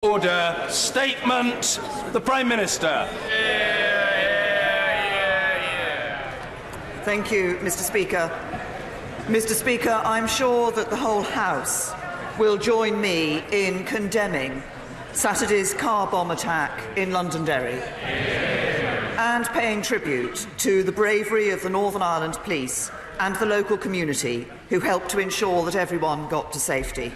Order. Statement. The Prime Minister. Thank you, Mr. Speaker. Mr. Speaker, I'm sure that the whole House will join me in condemning Saturday's car bomb attack in Londonderry and paying tribute to the bravery of the Northern Ireland Police and the local community who helped to ensure that everyone got to safety.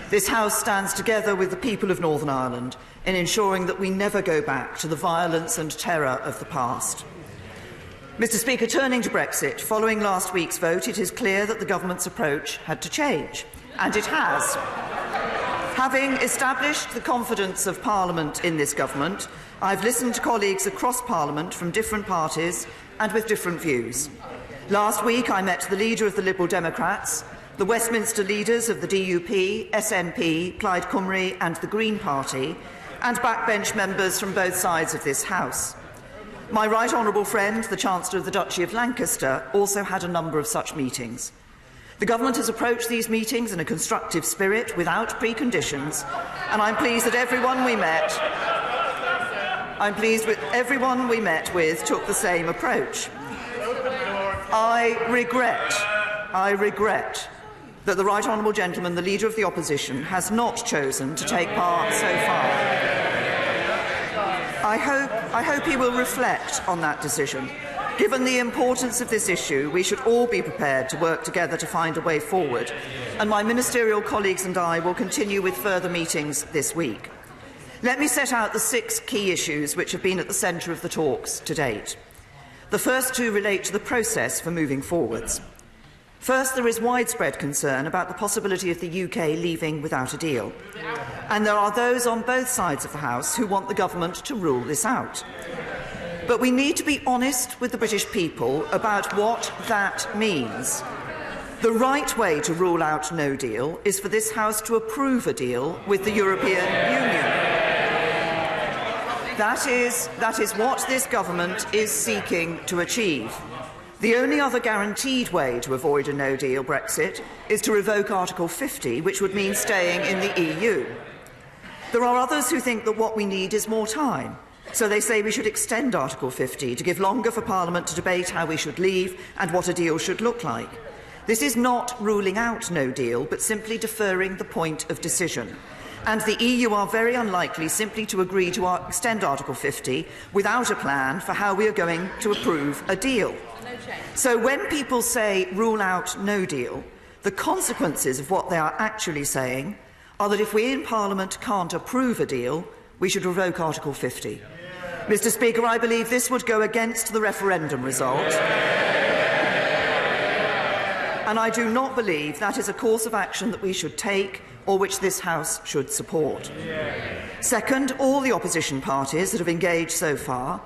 This House stands together with the people of Northern Ireland in ensuring that we never go back to the violence and terror of the past. Mr. Speaker, turning to Brexit, following last week's vote, it is clear that the government's approach had to change, and it has. Having established the confidence of Parliament in this government, I've listened to colleagues across Parliament from different parties and with different views. Last week I met the leader of the Liberal Democrats, the Westminster leaders of the DUP, SNP, Plaid Cymru and the Green Party, and backbench members from both sides of this House. My right honourable friend, the Chancellor of the Duchy of Lancaster, also had a number of such meetings. The government has approached these meetings in a constructive spirit, without preconditions, and I'm pleased that everyone we met with took the same approach. I regret that the Right Honourable Gentleman, the Leader of the Opposition, has not chosen to take part so far. I hope he will reflect on that decision. Given the importance of this issue, we should all be prepared to work together to find a way forward, and my ministerial colleagues and I will continue with further meetings this week. Let me set out the 6 key issues which have been at the centre of the talks to date. The first 2 relate to the process for moving forwards. First, there is widespread concern about the possibility of the UK leaving without a deal. And there are those on both sides of the House who want the government to rule this out. But we need to be honest with the British people about what that means. The right way to rule out no deal is for this House to approve a deal with the European Union. That is what this government is seeking to achieve. The only other guaranteed way to avoid a no-deal Brexit is to revoke Article 50, which would mean staying in the EU. There are others who think that what we need is more time, so they say we should extend Article 50 to give longer for Parliament to debate how we should leave and what a deal should look like. This is not ruling out no deal, but simply deferring the point of decision. And the EU are very unlikely simply to agree to extend Article 50 without a plan for how we are going to approve a deal. So when people say rule out no deal, the consequences of what they are actually saying are that if we in Parliament can't approve a deal, we should revoke Article 50. Mr. Speaker, I believe this would go against the referendum result. And I do not believe that is a course of action that we should take or which this House should support. Second, all the opposition parties that have engaged so far,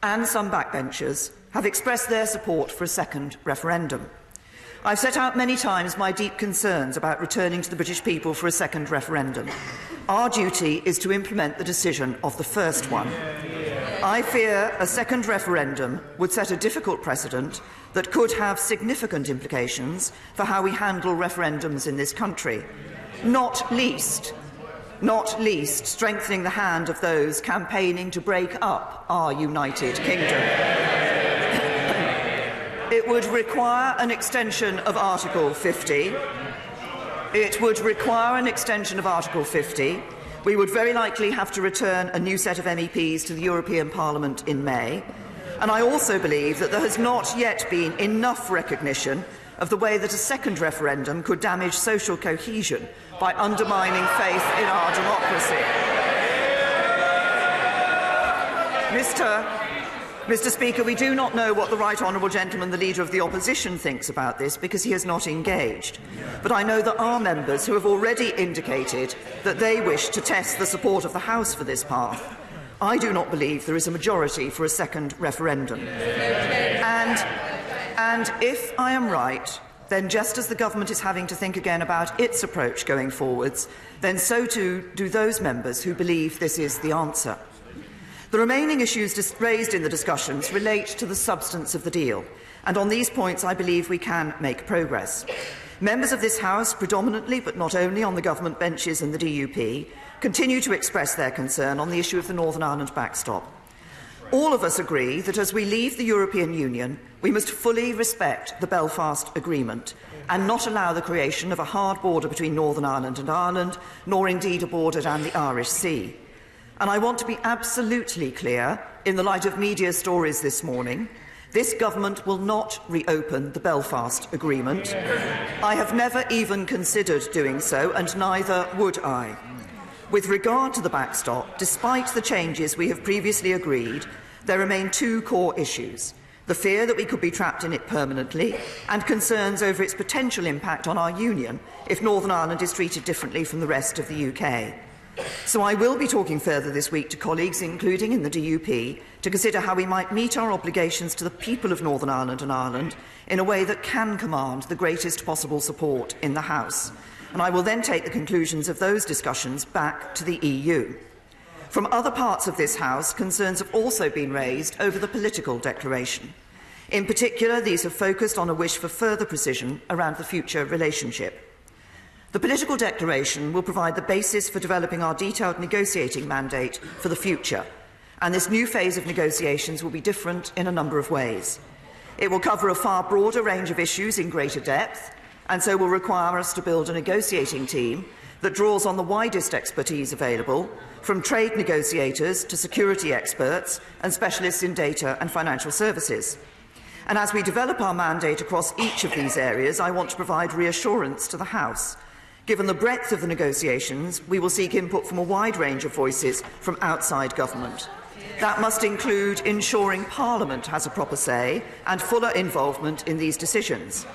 and some backbenchers, have expressed their support for a second referendum. I've set out many times my deep concerns about returning to the British people for a second referendum. Our duty is to implement the decision of the first one. I fear a second referendum would set a difficult precedent that could have significant implications for how we handle referendums in this country, not least strengthening the hand of those campaigning to break up our United Kingdom. It would require an extension of Article 50. We would very likely have to return a new set of MEPs to the European Parliament in May. And I also believe that there has not yet been enough recognition of the way that a second referendum could damage social cohesion by undermining faith in our democracy. Mr. Speaker, we do not know what the Right Honourable Gentleman, the Leader of the Opposition, thinks about this because he has not engaged. But I know there are members who have already indicated that they wish to test the support of the House for this path. I do not believe there is a majority for a second referendum. And if I am right, then just as the government is having to think again about its approach going forwards, then so too do those members who believe this is the answer. The remaining issues raised in the discussions relate to the substance of the deal, and on these points I believe we can make progress. Members of this House, predominantly but not only on the government benches and the DUP, continue to express their concern on the issue of the Northern Ireland backstop. All of us agree that as we leave the European Union, we must fully respect the Belfast Agreement and not allow the creation of a hard border between Northern Ireland and Ireland, nor indeed a border down the Irish Sea. And I want to be absolutely clear, in the light of media stories this morning, this government will not reopen the Belfast Agreement. I have never even considered doing so, and neither would I. With regard to the backstop, despite the changes we have previously agreed, there remain two core issues: the fear that we could be trapped in it permanently, and concerns over its potential impact on our union if Northern Ireland is treated differently from the rest of the UK. So I will be talking further this week to colleagues, including in the DUP, to consider how we might meet our obligations to the people of Northern Ireland and Ireland in a way that can command the greatest possible support in the House. And I will then take the conclusions of those discussions back to the EU. From other parts of this House, concerns have also been raised over the political declaration. In particular, these have focused on a wish for further precision around the future relationship. The political declaration will provide the basis for developing our detailed negotiating mandate for the future, and this new phase of negotiations will be different in a number of ways. It will cover a far broader range of issues in greater depth, and so will require us to build a negotiating team that draws on the widest expertise available, from trade negotiators to security experts and specialists in data and financial services. And as we develop our mandate across each of these areas, I want to provide reassurance to the House. Given the breadth of the negotiations, we will seek input from a wide range of voices from outside government. That must include ensuring Parliament has a proper say and fuller involvement in these decisions.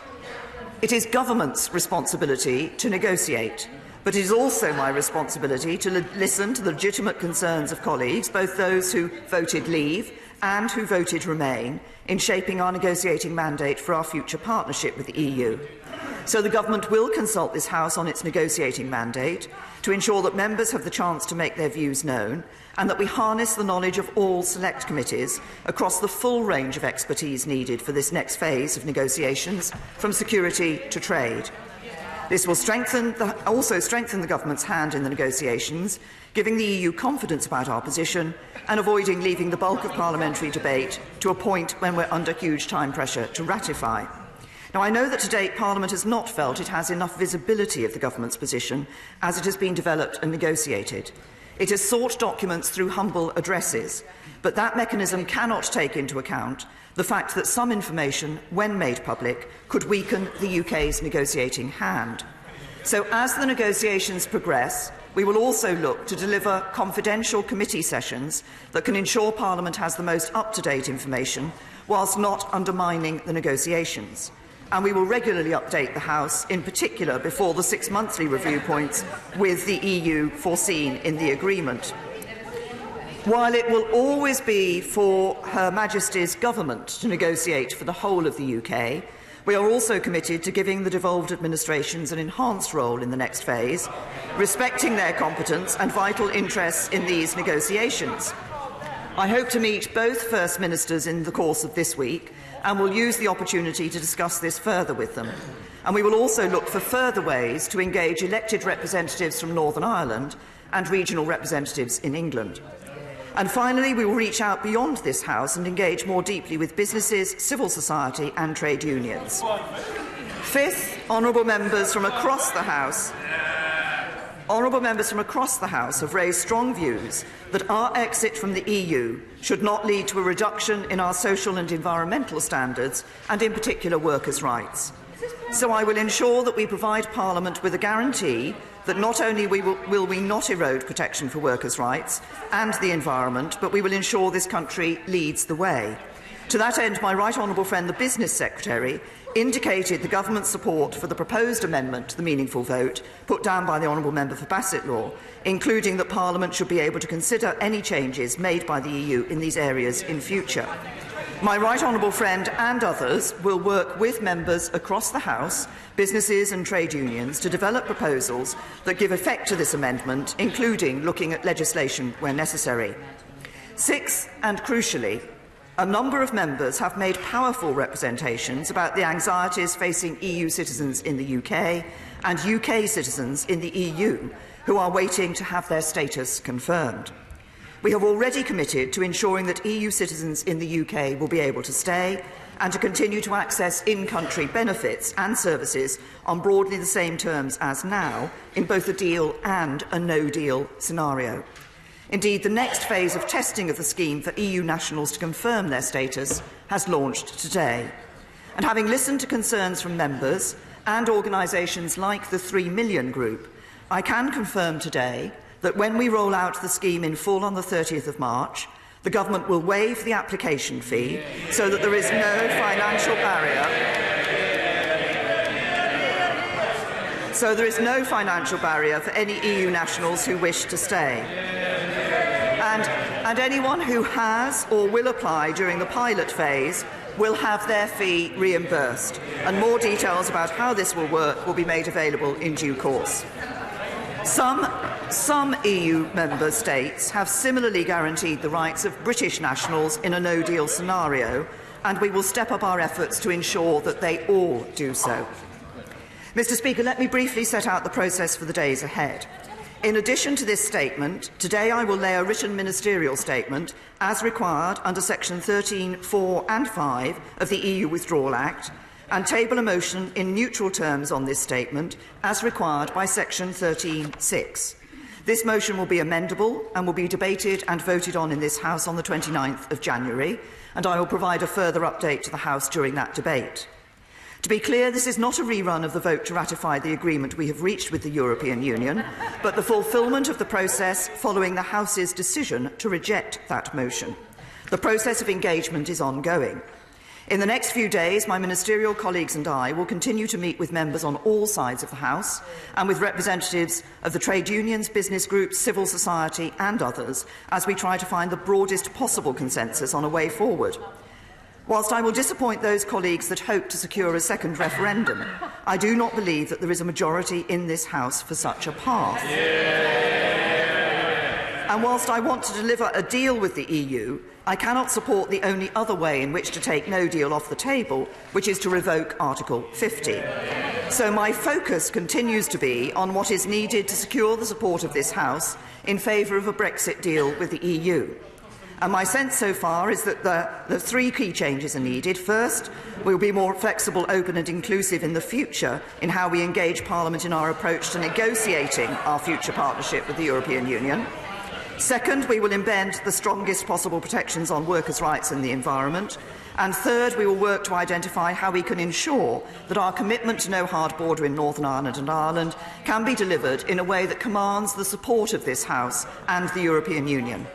It is government's responsibility to negotiate, but it is also my responsibility to listen to the legitimate concerns of colleagues, both those who voted leave and who voted remain, in shaping our negotiating mandate for our future partnership with the EU. So the government will consult this House on its negotiating mandate to ensure that members have the chance to make their views known and that we harness the knowledge of all select committees across the full range of expertise needed for this next phase of negotiations, from security to trade. This will also strengthen the government's hand in the negotiations, giving the EU confidence about our position and avoiding leaving the bulk of parliamentary debate to a point when we're under huge time pressure to ratify. Now, I know that to date Parliament has not felt it has enough visibility of the government's position as it has been developed and negotiated. It has sought documents through humble addresses, but that mechanism cannot take into account the fact that some information, when made public, could weaken the UK's negotiating hand. So as the negotiations progress, we will also look to deliver confidential committee sessions that can ensure Parliament has the most up-to-date information whilst not undermining the negotiations. And we will regularly update the House, in particular before the 6 monthly review points with the EU foreseen in the agreement. While it will always be for Her Majesty's government to negotiate for the whole of the UK, we are also committed to giving the devolved administrations an enhanced role in the next phase, respecting their competence and vital interests in these negotiations. I hope to meet both First Ministers in the course of this week and will use the opportunity to discuss this further with them. And we will also look for further ways to engage elected representatives from Northern Ireland and regional representatives in England. And finally, we will reach out beyond this House and engage more deeply with businesses, civil society and trade unions. Fifth, honourable members from across the House have raised strong views that our exit from the EU should not lead to a reduction in our social and environmental standards, and in particular workers' rights. So I will ensure that we provide Parliament with a guarantee that not only will we not erode protection for workers' rights and the environment, but we will ensure this country leads the way. To that end, my right honourable friend, the Business Secretary, indicated the government's support for the proposed amendment to the meaningful vote put down by the honourable member for Bassett-Law, including that Parliament should be able to consider any changes made by the EU in these areas in future. My right honourable friend and others will work with members across the House, businesses and trade unions to develop proposals that give effect to this amendment, including looking at legislation where necessary. Sixth, and crucially, A number of members have made powerful representations about the anxieties facing EU citizens in the UK and UK citizens in the EU who are waiting to have their status confirmed. We have already committed to ensuring that EU citizens in the UK will be able to stay and to continue to access in-country benefits and services on broadly the same terms as now in both a deal and a no-deal scenario. Indeed, the next phase of testing of the scheme for EU nationals to confirm their status has launched today. And having listened to concerns from members and organisations like the 3 Million Group, I can confirm today that when we roll out the scheme in full on the 30th of March, the Government will waive the application fee so that there is no financial barrier. So there is no financial barrier for any EU nationals who wish to stay. And anyone who has or will apply during the pilot phase will have their fee reimbursed. And more details about how this will work will be made available in due course. Some EU member states have similarly guaranteed the rights of British nationals in a no-deal scenario, and we will step up our efforts to ensure that they all do so. Mr. Speaker, let me briefly set out the process for the days ahead. In addition to this statement, today I will lay a written ministerial statement as required under Section 13(4) and 5 of the EU Withdrawal Act and table a motion in neutral terms on this statement as required by Section 13(6). This motion will be amendable and will be debated and voted on in this House on the 29th of January, and I will provide a further update to the House during that debate. To be clear, this is not a rerun of the vote to ratify the agreement we have reached with the European Union, but the fulfilment of the process following the House's decision to reject that motion. The process of engagement is ongoing. In the next few days, my ministerial colleagues and I will continue to meet with members on all sides of the House and with representatives of the trade unions, business groups, civil society and others as we try to find the broadest possible consensus on a way forward. Whilst I will disappoint those colleagues that hope to secure a second referendum, I do not believe that there is a majority in this House for such a path. And whilst I want to deliver a deal with the EU, I cannot support the only other way in which to take no deal off the table, which is to revoke Article 50. So my focus continues to be on what is needed to secure the support of this House in favour of a Brexit deal with the EU. And my sense so far is that the 3 key changes are needed. First, we will be more flexible, open and inclusive in the future in how we engage Parliament in our approach to negotiating our future partnership with the European Union. Second, we will embed the strongest possible protections on workers' rights and the environment. And third, we will work to identify how we can ensure that our commitment to no hard border in Northern Ireland and Ireland can be delivered in a way that commands the support of this House and the European Union.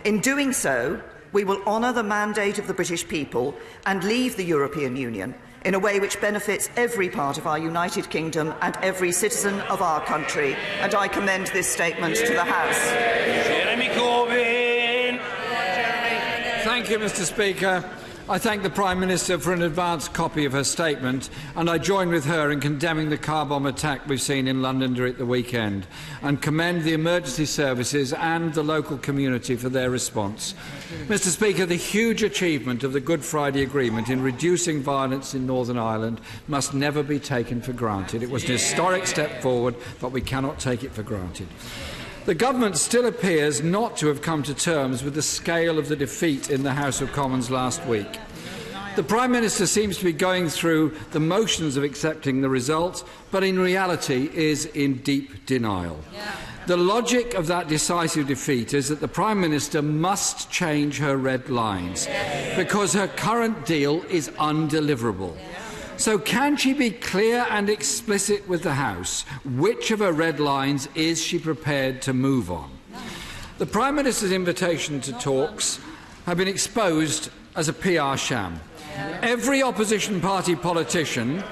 In doing so, we will honour the mandate of the British people and leave the European Union in a way which benefits every part of our United Kingdom and every citizen of our country. And I commend this statement to the House. Jeremy Corbyn. Thank you, Mr. Speaker. I thank the Prime Minister for an advanced copy of her statement, and I join with her in condemning the car bomb attack we've seen in London during the weekend, and commend the emergency services and the local community for their response. Mr. Speaker, the huge achievement of the Good Friday Agreement in reducing violence in Northern Ireland must never be taken for granted. It was an historic step forward, but we cannot take it for granted. The Government still appears not to have come to terms with the scale of the defeat in the House of Commons last week. The Prime Minister seems to be going through the motions of accepting the result, but in reality is in deep denial. The logic of that decisive defeat is that the Prime Minister must change her red lines because her current deal is undeliverable. So can she be clear and explicit with the House? Which of her red lines is she prepared to move on? The Prime Minister's invitation to talks have been exposed as a PR sham. Every opposition party politician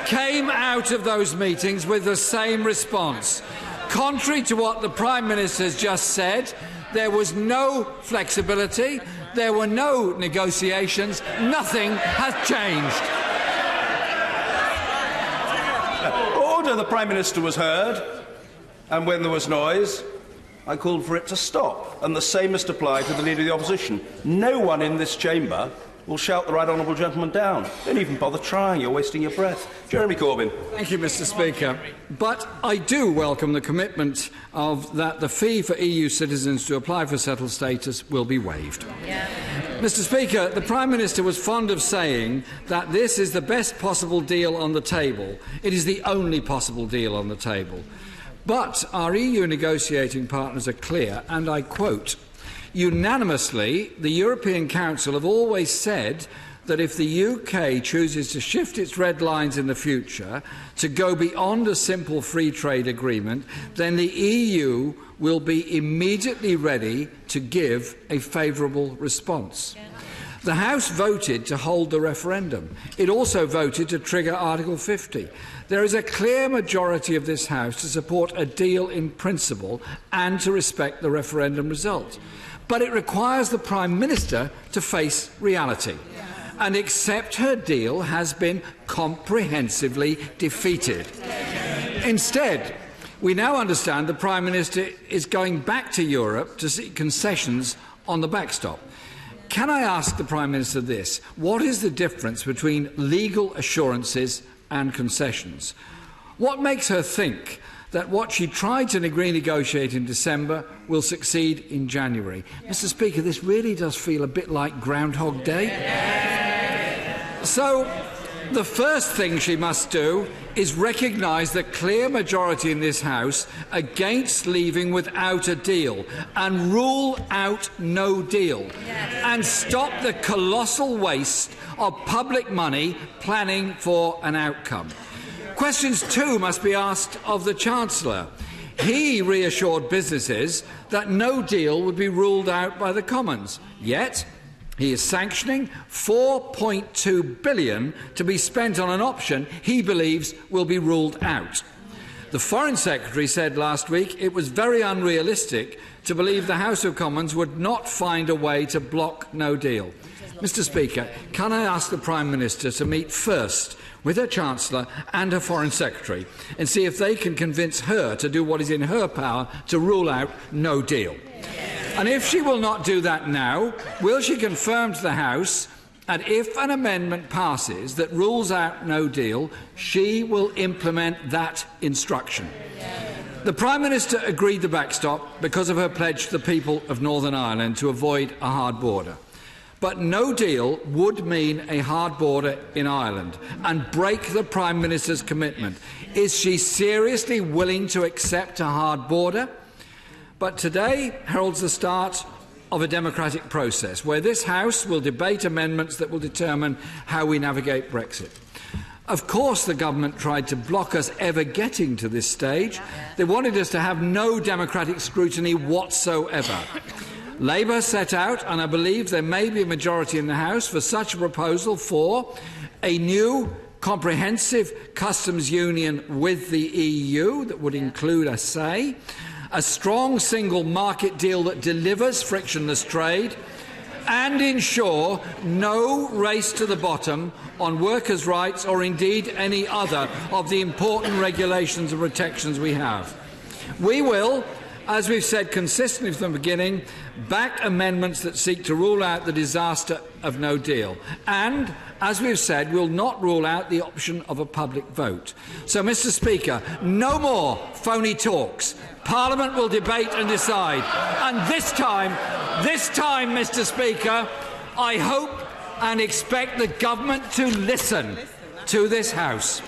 came out of those meetings with the same response. Contrary to what the Prime Minister has just said, there was no flexibility, there were no negotiations, nothing has changed. Order. The Prime Minister was heard, and when there was noise, I called for it to stop, and the same must apply to the Leader of the Opposition. No one in this chamber will shout the right honourable gentleman down. Don't even bother trying, you're wasting your breath. Jeremy Corbyn. Thank you, Mr Speaker. But I do welcome the commitment that the fee for EU citizens to apply for settled status will be waived. Mr Speaker, the Prime Minister was fond of saying that this is the best possible deal on the table. It is the only possible deal on the table. But our EU negotiating partners are clear, and I quote, "Unanimously, the European Council have always said that if the UK chooses to shift its red lines in the future to go beyond a simple free trade agreement, then the EU will be immediately ready to give a favourable response." The House voted to hold the referendum. It also voted to trigger Article 50. There is a clear majority of this House to support a deal in principle and to respect the referendum result. But it requires the Prime Minister to face reality and accept her deal has been comprehensively defeated. Instead, we now understand the Prime Minister is going back to Europe to seek concessions on the backstop. Can I ask the Prime Minister this? What is the difference between legal assurances and concessions? What makes her think that what she tried to renegotiate in December will succeed in January? Mr Speaker, this really does feel a bit like Groundhog Day. So, the first thing she must do is recognise the clear majority in this House against leaving without a deal and rule out no deal and stop the colossal waste of public money planning for an outcome. Questions too must be asked of the Chancellor. He reassured businesses that no deal would be ruled out by the Commons, yet he is sanctioning £4.2 billion to be spent on an option he believes will be ruled out. The Foreign Secretary said last week it was very unrealistic to believe the House of Commons would not find a way to block no deal. Mr Speaker, can I ask the Prime Minister to meet first with her Chancellor and her Foreign Secretary and see if they can convince her to do what is in her power to rule out no deal? And if she will not do that now, will she confirm to the House that if an amendment passes that rules out no deal, she will implement that instruction? The Prime Minister agreed the backstop because of her pledge to the people of Northern Ireland to avoid a hard border. But no deal would mean a hard border in Ireland and break the Prime Minister's commitment. Is she seriously willing to accept a hard border? But today heralds the start of a democratic process where this House will debate amendments that will determine how we navigate Brexit. Of course the government tried to block us ever getting to this stage. They wanted us to have no democratic scrutiny whatsoever. Labour set out, and I believe there may be a majority in the House, for such a proposal for a new comprehensive customs union with the EU that would include a say, a strong single market deal that delivers frictionless trade, and ensure no race to the bottom on workers' rights or indeed any other of the important regulations and protections we have. We will, as we've said consistently from the beginning, back amendments that seek to rule out the disaster of no deal. And, as we've said, will not rule out the option of a public vote. So, Mr Speaker, no more phony talks. Parliament will debate and decide. And this time, Mr Speaker, I hope and expect the government to listen to this House.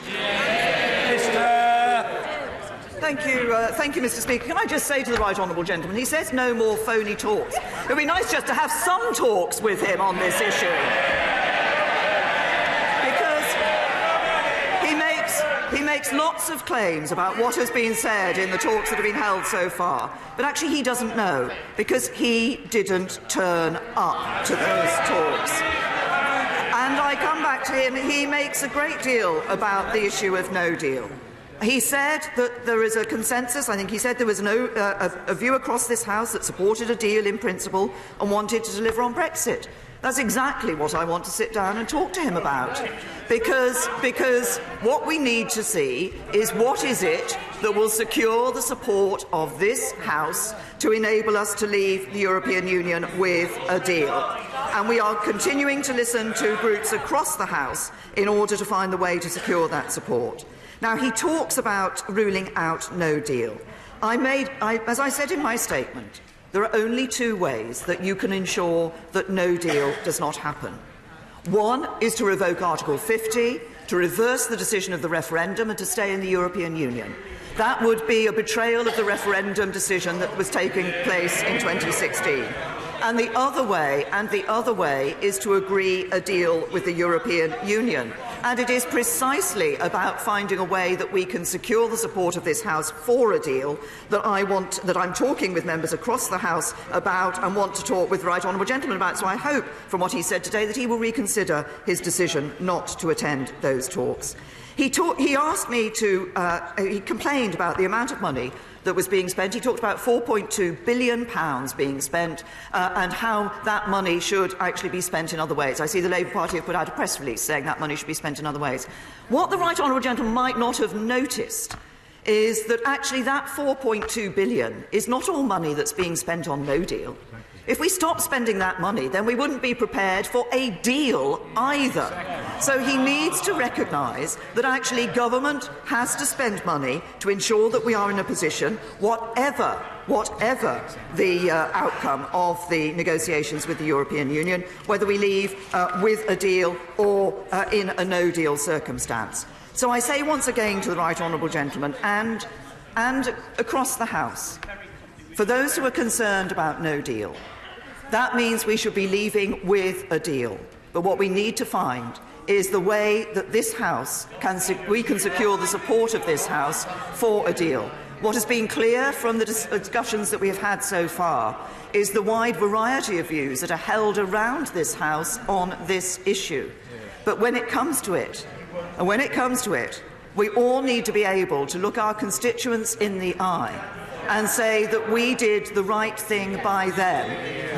Thank you, Mr Speaker. Can I just say to the right honourable gentleman, he says no more phony talks. It would be nice just to have some talks with him on this issue. He makes lots of claims about what has been said in the talks that have been held so far, but actually he doesn't know, because he didn't turn up to those talks. And I come back to him, he makes a great deal about the issue of no deal. He said that there is a consensus. I think he said there was a view across this House that supported a deal in principle and wanted to deliver on Brexit. That's exactly what I want to sit down and talk to him about. Because what we need to see is what is it that will secure the support of this House to enable us to leave the European Union with a deal. And we are continuing to listen to groups across the House in order to find the way to secure that support. Now, he talks about ruling out no deal. As I said in my statement, there are only two ways that you can ensure that no deal does not happen. One is to revoke Article 50, to reverse the decision of the referendum and to stay in the European Union. That would be a betrayal of the referendum decision that was taking place in 2016. And the other way is to agree a deal with the European Union. And it is precisely about finding a way that we can secure the support of this House for a deal that I'm talking with members across the House about and want to talk with the Right Honourable Gentleman about. So I hope, from what he said today, that he will reconsider his decision not to attend those talks. He asked me to, he complained about the amount of money that was being spent. He talked about £4.2 billion being spent and how that money should actually be spent in other ways. I see the Labour Party have put out a press release saying that money should be spent in other ways. What the Right Honourable Gentleman might not have noticed is that actually that £4.2 billion is not all money that's being spent on no deal. If we stop spending that money, then we wouldn't be prepared for a deal either. So he needs to recognise that actually government has to spend money to ensure that we are in a position, whatever the outcome of the negotiations with the European Union, whether we leave with a deal or in a no-deal circumstance. So I say once again to the Right Honourable Gentleman and across the House, for those who are concerned about no deal, that means we should be leaving with a deal. But what we need to find is the way that this House we can secure the support of this House for a deal. What has been clear from the discussions that we have had so far is the wide variety of views that are held around this House on this issue. But when it comes to it, we all need to be able to look our constituents in the eye and say that we did the right thing by them.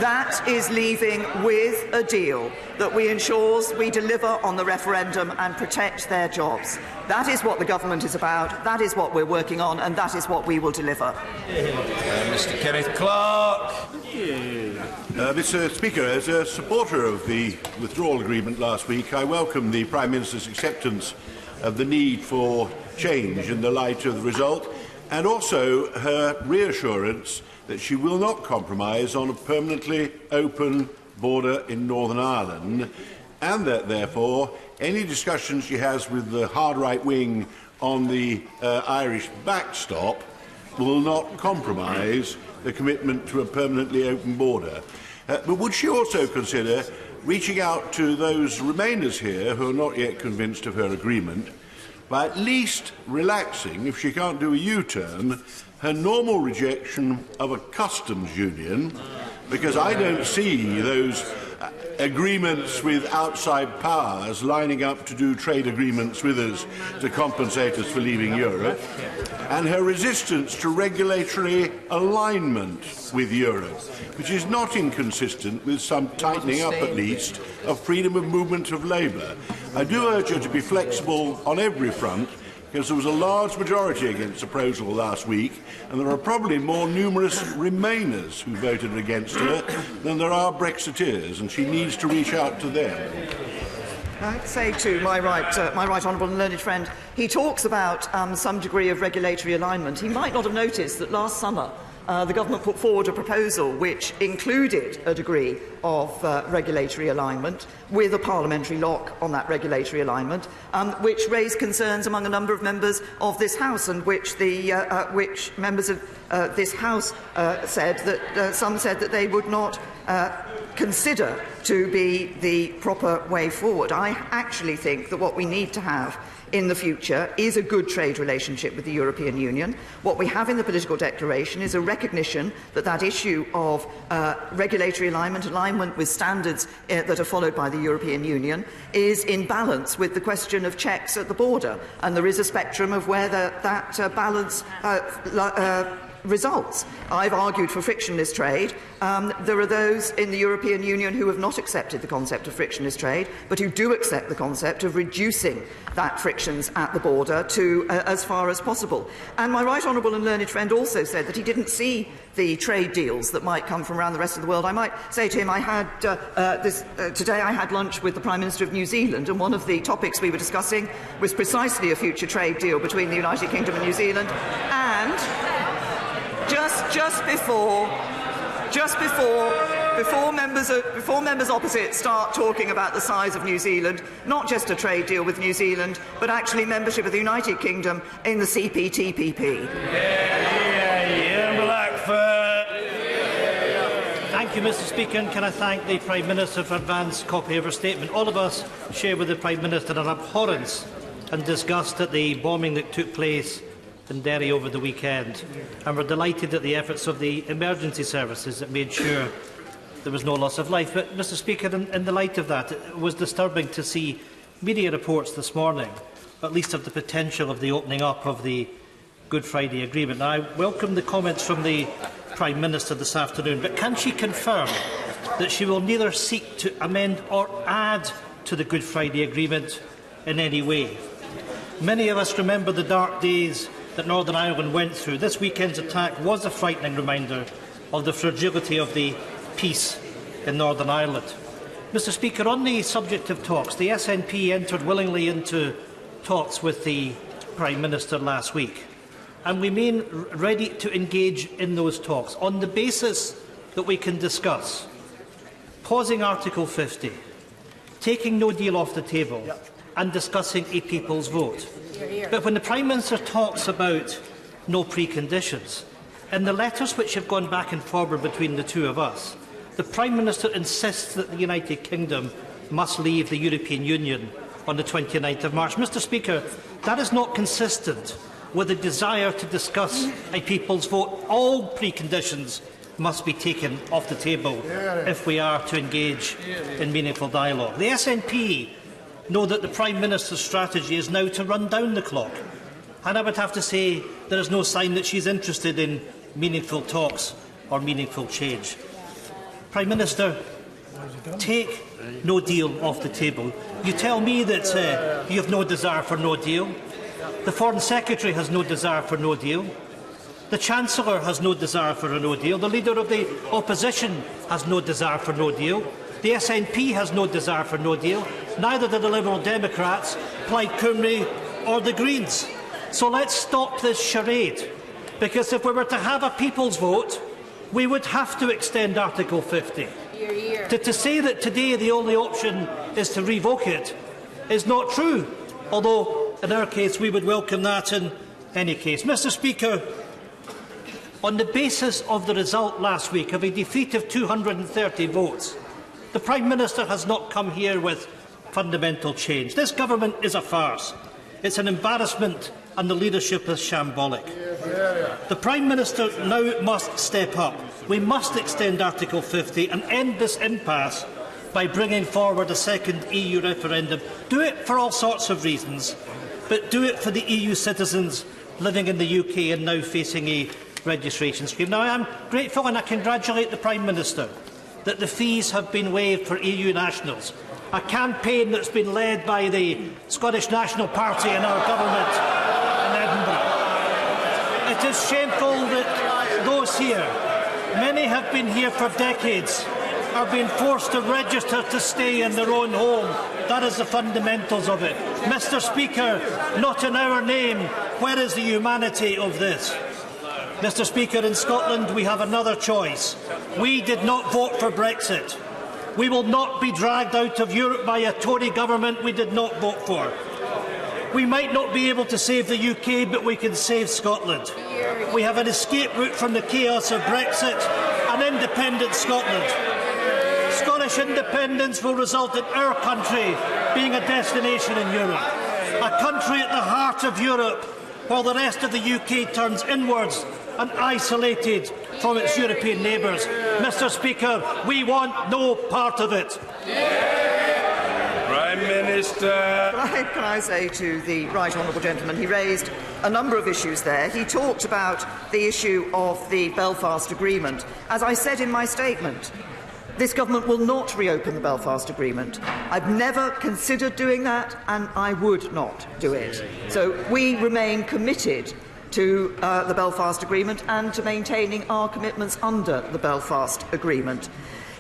That is leaving with a deal that ensures we deliver on the referendum and protect their jobs. That is what the government is about, that is what we're working on, and that is what we will deliver. Mr. Kenneth Clark. Mr. Speaker, as a supporter of the withdrawal agreement last week, I welcome the Prime Minister's acceptance of the need for change in the light of the result, and also her reassurance that she will not compromise on a permanently open border in Northern Ireland, and that, therefore, any discussions she has with the hard right wing on the Irish backstop will not compromise the commitment to a permanently open border. But would she also consider reaching out to those Remainers here who are not yet convinced of her agreement, by at least relaxing, if she can't do a U-turn, her normal rejection of a customs union, because I don't see those agreements with outside powers lining up to do trade agreements with us to compensate us for leaving Europe, and her resistance to regulatory alignment with Europe, which is not inconsistent with some tightening up, at least, of freedom of movement of labour. I do urge her to be flexible on every front, because there was a large majority against the proposal last week, and there are probably more numerous Remainers who voted against her than there are Brexiteers, and she needs to reach out to them. I'd say to my right honourable and learned friend, he talks about some degree of regulatory alignment. He might not have noticed that last summer the government put forward a proposal which included a degree of regulatory alignment with a parliamentary lock on that regulatory alignment, which raised concerns among a number of members of this House, and which members of this House said that some said that they would not consider to be the proper way forward. I actually think that what we need to have in the future is a good trade relationship with the European Union. What we have in the political declaration is a recognition that that issue of regulatory alignment with standards that are followed by the European Union is in balance with the question of checks at the border, and there is a spectrum of where that balance results. I've argued for frictionless trade. There are those in the European Union who have not not accepted the concept of frictionless trade, but who do accept the concept of reducing that frictions at the border to as far as possible. And my right honourable and learned friend also said that he didn't see the trade deals that might come from around the rest of the world. I might say to him, today I had lunch with the Prime Minister of New Zealand, and one of the topics we were discussing was precisely a future trade deal between the United Kingdom and New Zealand. And before members opposite start talking about the size of New Zealand, not just a trade deal with New Zealand, but actually membership of the United Kingdom in the CPTPP. Thank you, Mr. Speaker, and can I thank the Prime Minister for advance copy of her statement. All of us share with the Prime Minister an abhorrence and disgust at the bombing that took place in Derry over the weekend, and we're delighted at the efforts of the emergency services that made sure there was no loss of life. But, Mr. Speaker, in the light of that, it was disturbing to see media reports this morning, at least of the potential of the opening up of the Good Friday Agreement. Now, I welcome the comments from the Prime Minister this afternoon, but can she confirm that she will neither seek to amend or add to the Good Friday Agreement in any way? Many of us remember the dark days that Northern Ireland went through. This weekend's attack was a frightening reminder of the fragility of the peace in Northern Ireland. Mr. Speaker, on the subject of talks, the SNP entered willingly into talks with the Prime Minister last week, and we remain ready to engage in those talks on the basis that we can discuss pausing Article 50, taking no deal off the table, and discussing a people's vote. But when the Prime Minister talks about no preconditions, in the letters which have gone back and forward between the two of us, the Prime Minister insists that the United Kingdom must leave the European Union on the 29th of March. Mr. Speaker, that is not consistent with a desire to discuss a people's vote. All preconditions must be taken off the table if we are to engage in meaningful dialogue. The SNP know that the Prime Minister's strategy is now to run down the clock, and I would have to say there is no sign that she is interested in meaningful talks or meaningful change. Prime Minister, take no deal off the table. You tell me that you have no desire for no deal. The Foreign Secretary has no desire for no deal. The Chancellor has no desire for a no deal. The Leader of the Opposition has no desire for no deal. The SNP has no desire for no deal. Neither do the Liberal Democrats, Plaid Cymru or the Greens. So let's stop this charade, because if we were to have a people's vote, we would have to extend Article 50. To say that today the only option is to revoke it is not true, although in our case we would welcome that in any case. Mr. Speaker, on the basis of the result last week of a defeat of 230 votes, the Prime Minister has not come here with fundamental change. This government is a farce. It's an embarrassment, and the leadership is shambolic. The Prime Minister now must step up. We must extend Article 50 and end this impasse by bringing forward a second EU referendum. Do it for all sorts of reasons, but do it for the EU citizens living in the UK and now facing a registration scheme. Now, I am grateful and I congratulate the Prime Minister that the fees have been waived for EU nationals, a campaign that's been led by the Scottish National Party and our government in Edinburgh. It is shameful that those here, many have been here for decades, are being forced to register to stay in their own home. That is the fundamentals of it. Mr. Speaker, not in our name, where is the humanity of this? Mr. Speaker, in Scotland we have another choice. We did not vote for Brexit. We will not be dragged out of Europe by a Tory government we did not vote for. We might not be able to save the UK, but we can save Scotland. We have an escape route from the chaos of Brexit, an independent Scotland. Scottish independence will result in our country being a destination in Europe, a country at the heart of Europe, while the rest of the UK turns inwards and isolated from its European neighbours. Mr. Speaker, we want no part of it. Prime Minister. Can I say to the right honourable gentleman, he raised a number of issues there. He talked about the issue of the Belfast Agreement. As I said in my statement, This government will not reopen the Belfast Agreement. I've never considered doing that, and I would not do it. So we remain committed to the Belfast Agreement and to maintaining our commitments under the Belfast Agreement.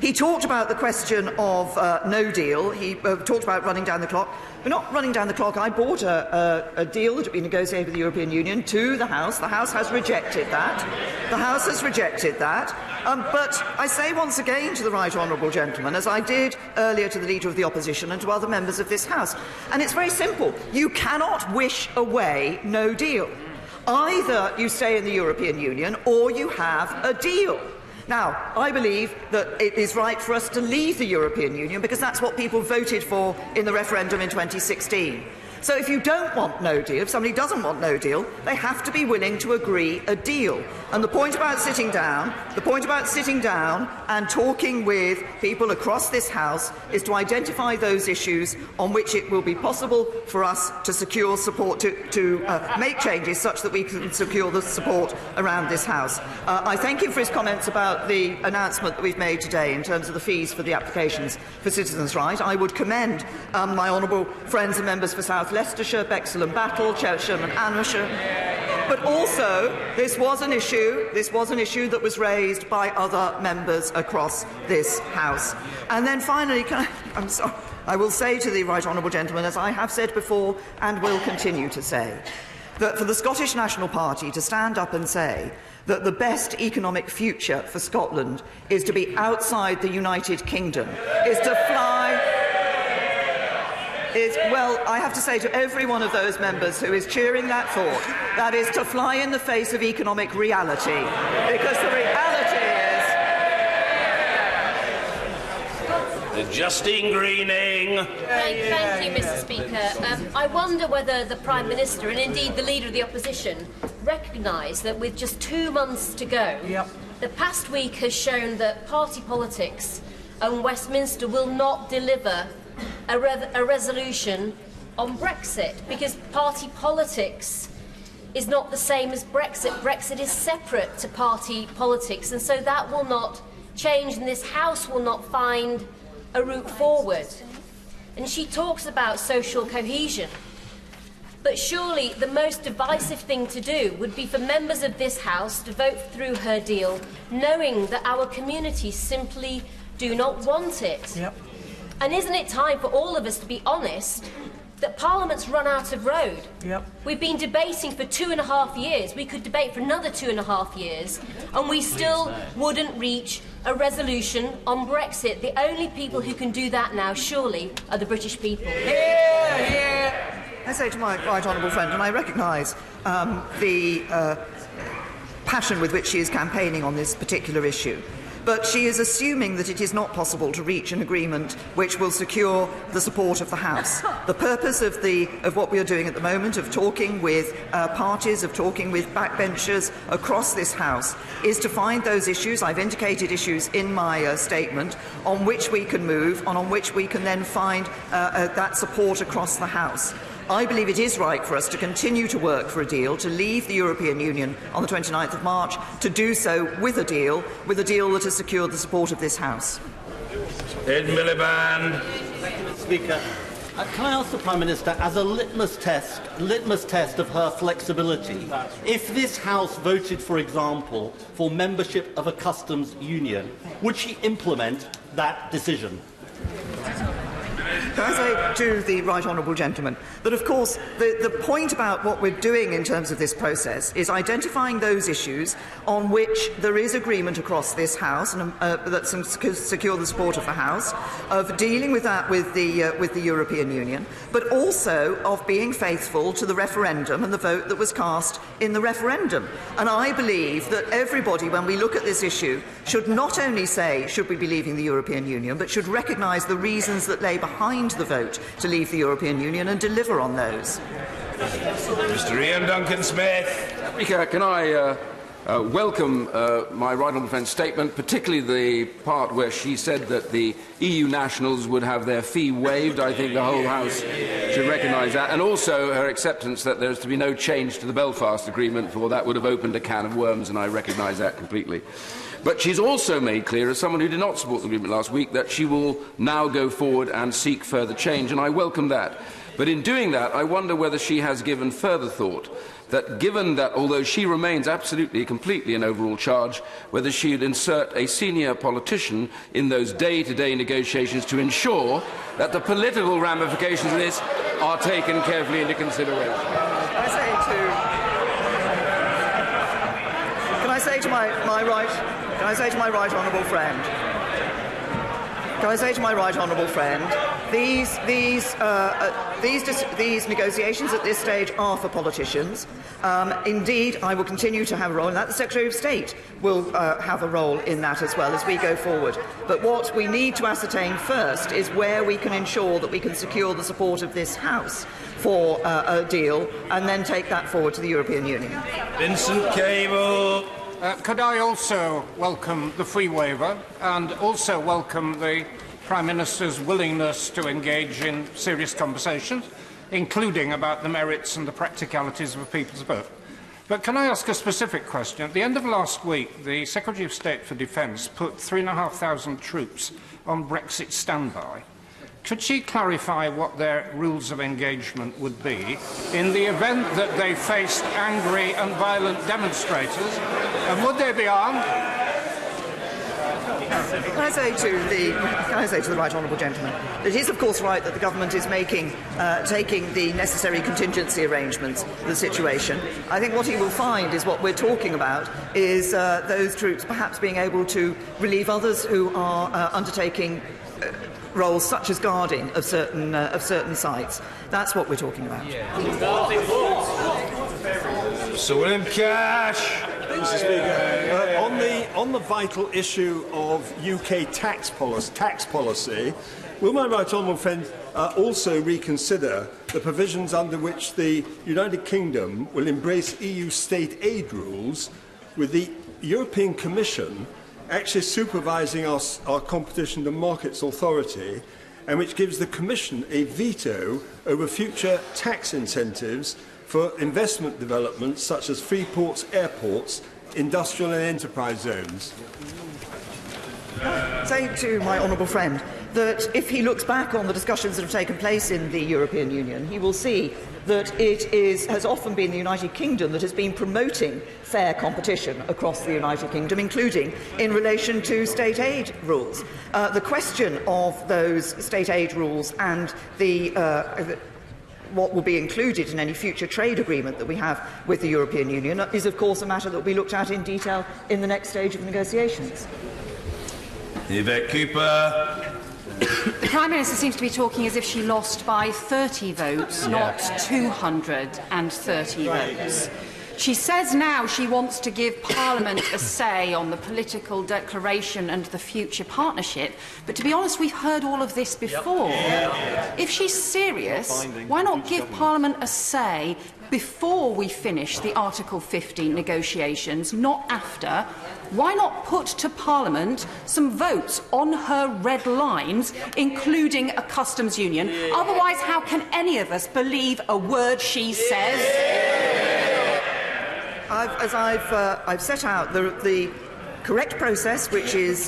He talked about the question of no deal. He talked about running down the clock. We're not running down the clock. I brought a deal that had been negotiated with the European Union to the House. The House has rejected that. The House has rejected that. But I say once again to the right honourable gentleman, as I did earlier to the Leader of the Opposition and to other members of this House, and it's very simple. You cannot wish away no deal. Either you stay in the European Union or you have a deal. Now, I believe that it is right for us to leave the European Union because that's what people voted for in the referendum in 2016. So if you don't want no deal, if somebody doesn't want no deal, they have to be willing to agree a deal. And the point about sitting down and talking with people across this House is to identify those issues on which it will be possible for us to secure support, to make changes such that we can secure the support around this House. I thank him for his comments about the announcement that we've made today in terms of the fees for the applications for Citizens' Right. I would commend my honourable friends and members for South Leicestershire, Bexhill and Battle, Cheltenham and Ayrshire. But also, this was an issue that was raised by other members across this House. And then finally, I will say to the right honourable gentleman, as I have said before and will continue to say, that for the Scottish National Party to stand up and say that the best economic future for Scotland is to be outside the United Kingdom, is to fly... well, I have to say to every one of those members who is cheering that thought, that is to fly in the face of economic reality, because the reality is... Justine Greening. Thank you, Mr. Speaker. I wonder whether the Prime Minister and indeed the Leader of the Opposition recognise that with just 2 months to go, the past week has shown that party politics and Westminster will not deliver a resolution on Brexit, because party politics is not the same as Brexit. Brexit is separate to party politics, and so that will not change, and this House will not find a route forward. And she talks about social cohesion, but surely the most divisive thing to do would be for members of this House to vote through her deal, knowing that our communities simply do not want it. And isn't it time for all of us to be honest that Parliament's run out of road? We've been debating for 2.5 years. We could debate for another 2.5 years, and we still wouldn't reach a resolution on Brexit. The only people who can do that now, surely, are the British people. I say to my right honourable friend, and I recognise the passion with which she is campaigning on this particular issue, but she is assuming that it is not possible to reach an agreement which will secure the support of the House. The purpose of what we are doing at the moment, of talking with parties, of talking with backbenchers across this House, is to find those issues. I've indicated issues in my statement on which we can move and on which we can then find that support across the House. I believe it is right for us to continue to work for a deal, to leave the European Union on the 29th of March, to do so with a deal that has secured the support of this House. Ed Miliband. Thank you, Mr. Speaker. Can I ask the Prime Minister, as a litmus test of her flexibility, if this House voted, for example, for membership of a customs union, would she implement that decision? Can I say to the right honourable gentleman that, of course, the point about what we're doing in terms of this process is identifying those issues on which there is agreement across this House and that secure the support of the House, of dealing with that with the European Union, but also of being faithful to the referendum and the vote that was cast in the referendum. And I believe that everybody, when we look at this issue, should not only say, should we be leaving the European Union, but should recognise the reasons that lay behind the vote to leave the European Union and deliver on those. Mr. Ian Duncan Smith. Speaker, can I welcome my right honourable friend's statement, particularly the part where she said that the EU nationals would have their fee waived. I think the whole House should recognise that, and also her acceptance that there is to be no change to the Belfast Agreement, for that would have opened a can of worms, and I recognise that completely. But she's also made clear, as someone who did not support the agreement last week, that she will now go forward and seek further change, and I welcome that. But in doing that, I wonder whether she has given further thought that, given that although she remains absolutely, completely in overall charge, whether she would insert a senior politician in those day-to-day negotiations to ensure that the political ramifications of this are taken carefully into consideration. Can I say to my right honourable friend, these negotiations at this stage are for politicians. Indeed, I will continue to have a role in that. The Secretary of State will have a role in that as well as we go forward. But what we need to ascertain first is where we can ensure that we can secure the support of this House for a deal, and then take that forward to the European Union. Vincent Cable. Could I also welcome the fee waiver and also welcome the Prime Minister's willingness to engage in serious conversations, including about the merits and the practicalities of a people's vote. But can I ask a specific question? At the end of last week, the Secretary of State for Defence put 3,500 troops on BrExit standby. Could she clarify what their rules of engagement would be in the event that they faced angry and violent demonstrators? And would they be armed? Can I say to the right honourable gentleman that it is, of course, right that the government is taking the necessary contingency arrangements for the situation. I think what he will find is what we're talking about is those troops perhaps being able to relieve others who are undertaking roles such as guarding of certain sites. That's what we're talking about. Sir William Cash. Mr. Speaker, on the vital issue of UK tax policy, will my right honourable friend also reconsider the provisions under which the United Kingdom will embrace EU state aid rules, with the European Commission actually supervising our Competition and Markets Authority, and which gives the Commission a veto over future tax incentives for investment developments such as free ports, airports, industrial and enterprise zones? Say to my honourable friend that if he looks back on the discussions that have taken place in the European Union, he will see that it has often been the United Kingdom that has been promoting fair competition across the United Kingdom, including in relation to state aid rules. The question of those state aid rules and what will be included in any future trade agreement that we have with the European Union is, of course, a matter that will be looked at in detail in the next stage of negotiations. Yvette Cooper. The Prime Minister seems to be talking as if she lost by 30 votes, not 230 votes. She says now she wants to give Parliament a say on the political declaration and the future partnership, but to be honest, we've heard all of this before. If she's serious, why not give Parliament a say before we finish the Article 15 negotiations, not after? Why not put to Parliament some votes on her red lines, including a customs union? Otherwise, how can any of us believe a word she says? I've set out the correct process, which is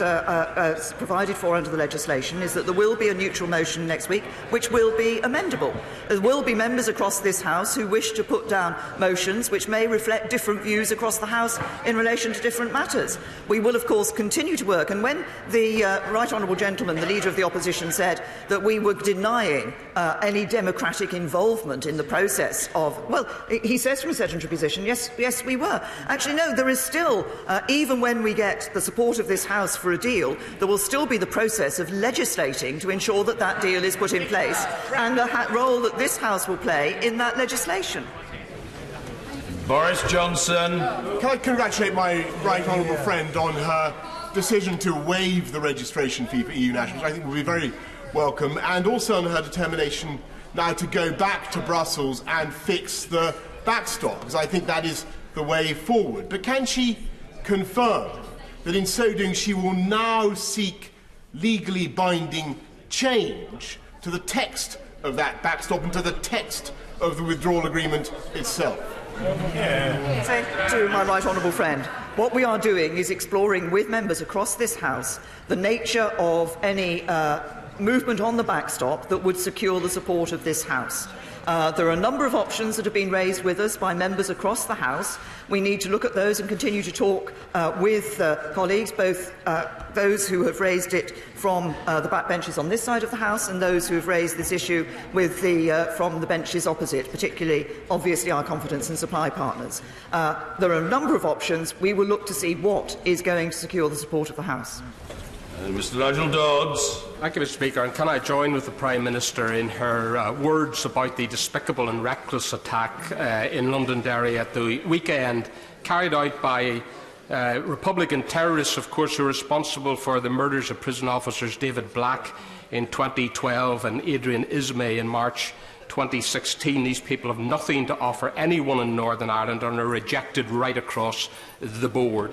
provided for under the legislation, is that there will be a neutral motion next week, which will be amendable. There will be members across this House who wish to put down motions which may reflect different views across the House in relation to different matters. We will, of course, continue to work. And when the right honourable gentleman, the Leader of the Opposition, said that we were denying any democratic involvement in the process of, well, he says from a sedentary position, yes, we were. Actually, no, there is still, even when we get the support of this House for a deal, there will still be the process of legislating to ensure that that deal is put in place, and the role that this House will play in that legislation. Boris Johnson. Can I congratulate my right honourable friend on her decision to waive the registration fee for EU nationals? I think will be very welcome, and also on her determination now to go back to Brussels and fix the backstop, because I think that is the way forward. But can she confirm that in so doing she will now seek legally binding change to the text of that backstop and to the text of the withdrawal agreement itself? Say to my right honourable friend, what we are doing is exploring with members across this House the nature of any movement on the backstop that would secure the support of this House. There are a number of options that have been raised with us by members across the House. We need to look at those and continue to talk with colleagues, both those who have raised it from the backbenches on this side of the House and those who have raised this issue with from the benches opposite, particularly, obviously, our confidence and supply partners. There are a number of options. We will look to see what is going to secure the support of the House. Mr. Nigel Dodds. Thank you, Mr. Speaker. And can I join with the Prime Minister in her words about the despicable and reckless attack in Londonderry at the weekend, carried out by Republican terrorists, of course, who are responsible for the murders of prison officers David Black in 2012 and Adrian Ismay in March 2016. These people have nothing to offer anyone in Northern Ireland and are rejected right across the board.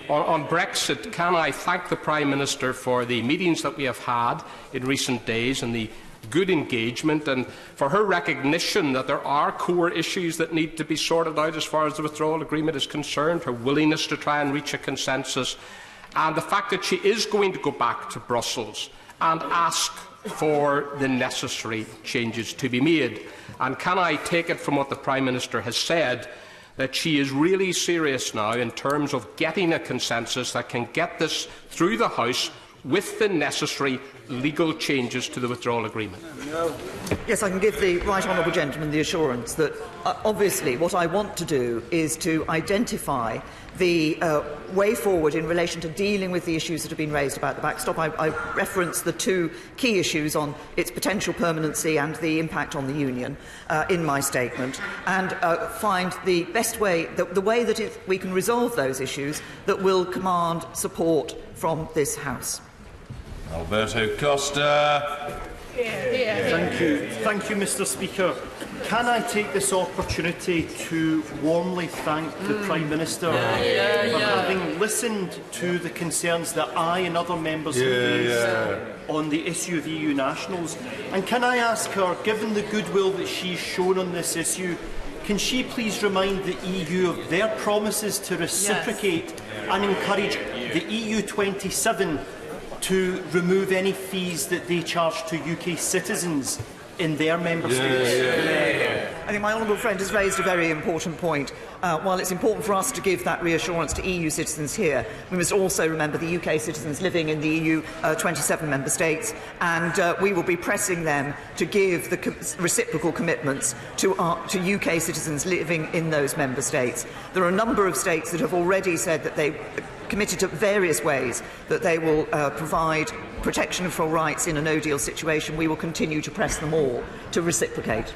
On Brexit, can I thank the Prime Minister for the meetings that we have had in recent days and the good engagement, and for her recognition that there are core issues that need to be sorted out as far as the withdrawal agreement is concerned, her willingness to try and reach a consensus, and the fact that she is going to go back to Brussels and ask for the necessary changes to be made. And can I take it from what the Prime Minister has said that she is really serious now in terms of getting a consensus that can get this through the House with the necessary legal changes to the withdrawal agreement? Yes, I can give the right honourable gentleman the assurance that obviously what I want to do is to identify the way forward in relation to dealing with the issues that have been raised about the backstop. I referenced the two key issues on its potential permanency and the impact on the Union in my statement, and find the best way, the way that we can resolve those issues that will command support from this House. Alberto Costa. Thank you, Mr. Speaker. Can I take this opportunity to warmly thank the Prime Minister for having listened to the concerns that I and other members have raised on the issue of EU nationals? And can I ask her, given the goodwill that she's shown on this issue, can she please remind the EU of their promises to reciprocate and encourage the EU 27 to remove any fees that they charge to UK citizens in their member states? I think my honourable friend has raised a very important point. While it's important for us to give that reassurance to EU citizens here, we must also remember the UK citizens living in the EU 27 member states, and we will be pressing them to give the reciprocal commitments to UK citizens living in those member states. There are a number of states that have already said that they committed to various ways that they will provide protection for rights in a no-deal situation. We will continue to press them all to reciprocate.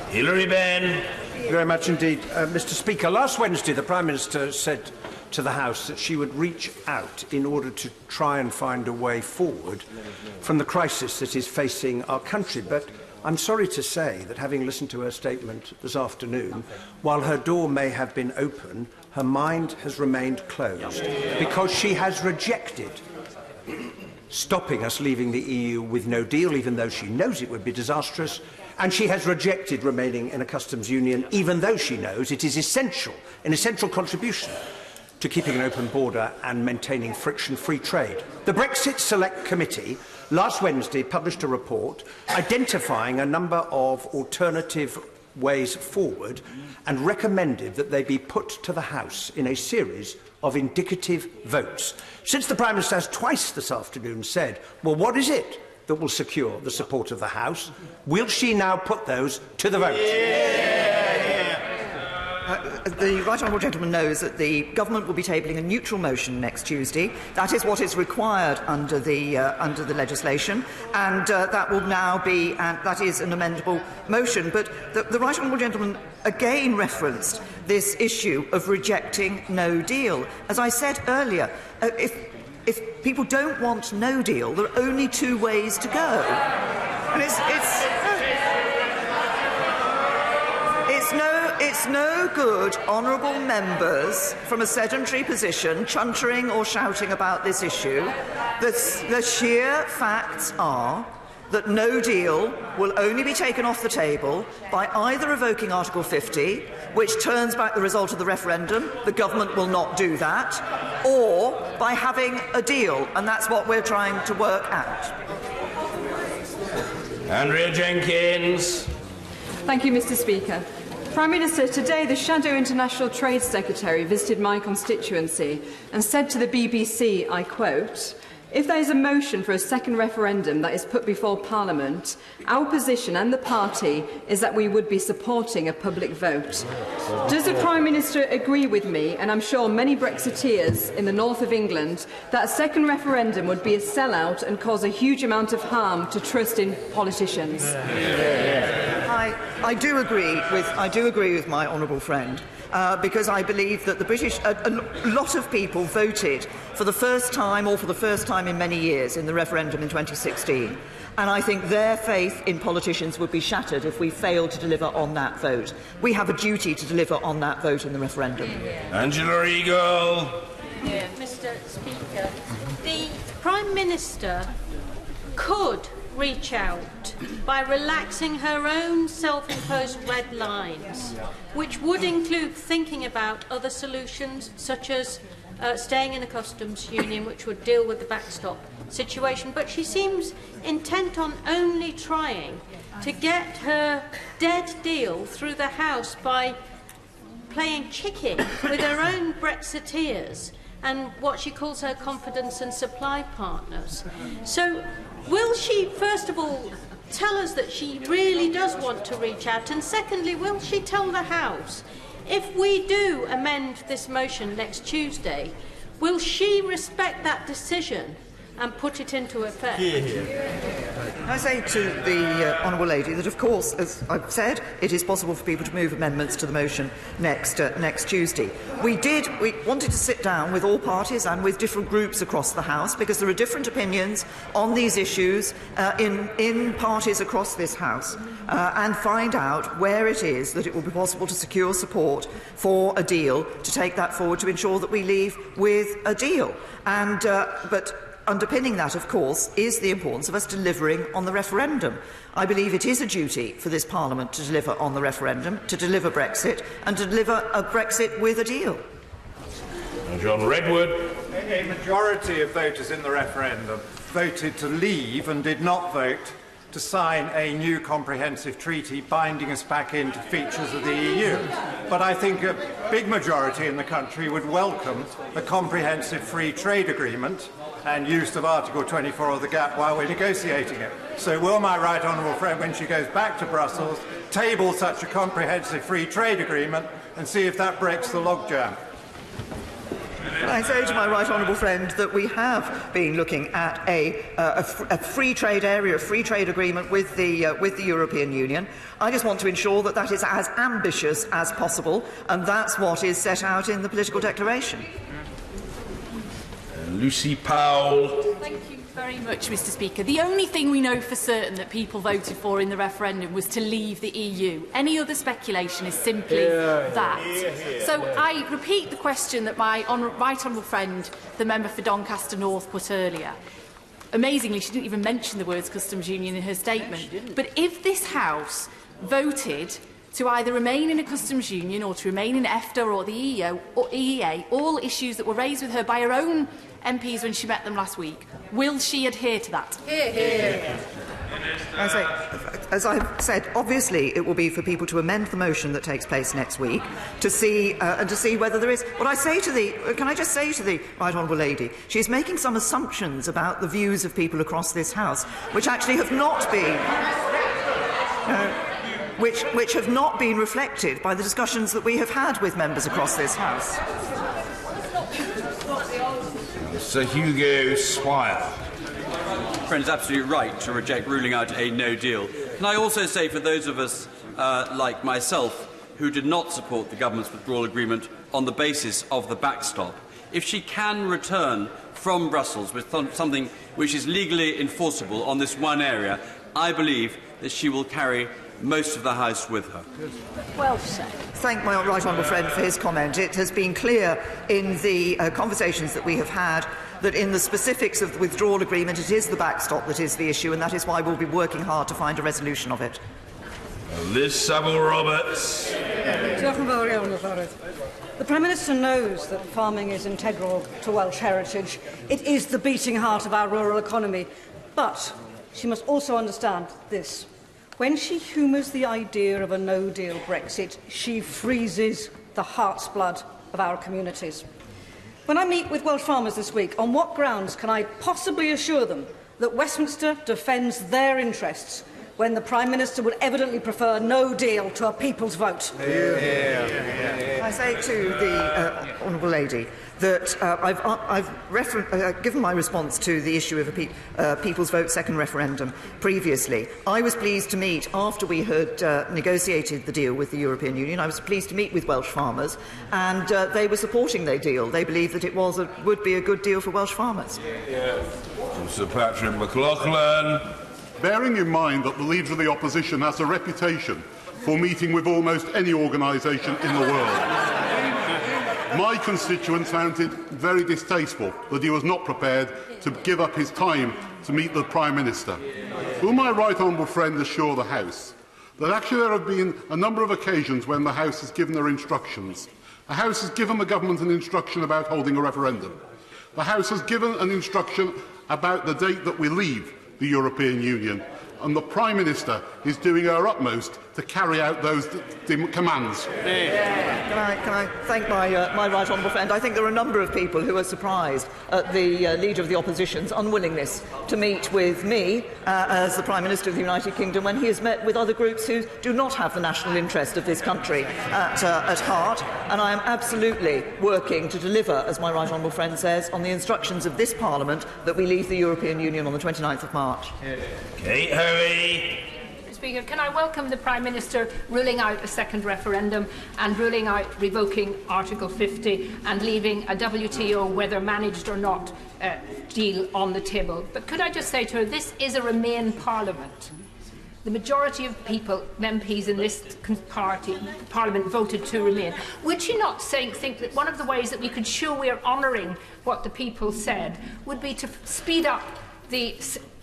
Hilary Benn. Thank you very much indeed. Mr. Speaker, last Wednesday the Prime Minister said to the House that she would reach out in order to try and find a way forward from the crisis that is facing our country. But I'm sorry to say that, having listened to her statement this afternoon, while her door may have been open, her mind has remained closed because she has rejected stopping us leaving the EU with no deal, even though she knows it would be disastrous, and she has rejected remaining in a customs union, even though she knows it is essential, an essential contribution to keeping an open border and maintaining friction-free trade. The BrExit Select Committee last Wednesday published a report identifying a number of alternative ways forward and recommended that they be put to the House in a series of indicative votes. Since the Prime Minister has twice this afternoon said, well, what is it that will secure the support of the House, will she now put those to the vote? The right honourable gentleman knows that the government will be tabling a neutral motion next Tuesday. That is what is required under the legislation, and that will now be, and that is an amendable motion. But the right honourable gentleman again referenced this issue of rejecting no deal. As I said earlier, if people don't want no deal, there are only two ways to go, and it's no good honourable members from a sedentary position chuntering or shouting about this issue. The sheer facts are that no deal will only be taken off the table by either revoking Article 50, which turns back the result of the referendum, the government will not do that, or by having a deal, and that's what we're trying to work out. Andrea Jenkins. Thank you, Mr. Speaker. Prime Minister, today the Shadow International Trade Secretary visited my constituency and said to the BBC, I quote, "If there is a motion for a second referendum that is put before Parliament, our position and the party is that we would be supporting a public vote." Does the Prime Minister agree with me, and I'm sure many Brexiteers in the north of England, that a second referendum would be a sellout and cause a huge amount of harm to trust in politicians? I do agree with my honourable friend. Because I believe that the British, a lot of people voted for the first time, or for the first time in many years, in the referendum in 2016. And I think their faith in politicians would be shattered if we failed to deliver on that vote. We have a duty to deliver on that vote in the referendum. Angela Eagle. Mr. Speaker, the Prime Minister could reach out by relaxing her own self-imposed red lines, which would include thinking about other solutions, such as staying in a customs union, which would deal with the backstop situation. But she seems intent on only trying to get her dead deal through the House by playing chicken with her own Brexiteers and what she calls her confidence and supply partners. So will she, first of all, tell us that she really does want to reach out? And secondly, will she tell the House, if we do amend this motion next Tuesday, will she respect that decision and put it into effect? I say to the honourable lady that, of course, as I've said, it is possible for people to move amendments to the motion next Tuesday. We wanted to sit down with all parties and with different groups across the House, because there are different opinions on these issues in parties across this House, and find out where it is that it will be possible to secure support for a deal, to take that forward, to ensure that we leave with a deal. But underpinning that, of course, is the importance of us delivering on the referendum. I believe it is a duty for this Parliament to deliver on the referendum, to deliver Brexit, and to deliver a Brexit with a deal. John Redwood. A majority of voters in the referendum voted to leave and did not vote to sign a new comprehensive treaty binding us back into features of the EU. But I think a big majority in the country would welcome a comprehensive free trade agreement and use of Article 24 of the GAP while we're negotiating it. So will my right honourable friend, when she goes back to Brussels, table such a comprehensive free trade agreement and see if that breaks the logjam? I say to my right honourable friend that we have been looking at a free trade area, a free trade agreement with the European Union. I just want to ensure that that is as ambitious as possible, and that's what is set out in the political declaration. Lucy Powell. Thank you very much, Mr. Speaker. The only thing we know for certain that people voted for in the referendum was to leave the EU. Any other speculation is simply that. So I repeat the question that my right honourable friend, the member for Doncaster North, put earlier. Amazingly, she didn't even mention the words customs union in her statement. But if this House voted to either remain in a customs union or to remain in EFTA or the EEA, all issues that were raised with her by her own MPs when she met them last week, will she adhere to that? As I've said, obviously it will be for people to amend the motion that takes place next week to see whether there is. What I say to can I just say to the right honourable lady, she is making some assumptions about the views of people across this House, which actually have not been. Which have not been reflected by the discussions that we have had with members across this House. Sir Hugo Swire. Friend is absolutely right to reject ruling out a no deal. Can I also say, for those of us like myself who did not support the government's withdrawal agreement on the basis of the backstop, if she can return from Brussels with something which is legally enforceable on this one area, I believe that she will carry most of the House with her. Well said. Thank my right honourable friend for his comment. It has been clear in the conversations that we have had that in the specifics of the withdrawal agreement it is the backstop that is the issue, and that is why we'll be working hard to find a resolution of it. Liz Saville-Roberts. The Prime Minister knows that farming is integral to Welsh heritage. It is the beating heart of our rural economy. But she must also understand this. When she humours the idea of a no-deal Brexit, she freezes the heart's blood of our communities. When I meet with Welsh farmers this week, on what grounds can I possibly assure them that Westminster defends their interests when the Prime Minister would evidently prefer no deal to a people's vote? I say to the honourable lady that I've given my response to the issue of a people's vote second referendum previously. I was pleased to meet, after we had negotiated the deal with the European Union, I was pleased to meet with Welsh farmers, and they were supporting their deal. They believed that it would be a good deal for Welsh farmers. Sir Patrick McLaughlin. Bearing in mind that the Leader of the Opposition has a reputation for meeting with almost any organisation in the world, my constituents found it very distasteful that he was not prepared to give up his time to meet the Prime Minister. Will my right honourable friend assure the House that actually there have been a number of occasions when the House has given their instructions? The House has given the government an instruction about holding a referendum. The House has given an instruction about the date that we leave the European Union, and the Prime Minister is doing her utmost to carry out those commands. Can I thank my right honourable friend? I think there are a number of people who are surprised at the Leader of the Opposition's unwillingness to meet with me as the Prime Minister of the United Kingdom when he has met with other groups who do not have the national interest of this country at heart, and I am absolutely working to deliver, as my right honourable friend says, on the instructions of this Parliament that we leave the European Union on the 29th of March. Kate Hoey. Speaker, can I welcome the Prime Minister ruling out a second referendum and ruling out revoking Article 50 and leaving a WTO, whether managed or not, deal on the table. But could I just say to her, this is a Remain Parliament. The majority of people, MPs in this Parliament, voted to remain. Would she not think that one of the ways that we could show we are honouring what the people said would be to speed up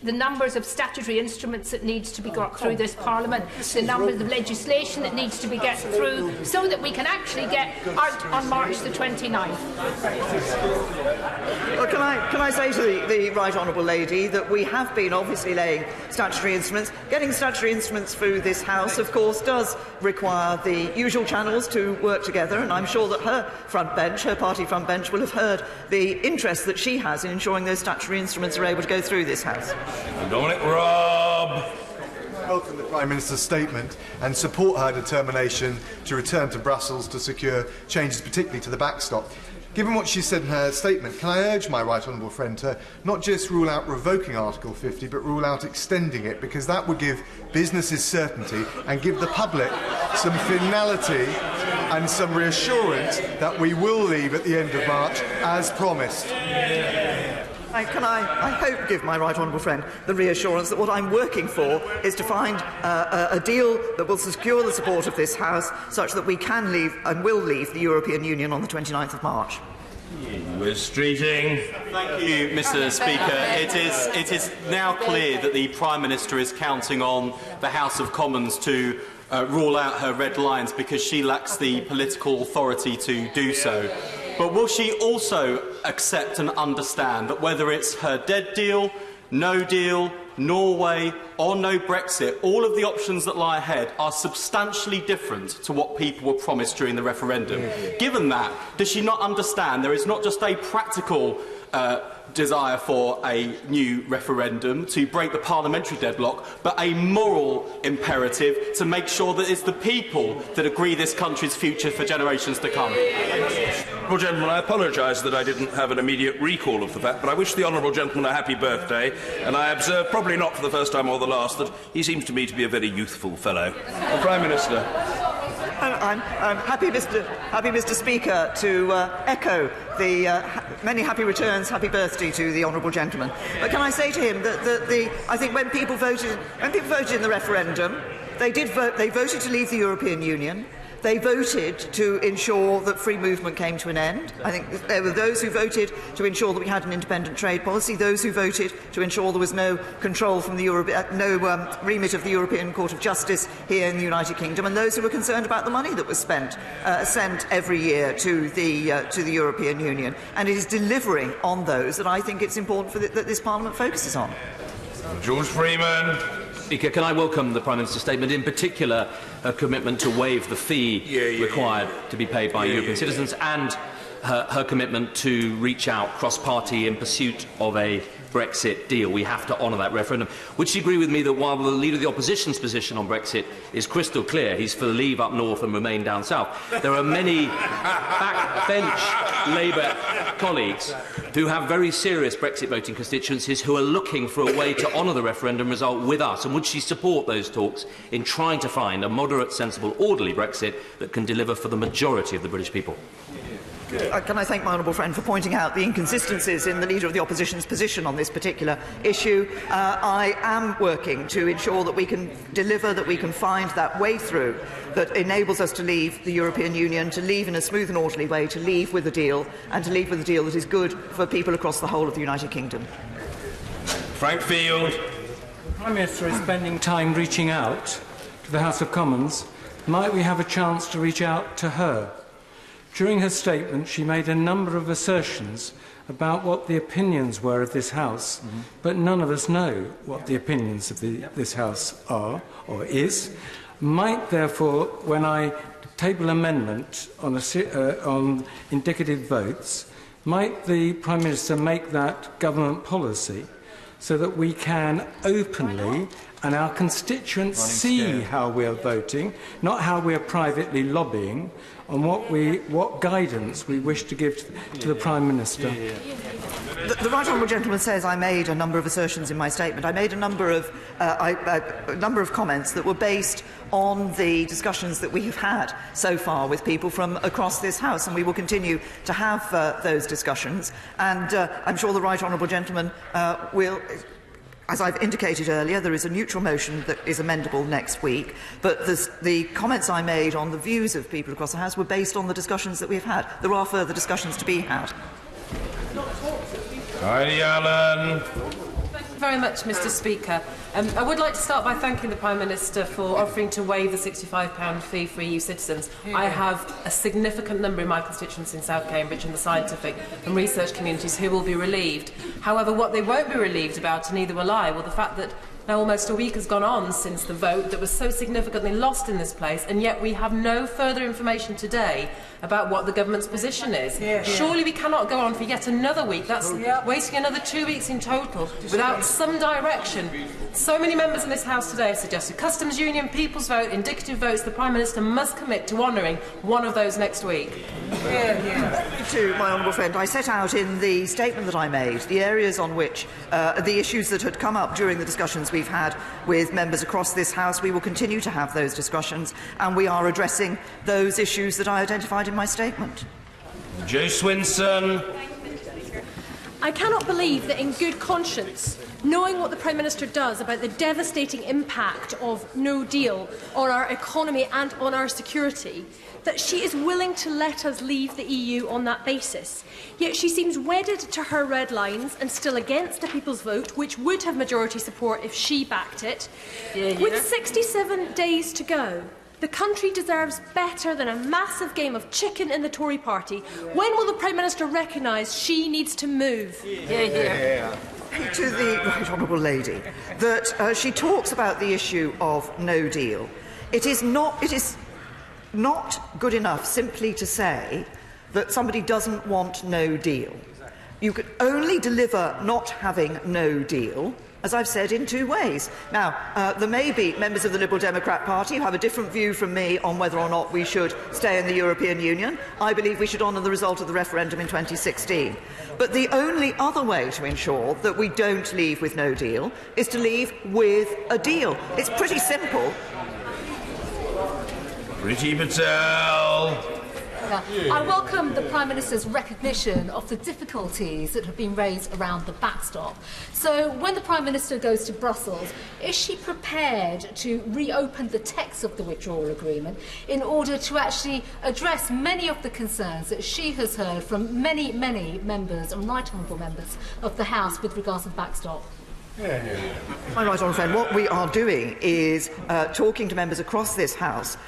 the numbers of statutory instruments that needs to be got through this Parliament, the numbers of legislation that needs to be get through, so that we can actually get out on March the 29th? Well, can I say to the right honourable lady that we have been obviously laying statutory instruments. Getting statutory instruments through this House, of course, does require the usual channels to work together, and I'm sure that her party front bench, will have heard the interest that she has in ensuring those statutory instruments are able to go through this House. Dominic Raab. Welcome the Prime Minister's statement and support her determination to return to Brussels to secure changes, particularly to the backstop. Given what she said in her statement, can I urge my right honourable friend to not just rule out revoking Article 50, but rule out extending it, because that would give businesses certainty and give the public some finality and some reassurance that we will leave at the end of March, as promised. I hope, give my right honourable friend the reassurance that what I'm working for is to find a deal that will secure the support of this House such that we can leave and will leave the European Union on the 29th of March. We're streeting. Thank you, Mr. Speaker. It is now clear that the Prime Minister is counting on the House of Commons to rule out her red lines because she lacks the political authority to do so. But will she also accept and understand that whether it's her dead deal, no deal, Norway or no Brexit, all of the options that lie ahead are substantially different to what people were promised during the referendum? Given that, does she not understand there is not just a practical desire for a new referendum to break the parliamentary deadlock, but a moral imperative to make sure that it's the people that agree this country's future for generations to come? Well, gentlemen, I apologise that I didn't have an immediate recall of the fact, but I wish the honourable gentleman a happy birthday, and I observe, probably not for the first time or the last, that he seems to me to be a very youthful fellow. The Prime Minister. I'm happy, Mr. Speaker, to echo the many happy returns, happy birthday to the honourable gentleman. But can I say to him that I think when people voted in the referendum, They did vote. They voted to leave the European Union. They voted to ensure that free movement came to an end. I think there were those who voted to ensure that we had an independent trade policy, those who voted to ensure there was no control from the remit of the European Court of Justice here in the United Kingdom, and those who were concerned about the money that was sent every year to the European Union. And it is delivering on those that I think it's important that this Parliament focuses on. George Freeman. Speaker, can I welcome the Prime Minister's statement, in particular her commitment to waive the fee required to be paid by European citizens, and her commitment to reach out cross-party in pursuit of a Brexit deal. We have to honour that referendum. Would she agree with me that while the Leader of the Opposition's position on Brexit is crystal clear, he's for leave up north and remain down south, there are many backbench Labour colleagues who have very serious Brexit voting constituencies who are looking for a way to honour the referendum result with us? And would she support those talks in trying to find a moderate, sensible, orderly Brexit that can deliver for the majority of the British people? Can I thank my honourable friend for pointing out the inconsistencies in the Leader of the Opposition's position on this particular issue? I am working to ensure that we can deliver, that we can find that way through that enables us to leave the European Union, to leave in a smooth and orderly way, to leave with a deal, and to leave with a deal that is good for people across the whole of the United Kingdom. Frank Field. The Prime Minister is spending time reaching out to the House of Commons. Might we have a chance to reach out to her? During her statement, she made a number of assertions about what the opinions were of this House, but none of us know what the opinions of this House are or is. Might, therefore, when I table amendment on indicative votes, might the Prime Minister make that government policy so that we can openly and our constituents see how we are voting, not how we are privately lobbying, on what guidance we wish to give to the Prime Minister? The right honourable gentleman says I made a number of assertions in my statement. I made a number of comments that were based on the discussions that we have had so far with people from across this House, and we will continue to have those discussions. And I'm sure the right honourable gentleman will. As I've indicated earlier, there is a neutral motion that is amendable next week, but the comments I made on the views of people across the House were based on the discussions that we've had. There are further discussions to be had. Heidi Allen. Thank you very much, Mr. Speaker. I would like to start by thanking the Prime Minister for offering to waive the £65 fee for EU citizens. I have a significant number in my constituency in South Cambridge and the scientific and research communities who will be relieved. However, what they won't be relieved about, and neither will I, the fact that now almost a week has gone on since the vote that was so significantly lost in this place, and yet we have no further information today about what the government's position is. Surely we cannot go on for yet another week. That's wasting another 2 weeks in total without some direction. So many members in this House today have suggested customs union, people's vote, indicative votes. The Prime Minister must commit to honouring one of those next week. To my honourable friend, I set out in the statement that I made the areas on which the issues that had come up during the discussions we've had with members across this House. We will continue to have those discussions, and we are addressing those issues that I identified in my statement. Joe Swinson. I cannot believe that in good conscience, knowing what the Prime Minister does about the devastating impact of no deal on our economy and on our security, that she is willing to let us leave the EU on that basis. Yet she seems wedded to her red lines and still against a people's vote, which would have majority support if she backed it. With 67 days to go, the country deserves better than a massive game of chicken in the Tory party. When will the Prime Minister recognise she needs to move? To the right honourable lady, that she talks about the issue of no deal. It is not good enough simply to say that somebody doesn't want no deal. You could only deliver not having no deal, as I've said, in two ways. Now, there may be members of the Liberal Democrat Party who have a different view from me on whether or not we should stay in the European Union. I believe we should honour the result of the referendum in 2016. But the only other way to ensure that we don't leave with no deal is to leave with a deal. It's pretty simple. Priti Patel. Speaker. I welcome the Prime Minister's recognition of the difficulties that have been raised around the backstop. So, when the Prime Minister goes to Brussels, is she prepared to reopen the text of the withdrawal agreement in order to actually address many of the concerns that she has heard from many members and right honourable members of the House with regards to the backstop? My right honourable friend, what we are doing is talking to members across this House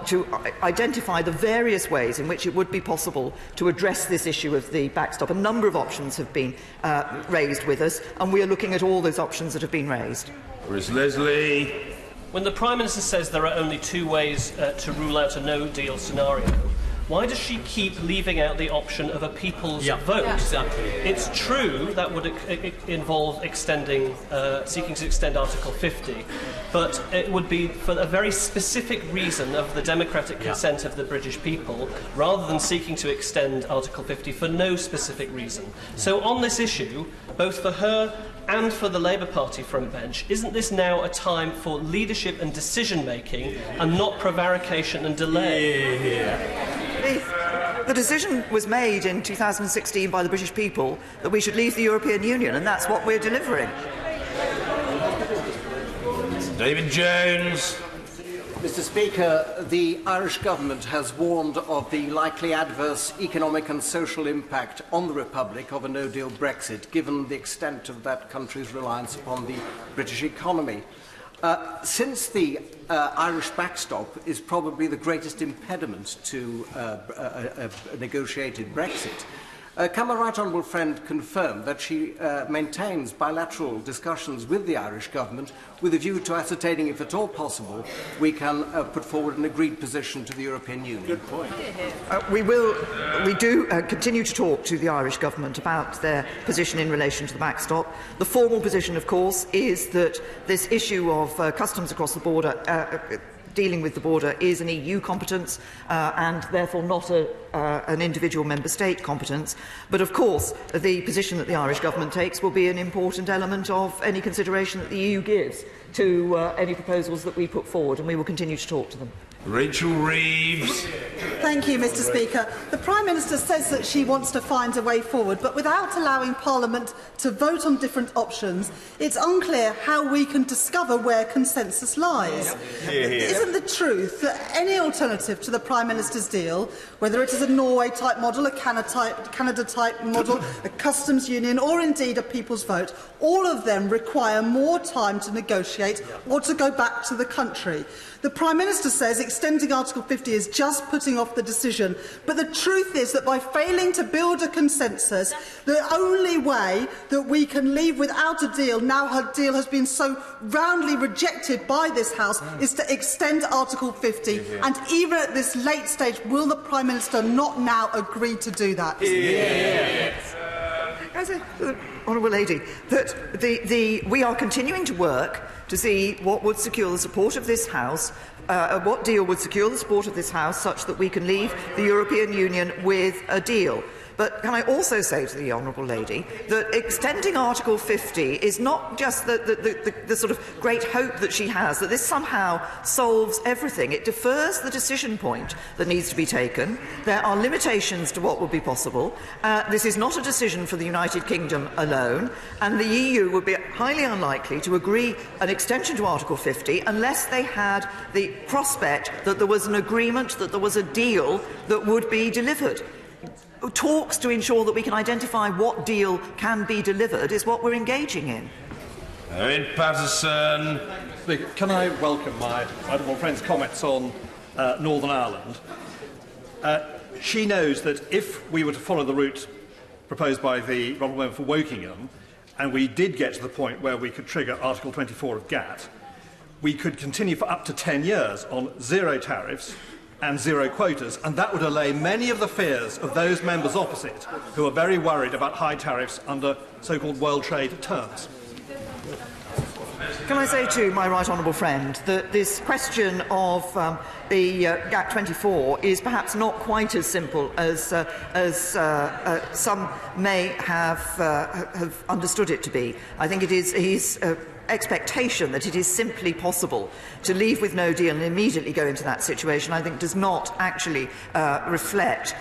to identify the various ways in which it would be possible to address this issue of the backstop. A number of options have been raised with us, and we are looking at all those options that have been raised. Where's Leslie? When the Prime Minister says there are only two ways to rule out a no-deal scenario, why does she keep leaving out the option of a people's vote? Yeah. Exactly. It's true that would involve extending, seeking to extend Article 50, but it would be for a very specific reason of the democratic consent of the British people, rather than seeking to extend Article 50 for no specific reason. So on this issue, both for her and for the Labour Party front bench, isn't this now a time for leadership and decision-making and not prevarication and delay? The decision was made in 2016 by the British people that we should leave the European Union, and that's what we're delivering. David Jones. Mr. Speaker, the Irish Government has warned of the likely adverse economic and social impact on the Republic of a no-deal Brexit, given the extent of that country's reliance upon the British economy. Since the Irish backstop is probably the greatest impediment to a negotiated Brexit, can my right honourable friend confirm that she maintains bilateral discussions with the Irish Government with a view to ascertaining, if at all possible, we can put forward an agreed position to the European Union? Good point. We do continue to talk to the Irish Government about their position in relation to the backstop. The formal position, of course, is that this issue of customs across the border dealing with the border is an EU competence and therefore not an individual member state competence. But of course, the position that the Irish Government takes will be an important element of any consideration that the EU gives to any proposals that we put forward, and we will continue to talk to them. Rachel Reeves. Thank you, Mr. Speaker. The Prime Minister says that she wants to find a way forward, but without allowing Parliament to vote on different options, it's unclear how we can discover where consensus lies. Isn't the truth that any alternative to the Prime Minister's deal, whether it is a Norway-type model, a Canada-type model, a customs union, or indeed a people's vote, all of them require more time to negotiate or to go back to the country? The Prime Minister says extending Article 50 is just putting off the decision, but the truth is that by failing to build a consensus, the only way that we can leave without a deal, now her deal has been so roundly rejected by this House, is to extend Article 50. And even at this late stage, will the Prime Minister not now agree to do that? As a honourable lady, that we are continuing to work to see what would secure the support of this House, what deal would secure the support of this House such that we can leave the European Union with a deal. But can I also say to the honourable lady that extending Article 50 is not just the sort of great hope that she has, that this somehow solves everything. It defers the decision point that needs to be taken. There are limitations to what would be possible. This is not a decision for the United Kingdom alone, and the EU would be highly unlikely to agree an extension to Article 50 unless they had the prospect that there was an agreement, that there was a deal that would be delivered. Talks to ensure that we can identify what deal can be delivered is what we're engaging in. Owen Patterson. Can I welcome my honourable friend's comments on Northern Ireland? She knows that if we were to follow the route proposed by the honourable member for Wokingham, and we did get to the point where we could trigger Article 24 of GATT, we could continue for up to 10 years on zero tariffs and zero quotas, and that would allay many of the fears of those members opposite who are very worried about high tariffs under so-called world trade terms. Can I say to my right honourable friend that this question of the GATT 24 is perhaps not quite as simple as some may have understood it to be. I think it is expectation that it is simply possible to leave with no deal and immediately go into that situation, I think does not actually reflect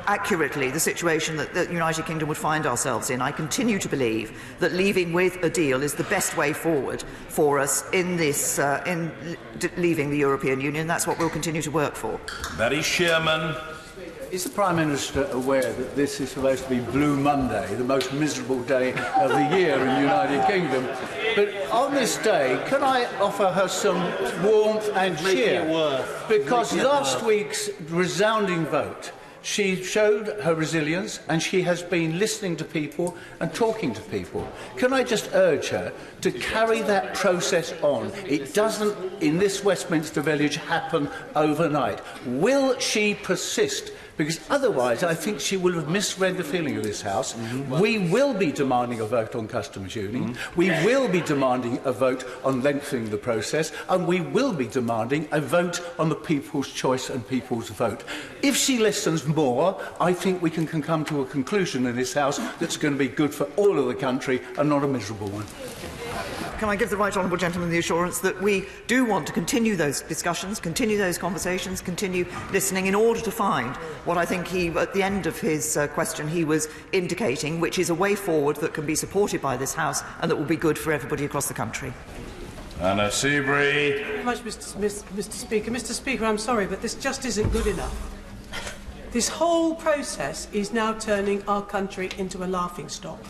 accurately the situation that the United Kingdom would find ourselves in. I continue to believe that leaving with a deal is the best way forward for us in this leaving the European Union. That's what we'll continue to work for. Barry Sherman. Is the Prime Minister aware that this is supposed to be Blue Monday, the most miserable day of the year in the United Kingdom? But on this day, can I offer her some warmth and cheer? Because last week's resounding vote, she showed her resilience and she has been listening to people and talking to people. Can I just urge her to carry that process on? It doesn't, in this Westminster village, happen overnight. Will she persist? Because otherwise I think she will have misread the feeling of this House. We will be demanding a vote on customs union, we will be demanding a vote on lengthening the process, and we will be demanding a vote on the people's choice and people's vote. If she listens more, I think we can come to a conclusion in this House that's going to be good for all of the country and not a miserable one. Can I give the right honourable gentleman the assurance that we do want to continue those discussions, continue those conversations, continue listening in order to find what I think he, at the end of his question, he was indicating, which is a way forward that can be supported by this House and that will be good for everybody across the country. Anna Seabury. Thank you very much, Mr. Speaker. Mr. Speaker, I'm sorry, but this just isn't good enough. This whole process is now turning our country into a laughingstock.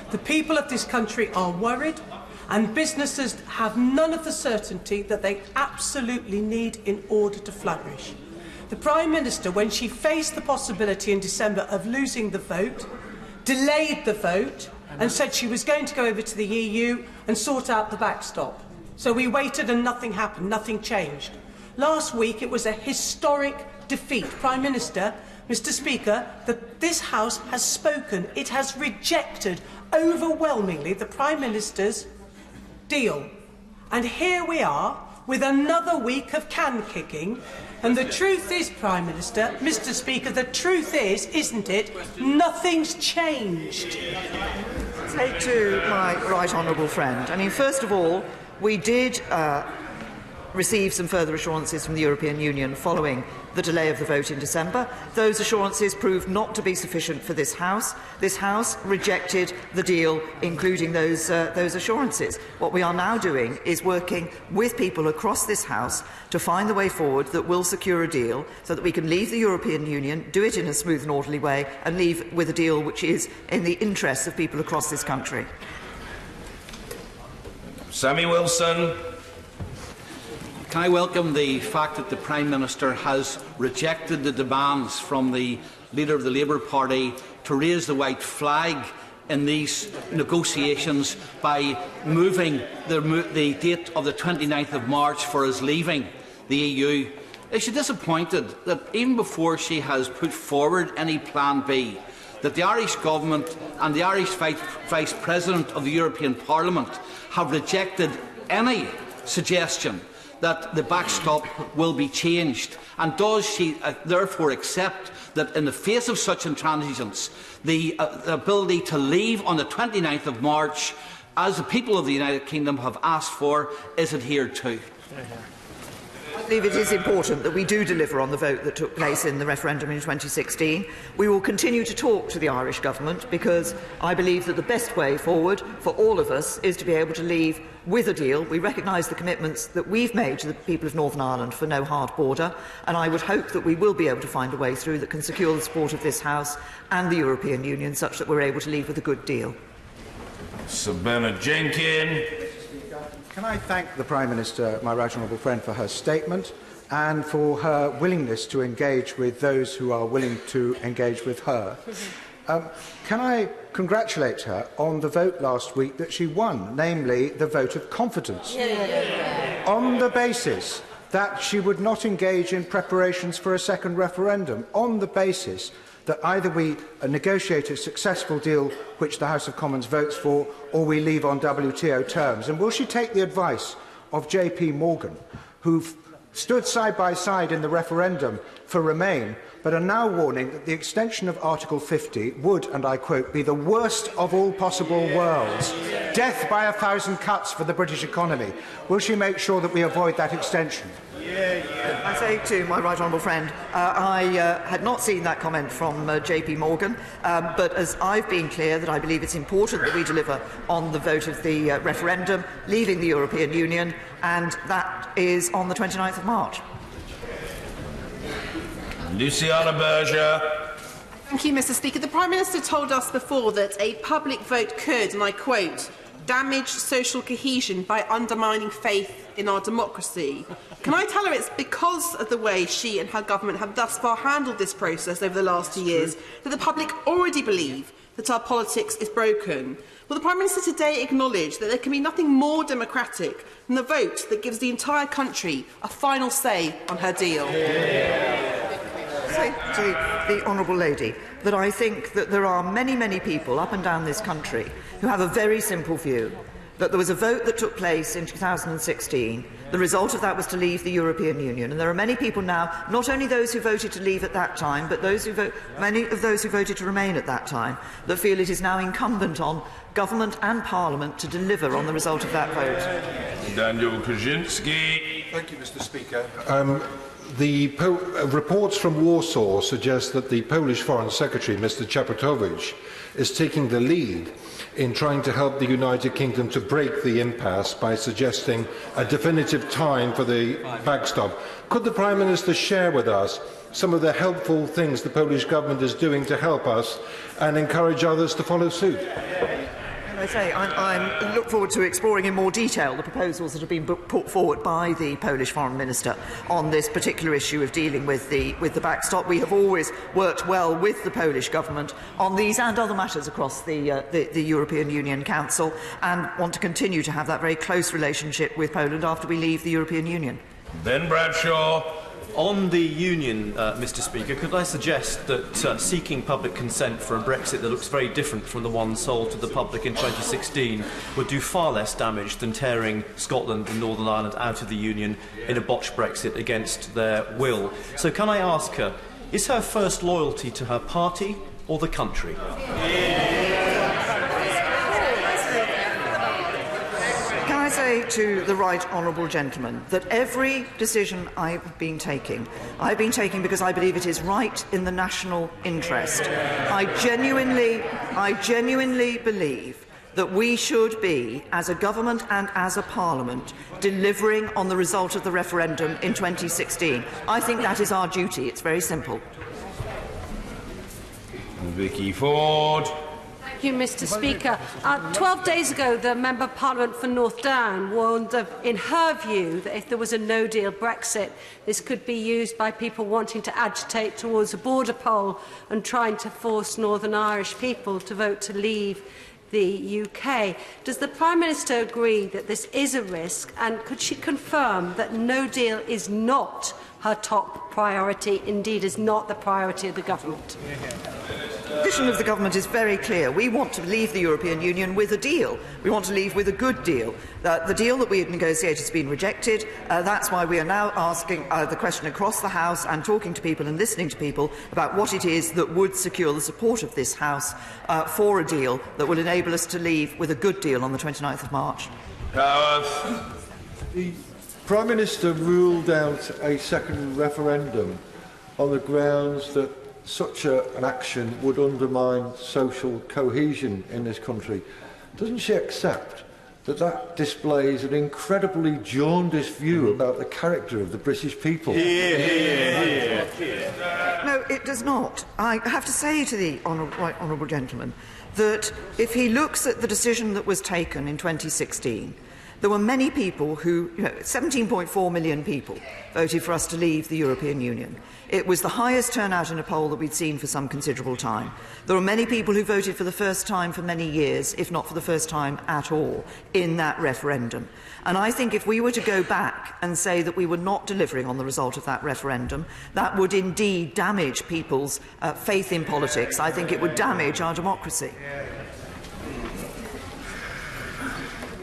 The people of this country are worried, and businesses have none of the certainty that they absolutely need in order to flourish. The Prime Minister, when she faced the possibility in December of losing the vote, delayed the vote and said she was going to go over to the EU and sort out the backstop. So we waited and nothing happened, nothing changed. Last week it was a historic defeat. Prime Minister, Mr. Speaker, this House has spoken. It has rejected overwhelmingly the Prime Minister's deal. And here we are with another week of can kicking. And the truth is, Prime Minister, Mr. Speaker, the truth is, isn't it, nothing's changed. Say to my right honourable friend, I mean, first of all, we did receive some further assurances from the European Union following the delay of the vote in December. Those assurances proved not to be sufficient for this House. This House rejected the deal, including those assurances. What we are now doing is working with people across this House to find the way forward that will secure a deal so that we can leave the European Union, do it in a smooth and orderly way, and leave with a deal which is in the interests of people across this country. Sammy Wilson. Can I welcome the fact that the Prime Minister has rejected the demands from the Leader of the Labour Party to raise the white flag in these negotiations by moving the date of the 29th of March for his leaving the EU? Is she disappointed that even before she has put forward any plan B, that the Irish Government and the Irish Vice President of the European Parliament have rejected any suggestion that the backstop will be changed? And does she therefore accept that in the face of such intransigence, the ability to leave on the 29th of March, as the people of the United Kingdom have asked for, is adhered to? I believe it is important that we do deliver on the vote that took place in the referendum in 2016. We will continue to talk to the Irish Government because I believe that the best way forward for all of us is to be able to leave with a deal. We recognise the commitments that we've made to the people of Northern Ireland for no hard border, and I would hope that we will be able to find a way through that can secure the support of this House and the European Union such that we're able to leave with a good deal. Sir Bernard Jenkin. Can I thank the Prime Minister, my right honourable friend, for her statement and for her willingness to engage with those who are willing to engage with her. Can I congratulate her on the vote last week that she won, namely the vote of confidence, on the basis that she would not engage in preparations for a second referendum, on the basis that either we negotiate a successful deal which the House of Commons votes for, or we leave on WTO terms. And will she take the advice of JP Morgan, who stood side by side in the referendum for Remain, but are now warning that the extension of Article 50 would, and I quote, be the worst of all possible worlds. Death by 1,000 cuts for the British economy. Will she make sure that we avoid that extension? I say to my right honourable friend, I had not seen that comment from JP Morgan, but as I've been clear that I believe it's important that we deliver on the vote of the referendum, leaving the European Union, and that is on the 29th of March. Luciana Berger. Thank you, Mr. Speaker. The Prime Minister told us before that a public vote could, and I quote, damage social cohesion by undermining faith in our democracy. Can I tell her it's because of the way she and her government have thus far handled this process over the last 2 years that the public already believe that our politics is broken? Will the Prime Minister today acknowledge that there can be nothing more democratic than the vote that gives the entire country a final say on her deal? Say to the honourable lady that I think that there are many, many people up and down this country who have a very simple view that there was a vote that took place in 2016. The result of that was to leave the European Union. And there are many people now, not only those who voted to leave at that time, but many of those who voted to remain at that time, that feel it is now incumbent on government and parliament to deliver on the result of that vote. Daniel Kaczynski. Thank you, Mr. Speaker. Reports from Warsaw suggest that the Polish Foreign Secretary, Mr. Czaputowicz, is taking the lead in trying to help the United Kingdom to break the impasse by suggesting a definitive time for the backstop. Could the Prime Minister share with us some of the helpful things the Polish government is doing to help us and encourage others to follow suit? I say I look forward to exploring in more detail the proposals that have been put forward by the Polish Foreign Minister on this particular issue of dealing with the backstop. We have always worked well with the Polish government on these and other matters across the European Union Council, and want to continue to have that very close relationship with Poland after we leave the European Union. Ben Bradshaw. On the Union, Mr. Speaker, could I suggest that seeking public consent for a Brexit that looks very different from the one sold to the public in 2016 would do far less damage than tearing Scotland and Northern Ireland out of the Union in a botched Brexit against their will? So can I ask her, is her first loyalty to her party or the country? I say to the right honourable gentleman that every decision I've been taking because I believe it is right in the national interest. I genuinely believe that we should be, as a government and as a parliament, delivering on the result of the referendum in 2016. I think that is our duty. It's very simple. Vicky Ford. Thank you, Mr. Speaker. 12 days ago, the Member of Parliament for North Down warned of, in her view, that if there was a no-deal Brexit, this could be used by people wanting to agitate towards a border poll and trying to force Northern Irish people to vote to leave the UK. Does the Prime Minister agree that this is a risk, and could she confirm that no deal is not her top priority, indeed is not the priority of the government? The position of the government is very clear. We want to leave the European Union with a deal. We want to leave with a good deal. The deal that we had negotiated has been rejected. That's why we are now asking the question across the House and talking to people and listening to people about what it is that would secure the support of this House for a deal that will enable us to leave with a good deal on the 29th of March. The Prime Minister ruled out a second referendum on the grounds that such an action would undermine social cohesion in this country. Doesn't she accept that that displays an incredibly jaundiced view about the character of the British people? No, it does not. I have to say to the right honourable gentleman that if he looks at the decision that was taken in 2016, there were many people who, 17.4 million people voted for us to leave the European Union. It was the highest turnout in a poll that we'd seen for some considerable time. There were many people who voted for the first time for many years, if not for the first time at all, in that referendum. And I think if we were to go back and say that we were not delivering on the result of that referendum, that would indeed damage people's faith in politics. I think it would damage our democracy.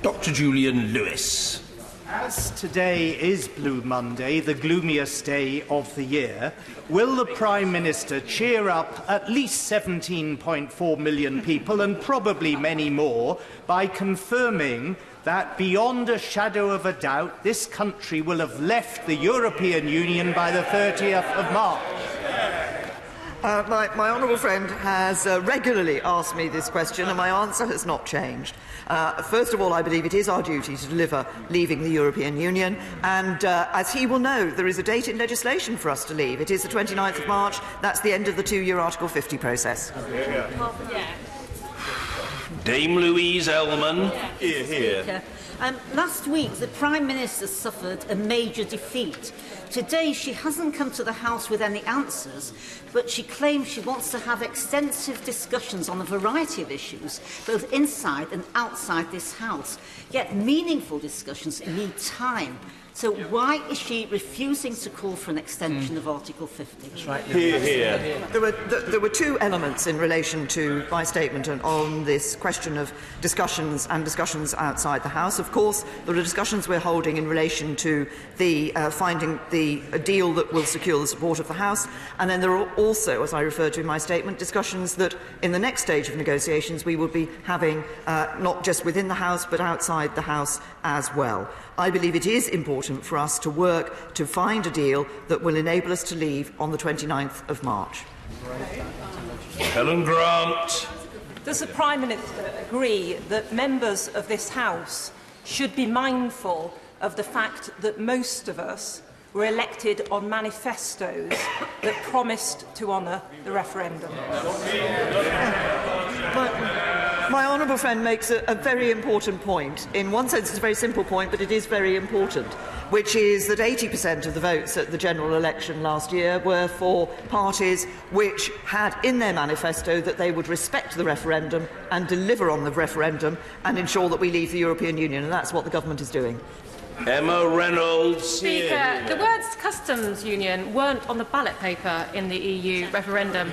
Dr. Julian Lewis. As today is Blue Monday, the gloomiest day of the year, will the Prime Minister cheer up at least 17.4 million people, and probably many more, by confirming that, beyond a shadow of a doubt, this country will have left the European Union by the 30th of March? My honourable friend has regularly asked me this question, and my answer has not changed. First of all, I believe it is our duty to deliver leaving the European Union, and as he will know, there is a date in legislation for us to leave. It is the 29th of March. That's the end of the two-year Article 50 process. Dame Louise Ellman. Here, here. Last week, the Prime Minister suffered a major defeat. Today, she hasn't come to the House with any answers, but she claims she wants to have extensive discussions on a variety of issues, both inside and outside this House. Yet meaningful discussions need time. So why is she refusing to call for an extension of Article 50? That's right. Here, here. There were two elements in relation to my statement on this question of discussions and discussions outside the House. Of course, there are discussions we're holding in relation to the finding a deal that will secure the support of the House, and then there are also, as I referred to in my statement, discussions that in the next stage of negotiations we will be having not just within the House but outside the House as well. I believe it is important for us to work to find a deal that will enable us to leave on the 29th of March. Helen Grant. Does the Prime Minister agree that members of this House should be mindful of the fact that most of us were elected on manifestos that promised to honour the referendum? My honourable friend makes a very important point. In one sense, it's a very simple point, but it is very important, which is that 80% of the votes at the general election last year were for parties which had in their manifesto that they would respect the referendum and deliver on the referendum and ensure that we leave the European Union, and that's what the government is doing. Emma Reynolds. Speaker, the words customs union weren't on the ballot paper in the EU referendum.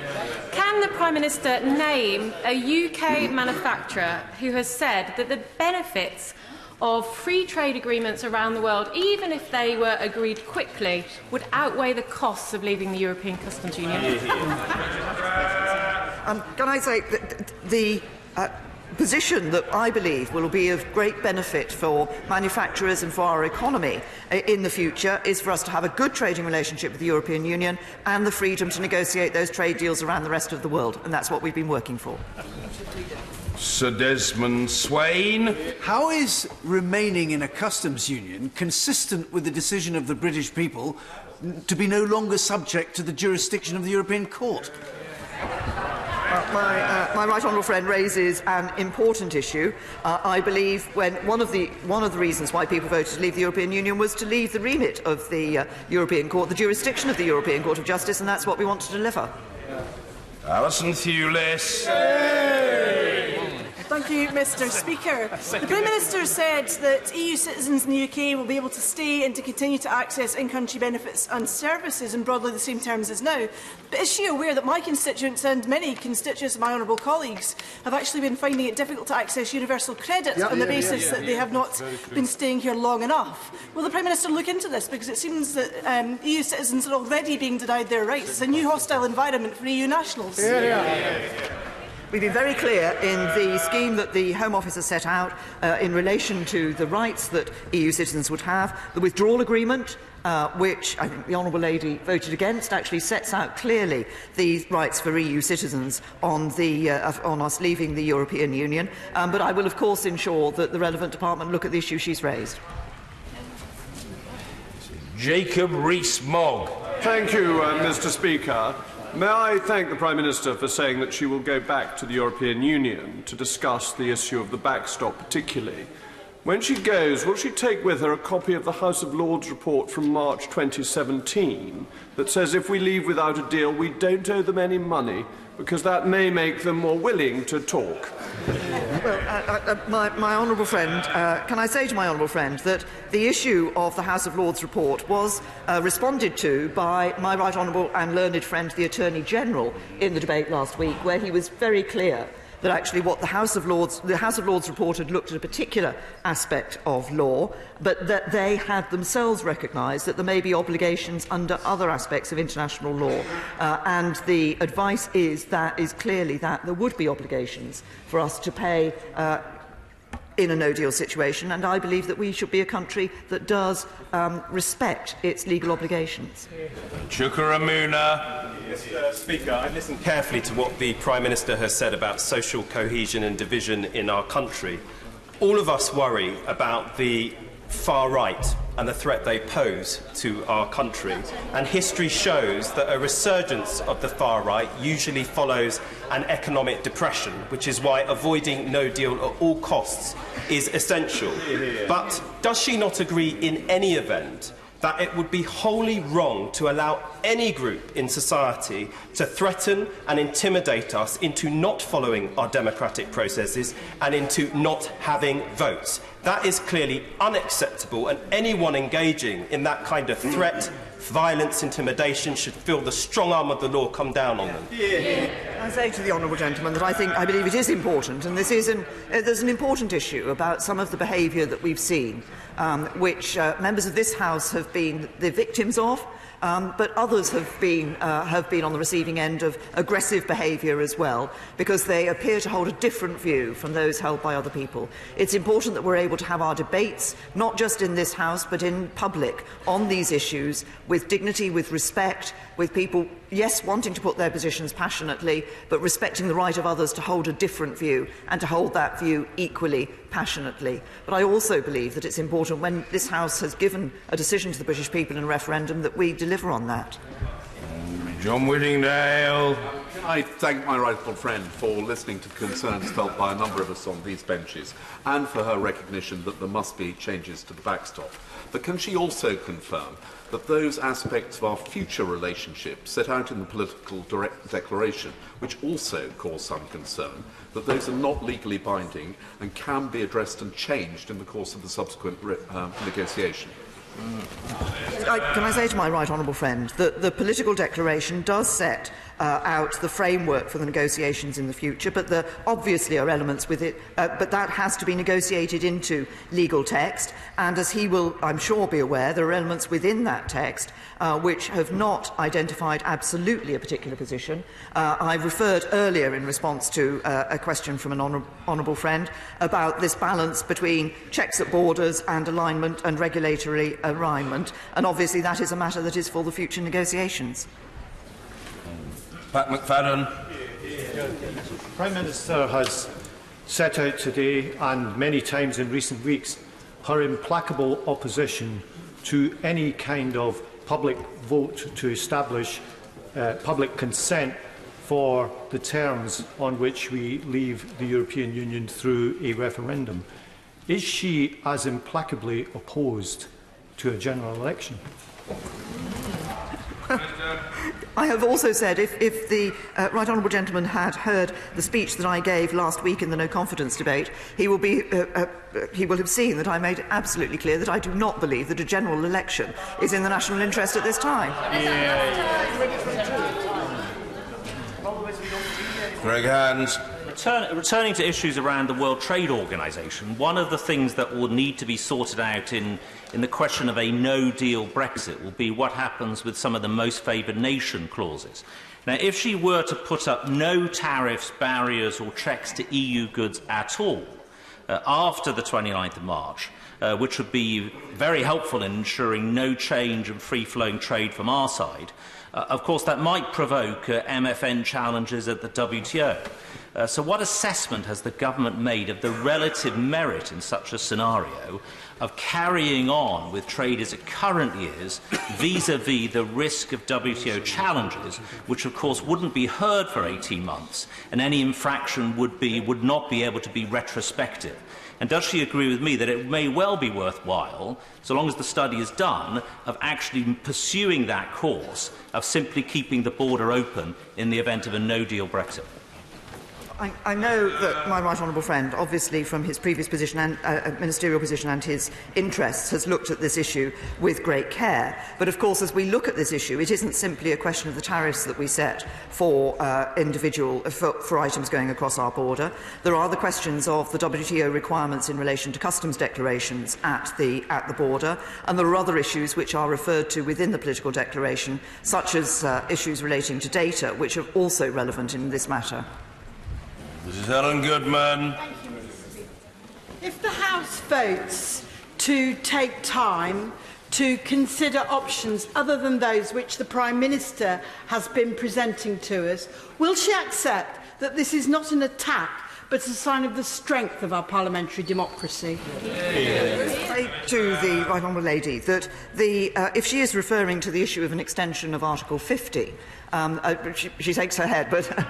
Can the Prime Minister name a UK manufacturer who has said that the benefits of free trade agreements around the world, even if they were agreed quickly, would outweigh the costs of leaving the European Customs Union? Can I say that the position that I believe will be of great benefit for manufacturers and for our economy in the future is for us to have a good trading relationship with the European Union and the freedom to negotiate those trade deals around the rest of the world, and that's what we've been working for. Sir Desmond Swain. How is remaining in a customs union consistent with the decision of the British people to be no longer subject to the jurisdiction of the European Court? My right honourable friend raises an important issue. I believe one of the reasons why people voted to leave the European Union was to leave the remit of the European Court, the jurisdiction of the European Court of Justice, and that's what we want to deliver. Alison Thewlis. Thank you, Mr. Speaker. The Prime Minister said that EU citizens in the UK will be able to stay and to continue to access in-country benefits and services in broadly the same terms as now. But is she aware that my constituents and many constituents of my honourable colleagues have actually been finding it difficult to access universal credit on the basis that they have not been staying here long enough? Will the Prime Minister look into this? Because it seems that EU citizens are already being denied their rights. It's a new hostile environment for EU nationals. We've been very clear in the scheme that the Home Office has set out in relation to the rights that EU citizens would have. The withdrawal agreement, which I think the Honourable Lady voted against, actually sets out clearly the rights for EU citizens on us leaving the European Union. But I will, of course, ensure that the relevant department look at the issue she's raised. Jacob Rees-Mogg. Thank you, Mr. Speaker. May I thank the Prime Minister for saying that she will go back to the European Union to discuss the issue of the backstop particularly. When she goes, will she take with her a copy of the House of Lords report from March 2017 that says if we leave without a deal, we don't owe them any money, because that may make them more willing to talk? Well, my honourable friend, can I say to my honourable friend that the issue of the House of Lords report was responded to by my right honourable and learned friend, the Attorney General, in the debate last week, where he was very clear that actually what the House of Lords report had looked at a particular aspect of law, but that they had themselves recognised that there may be obligations under other aspects of international law. And the advice is clearly that there would be obligations for us to pay in a no-deal situation, and I believe that we should be a country that does respect its legal obligations. Chukaramuna. Mr. Speaker, I've listened carefully to what the Prime Minister has said about social cohesion and division in our country. All of us worry about the far right and the threat they pose to our country. And history shows that a resurgence of the far right usually follows an economic depression, which is why avoiding no deal at all costs is essential. But does she not agree in any event that it would be wholly wrong to allow any group in society to threaten and intimidate us into not following our democratic processes and into not having votes? That is clearly unacceptable, and anyone engaging in that kind of threat, violence, intimidation should feel the strong arm of the law come down on them. I say to the honourable gentleman that I believe it is important, and there's an important issue about some of the behaviour that we've seen, which members of this House have been the victims of. But others have been on the receiving end of aggressive behaviour as well, because they appear to hold a different view from those held by other people. It's important that we're able to have our debates, not just in this House, but in public, on these issues, with dignity, with respect, with people, yes, wanting to put their positions passionately, but respecting the right of others to hold a different view, and to hold that view equally passionately. But I also believe that it's important, when this House has given a decision to the British people in a referendum, that we deliver on that. John Whittingdale. I thank my rightful friend for listening to the concerns felt by a number of us on these benches, and for her recognition that there must be changes to the backstop. But can she also confirm that those aspects of our future relationship set out in the political declaration, which also cause some concern, that those are not legally binding and can be addressed and changed in the course of the subsequent negotiation? Can I say to my right honourable friend that the political declaration does set out the framework for the negotiations in the future, but there obviously are elements with it, but that has to be negotiated into legal text, and as he will, I'm sure, be aware, there are elements within that text which have not identified absolutely a particular position. I referred earlier in response to a question from an honourable friend about this balance between checks at borders and alignment and regulatory alignment, and obviously that is a matter that is for the future negotiations. Pat McFadden. The Prime Minister has set out today and many times in recent weeks her implacable opposition to any kind of public vote to establish public consent for the terms on which we leave the European Union through a referendum. Is she as implacably opposed to a general election? I have also said if the right honourable gentleman had heard the speech that I gave last week in the no confidence debate, he will have seen that I made it absolutely clear that I do not believe that a general election is in the national interest at this time. Greg Hands. Returning to issues around the World Trade Organization, one of the things that will need to be sorted out in the question of a no-deal Brexit will be what happens with some of the most favoured nation clauses. Now, if she were to put up no tariffs, barriers or checks to EU goods at all after the 29th of March, which would be very helpful in ensuring no change and free-flowing trade from our side, of course that might provoke MFN challenges at the WTO. So what assessment has the government made of the relative merit in such a scenario of carrying on with trade as it currently is, vis-à-vis the risk of WTO challenges, which of course wouldn't be heard for 18 months, and any infraction would not be able to be retrospective? And does she agree with me that it may well be worthwhile, so long as the study is done, of actually pursuing that course of simply keeping the border open in the event of a no-deal Brexit? I know that my right honourable friend, obviously from his previous position and ministerial position and his interests, has looked at this issue with great care. But of course, as we look at this issue, it isn't simply a question of the tariffs that we set for for items going across our border. There are the questions of the WTO requirements in relation to customs declarations at the border, and there are other issues which are referred to within the political declaration, such as issues relating to data, which are also relevant in this matter. This is Helen Goodman. If the House votes to take time to consider options other than those which the Prime Minister has been presenting to us, will she accept that this is not an attack but a sign of the strength of our parliamentary democracy? Say to the right honourable lady that if she is referring to the issue of an extension of Article 50, she shakes her head, but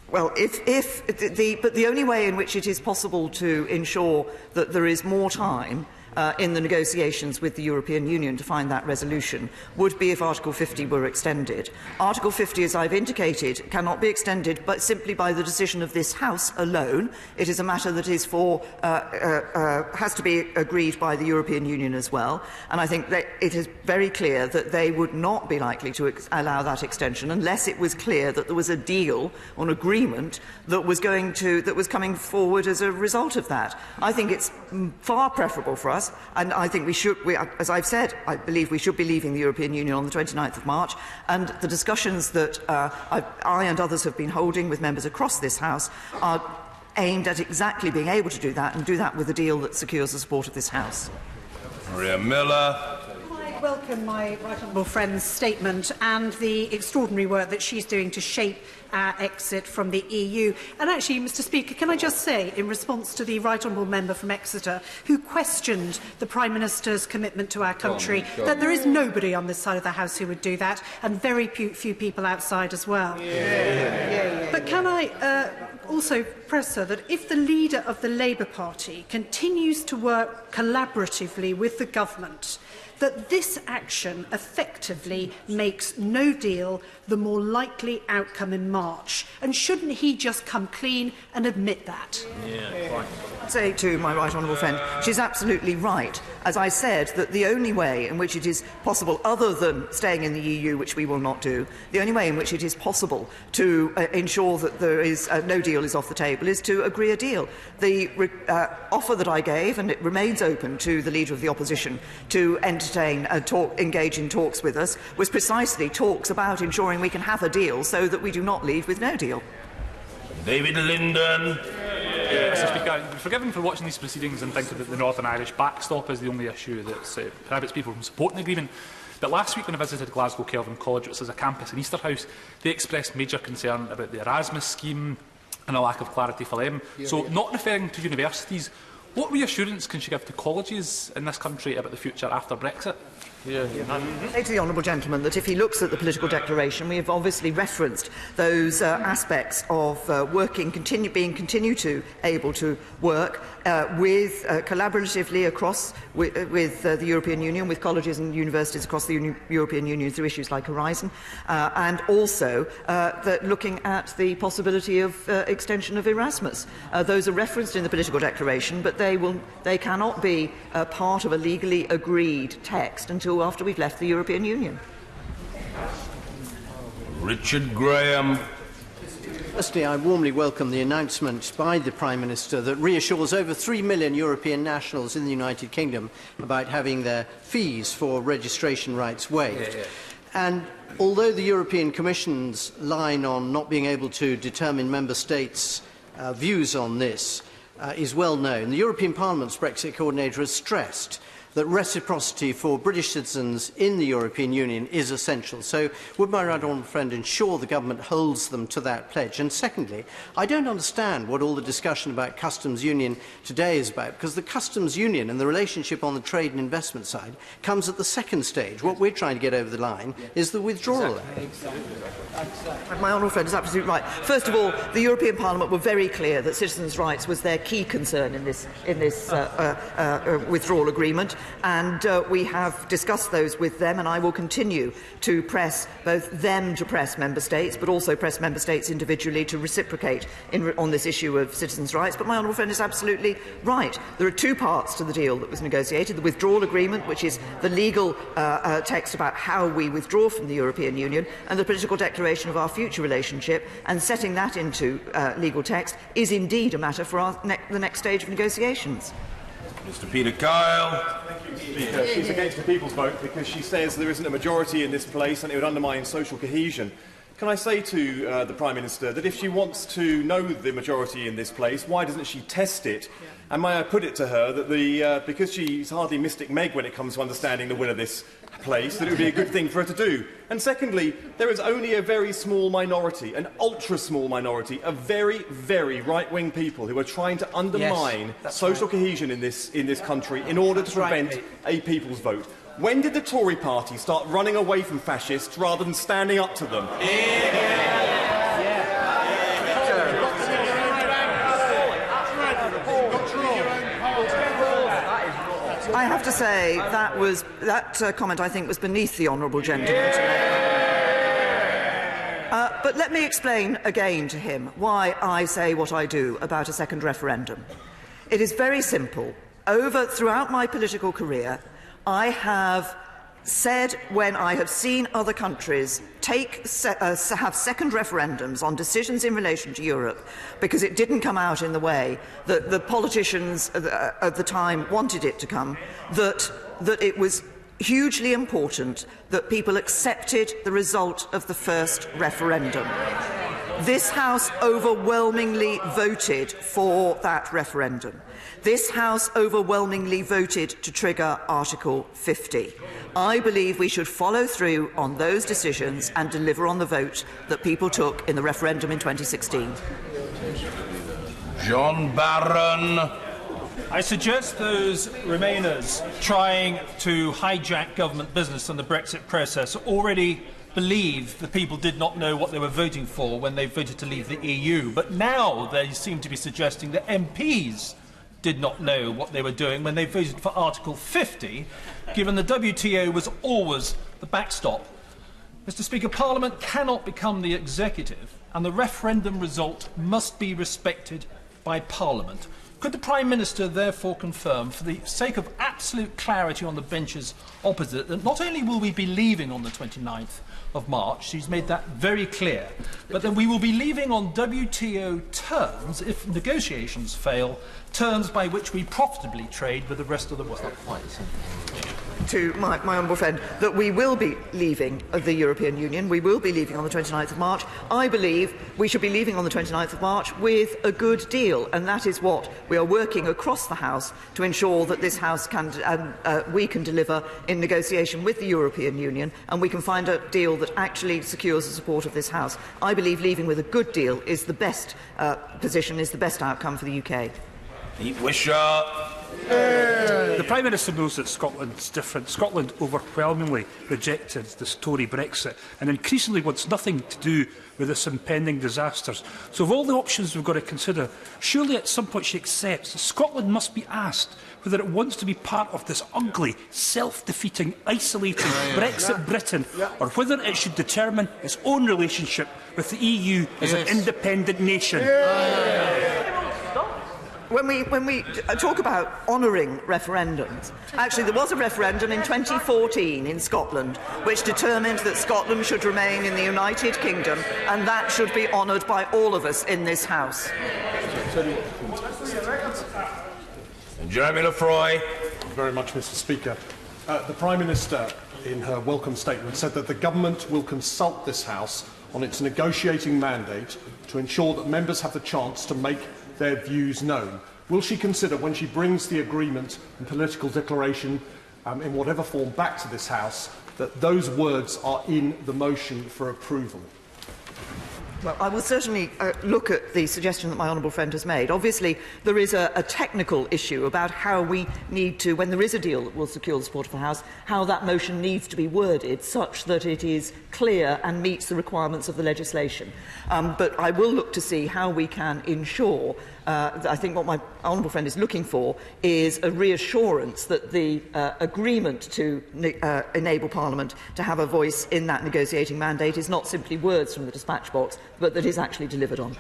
well, but the only way in which it is possible to ensure that there is more time in the negotiations with the European Union to find that resolution would be if Article 50 were extended. Article 50, as I've indicated, cannot be extended but simply by the decision of this House alone. It is a matter that is has to be agreed by the European Union as well, and I think that it is very clear that they would not be likely to allow that extension unless it was clear that there was a deal or an agreement that was coming forward as a result of that. I think it's far preferable for us. And I think as I've said, I believe we should be leaving the European Union on the 29th of March, and the discussions that I and others have been holding with members across this House are aimed at exactly being able to do that, and do that with a deal that secures the support of this House. Maria Miller. I welcome my right honourable friend's statement and the extraordinary work that she's doing to shape our exit from the EU. And actually, Mr Speaker, can I just say, in response to the right honourable member from Exeter, who questioned the Prime Minister's commitment to our country, that there is nobody on this side of the House who would do that, and very few people outside as well. But can I also press her that if the leader of the Labour Party continues to work collaboratively with the government, that this action effectively makes no deal the more likely outcome in March? And shouldn't he just come clean and admit that? I'd say to my right honourable friend, she's absolutely right. As I said, that the only way in which it is possible, other than staying in the EU, which we will not do, the only way in which it is possible to ensure that there is no deal is off the table is to agree a deal. The offer that I gave, and it remains open to the Leader of the Opposition to engage in talks with us, was precisely talks about ensuring we can have a deal so that we do not leave with no deal. David Linden. Mr Speaker, forgive me for watching these proceedings and thinking that the Northern Irish backstop is the only issue that prohibits people from supporting the agreement. But last week when I visited Glasgow Kelvin College, which is a campus in Easterhouse, they expressed major concern about the Erasmus scheme and a lack of clarity for them. Not referring to universities, what reassurance can she give to colleges in this country about the future after Brexit? I say to the honourable gentleman that if he looks at the political declaration, we have obviously referenced those aspects of continue to able to work collaboratively across with the European Union, with colleges and universities across the European Union through issues like Horizon, and also looking at the possibility of extension of Erasmus. Those are referenced in the political declaration, but they cannot be part of a legally agreed text until after we've left the European Union. Richard Graham. Firstly, I warmly welcome the announcement by the Prime Minister that reassures over 3 million European nationals in the United Kingdom about having their fees for registration rights waived. And although the European Commission's line on not being able to determine Member States' views on this is well known, the European Parliament's Brexit coordinator has stressed that reciprocity for British citizens in the European Union is essential. So would my right honourable friend ensure the government holds them to that pledge? And secondly, I don't understand what all the discussion about customs union today is about, because the customs union and the relationship on the trade and investment side comes at the second stage. What we're trying to get over the line is the withdrawal. My honourable friend is absolutely right. First of all, the European Parliament were very clear that citizens' rights was their key concern in this withdrawal agreement. and we have discussed those with them, and I will continue to press both them to press Member States, but also press Member States individually to reciprocate on this issue of citizens' rights. But my honourable friend is absolutely right. There are two parts to the deal that was negotiated: the withdrawal agreement, which is the legal text about how we withdraw from the European Union, and the political declaration of our future relationship, and setting that into legal text is indeed a matter for the next stage of negotiations. Mr. Peter Kyle. Speaker, she's against the people's vote because she says there isn't a majority in this place and it would undermine social cohesion. Can I say to the Prime Minister that if she wants to know the majority in this place, why doesn't she test it? And may I put it to her that because she's hardly Mystic Meg when it comes to understanding the will of this place, that it would be a good thing for her to do. And secondly, there is only a very small minority, an ultra-small minority, of very, very right-wing people who are trying to undermine social cohesion in this country in order to prevent a people's vote. When did the Tory party start running away from fascists rather than standing up to them? I have to say that comment, I think, was beneath the honourable gentleman. But let me explain again to him why I say what I do about a second referendum. It is very simple. Throughout my political career, I have said, when I have seen other countries have second referendums on decisions in relation to Europe, because it didn't come out in the way that the politicians of the time wanted it to come, that it was hugely important that people accepted the result of the first referendum. This House overwhelmingly voted for that referendum. This House overwhelmingly voted to trigger Article 50. I believe we should follow through on those decisions and deliver on the vote that people took in the referendum in 2016. John Barron. I suggest those Remainers trying to hijack government business on the Brexit process already believe the people did not know what they were voting for when they voted to leave the EU. But now they seem to be suggesting that MPs did not know what they were doing when they voted for Article 50, given the WTO was always the backstop. Mr. Speaker, Parliament cannot become the executive, and the referendum result must be respected by Parliament. Could the Prime Minister therefore confirm, for the sake of absolute clarity on the benches opposite, that not only will we be leaving on the 29th of March, she's made that very clear, but that we will be leaving on WTO terms, if negotiations fail, terms by which we profitably trade with the rest of the world? To my honourable friend, that we will be leaving the European Union. We will be leaving on the 29th of March. I believe we should be leaving on the 29th of March with a good deal, and that is what we are working across the House to ensure that this House we can deliver in negotiation with the European Union, and we can find a deal that actually secures the support of this House. I believe leaving with a good deal is the best position, is the best outcome for the UK. The Prime Minister knows that Scotland's different. Scotland overwhelmingly rejected this Tory Brexit and increasingly wants nothing to do with this impending disasters. So of all the options we've got to consider, surely at some point she accepts that Scotland must be asked whether it wants to be part of this ugly, self-defeating, isolating Brexit Britain, or whether it should determine its own relationship with the EU as an independent nation. When we talk about honouring referendums, actually there was a referendum in 2014 in Scotland which determined that Scotland should remain in the United Kingdom, and that should be honoured by all of us in this House. Jeremy Lefroy. Thank you very much, Mr. Speaker. The Prime Minister, in her welcome statement, said that the government will consult this House on its negotiating mandate to ensure that members have the chance to make their views known. Will she consider, when she brings the agreement and political declaration in whatever form back to this House, that those words are in the motion for approval? Well, I will certainly look at the suggestion that my honourable friend has made. Obviously, there is a technical issue about how we need to, when there is a deal that will secure the support of the House, how that motion needs to be worded such that it is clear and meets the requirements of the legislation. But I will look to see how we can ensure I think what my honourable friend is looking for is a reassurance that the agreement to enable Parliament to have a voice in that negotiating mandate is not simply words from the dispatch box, but that is actually delivered on.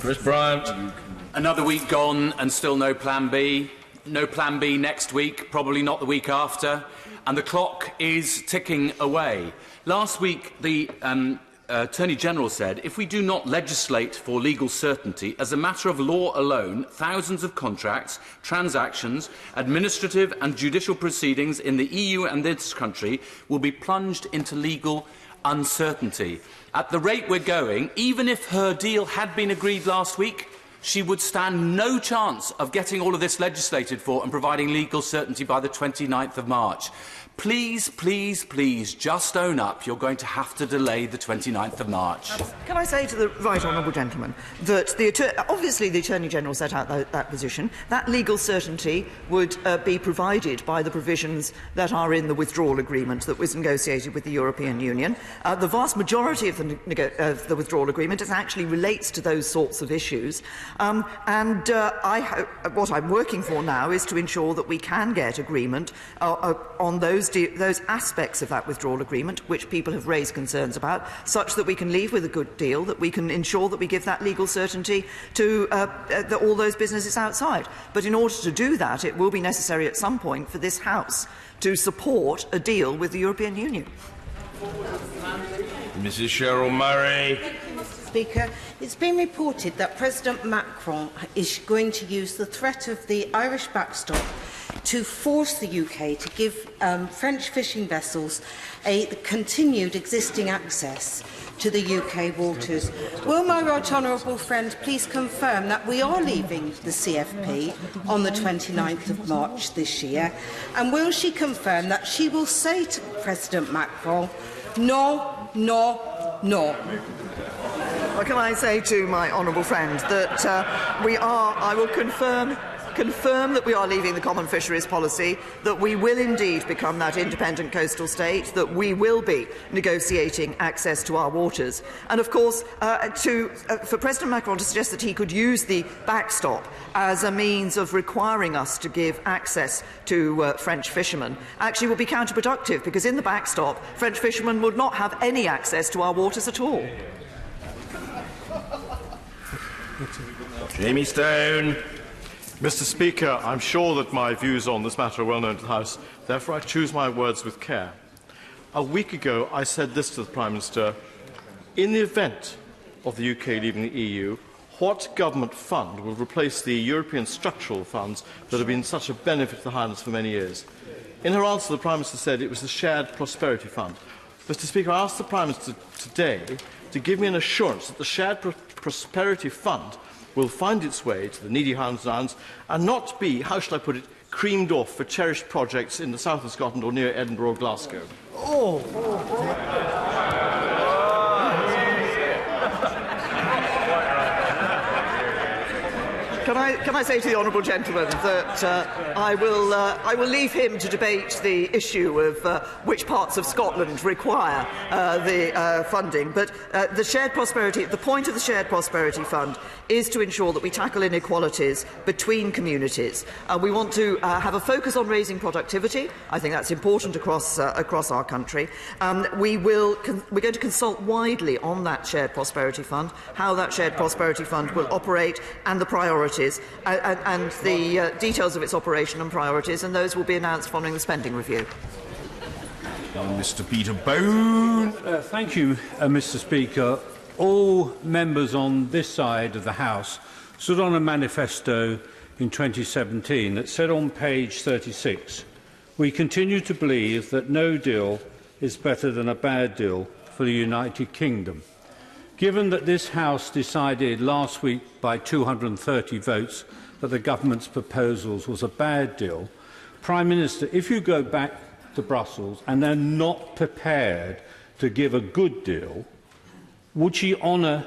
Chris Bryant. Another week gone and still no Plan B. No Plan B next week, probably not the week after. And the clock is ticking away. Last week, the Attorney General said, if we do not legislate for legal certainty, as a matter of law alone, thousands of contracts, transactions, administrative and judicial proceedings in the EU and this country will be plunged into legal uncertainty. At the rate we're going, even if her deal had been agreed last week, she would stand no chance of getting all of this legislated for and providing legal certainty by the 29th of March. Please, please, please, just own up. You're going to have to delay the 29th of March. Can I say to the right honourable gentleman that obviously the Attorney General set out that position. That legal certainty would be provided by the provisions that are in the withdrawal agreement that was negotiated with the European Union. The vast majority of the withdrawal agreement actually relates to those sorts of issues. What I'm working for now is to ensure that we can get agreement on those aspects of that withdrawal agreement which people have raised concerns about, such that we can leave with a good deal, that we can ensure that we give that legal certainty to all those businesses outside. But in order to do that, it will be necessary at some point for this House to support a deal with the European Union. Mrs. Cheryl Murray. Speaker, it's been reported that President Macron is going to use the threat of the Irish backstop to force the UK to give French fishing vessels a continued existing access to the UK waters. Will my right honourable friend please confirm that we are leaving the CFP on the 29th of March this year? And will she confirm that she will say to President Macron, no, no, no? Well, can I say to my honourable friend that I will confirm that we are leaving the common fisheries policy, that we will indeed become that independent coastal state, that we will be negotiating access to our waters. And of course, for President Macron to suggest that he could use the backstop as a means of requiring us to give access to French fishermen actually would be counterproductive, because in the backstop, French fishermen would not have any access to our waters at all. Jamie Stone. Mr. Speaker, I'm sure that my views on this matter are well known to the House. Therefore, I choose my words with care. A week ago, I said this to the Prime Minister. In the event of the UK leaving the EU, what government fund will replace the European structural funds that have been such a benefit to the Highlands for many years? In her answer, the Prime Minister said it was the Shared Prosperity Fund. Mr. Speaker, I asked the Prime Minister today to give me an assurance that the Shared Prosperity Fund will find its way to the needy Highlands and Islands and not be, how shall I put it, creamed off for cherished projects in the south of Scotland or near Edinburgh or Glasgow. Can I say to the honourable gentleman that I will leave him to debate the issue of which parts of Scotland require the funding. But the point of the Shared Prosperity Fund is to ensure that we tackle inequalities between communities. We want to have a focus on raising productivity. I think that's important across our country. We're going to consult widely on that Shared Prosperity Fund, how that Shared Prosperity Fund will operate and the priorities, and the details of its operation and priorities, and those will be announced following the spending review. Mr. Peter Bone. Thank you, Mr. Speaker. All members on this side of the House stood on a manifesto in 2017 that said on page 36, "We continue to believe that no deal is better than a bad deal for the United Kingdom." Given that this House decided last week by 230 votes that the government's proposals was a bad deal, Prime Minister, if you go back to Brussels and they're not prepared to give a good deal, would she honour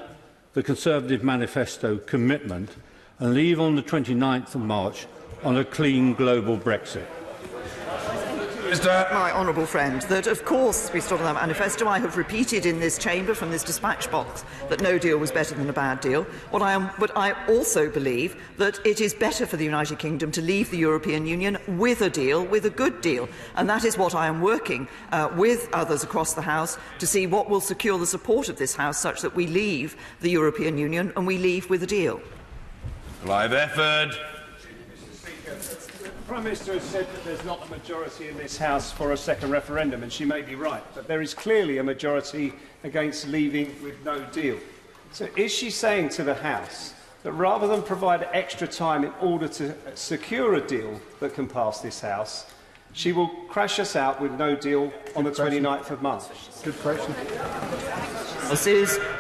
the Conservative manifesto commitment and leave on the 29th of March on a clean global Brexit? My honourable friend, that of course we stood on that manifesto. I have repeated in this chamber from this dispatch box that no deal was better than a bad deal. But I also believe that it is better for the United Kingdom to leave the European Union with a deal, with a good deal. And that is what I am working with others across the House to see what will secure the support of this House such that we leave the European Union and we leave with a deal. Clive Efford. The Prime Minister has said that there's not a majority in this House for a second referendum, and she may be right, but there is clearly a majority against leaving with no deal. So is she saying to the House that rather than provide extra time in order to secure a deal that can pass this House, she will crash us out with no deal on the 29th of March? Good question.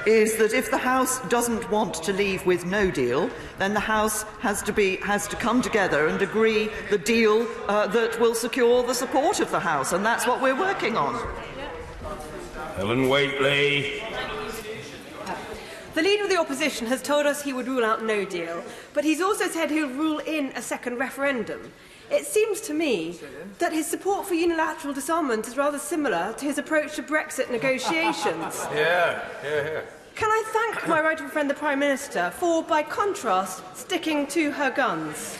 Is that if the House doesn't want to leave with no deal, then the House has to come together and agree the deal that will secure the support of the House, and that's what we're working on. Helen Whately. The Leader of the Opposition has told us he would rule out no deal, but he's also said he'll rule in a second referendum. It seems to me that his support for unilateral disarmament is rather similar to his approach to Brexit negotiations. Yeah. Can I thank my right friend, the Prime Minister, for, by contrast, sticking to her guns?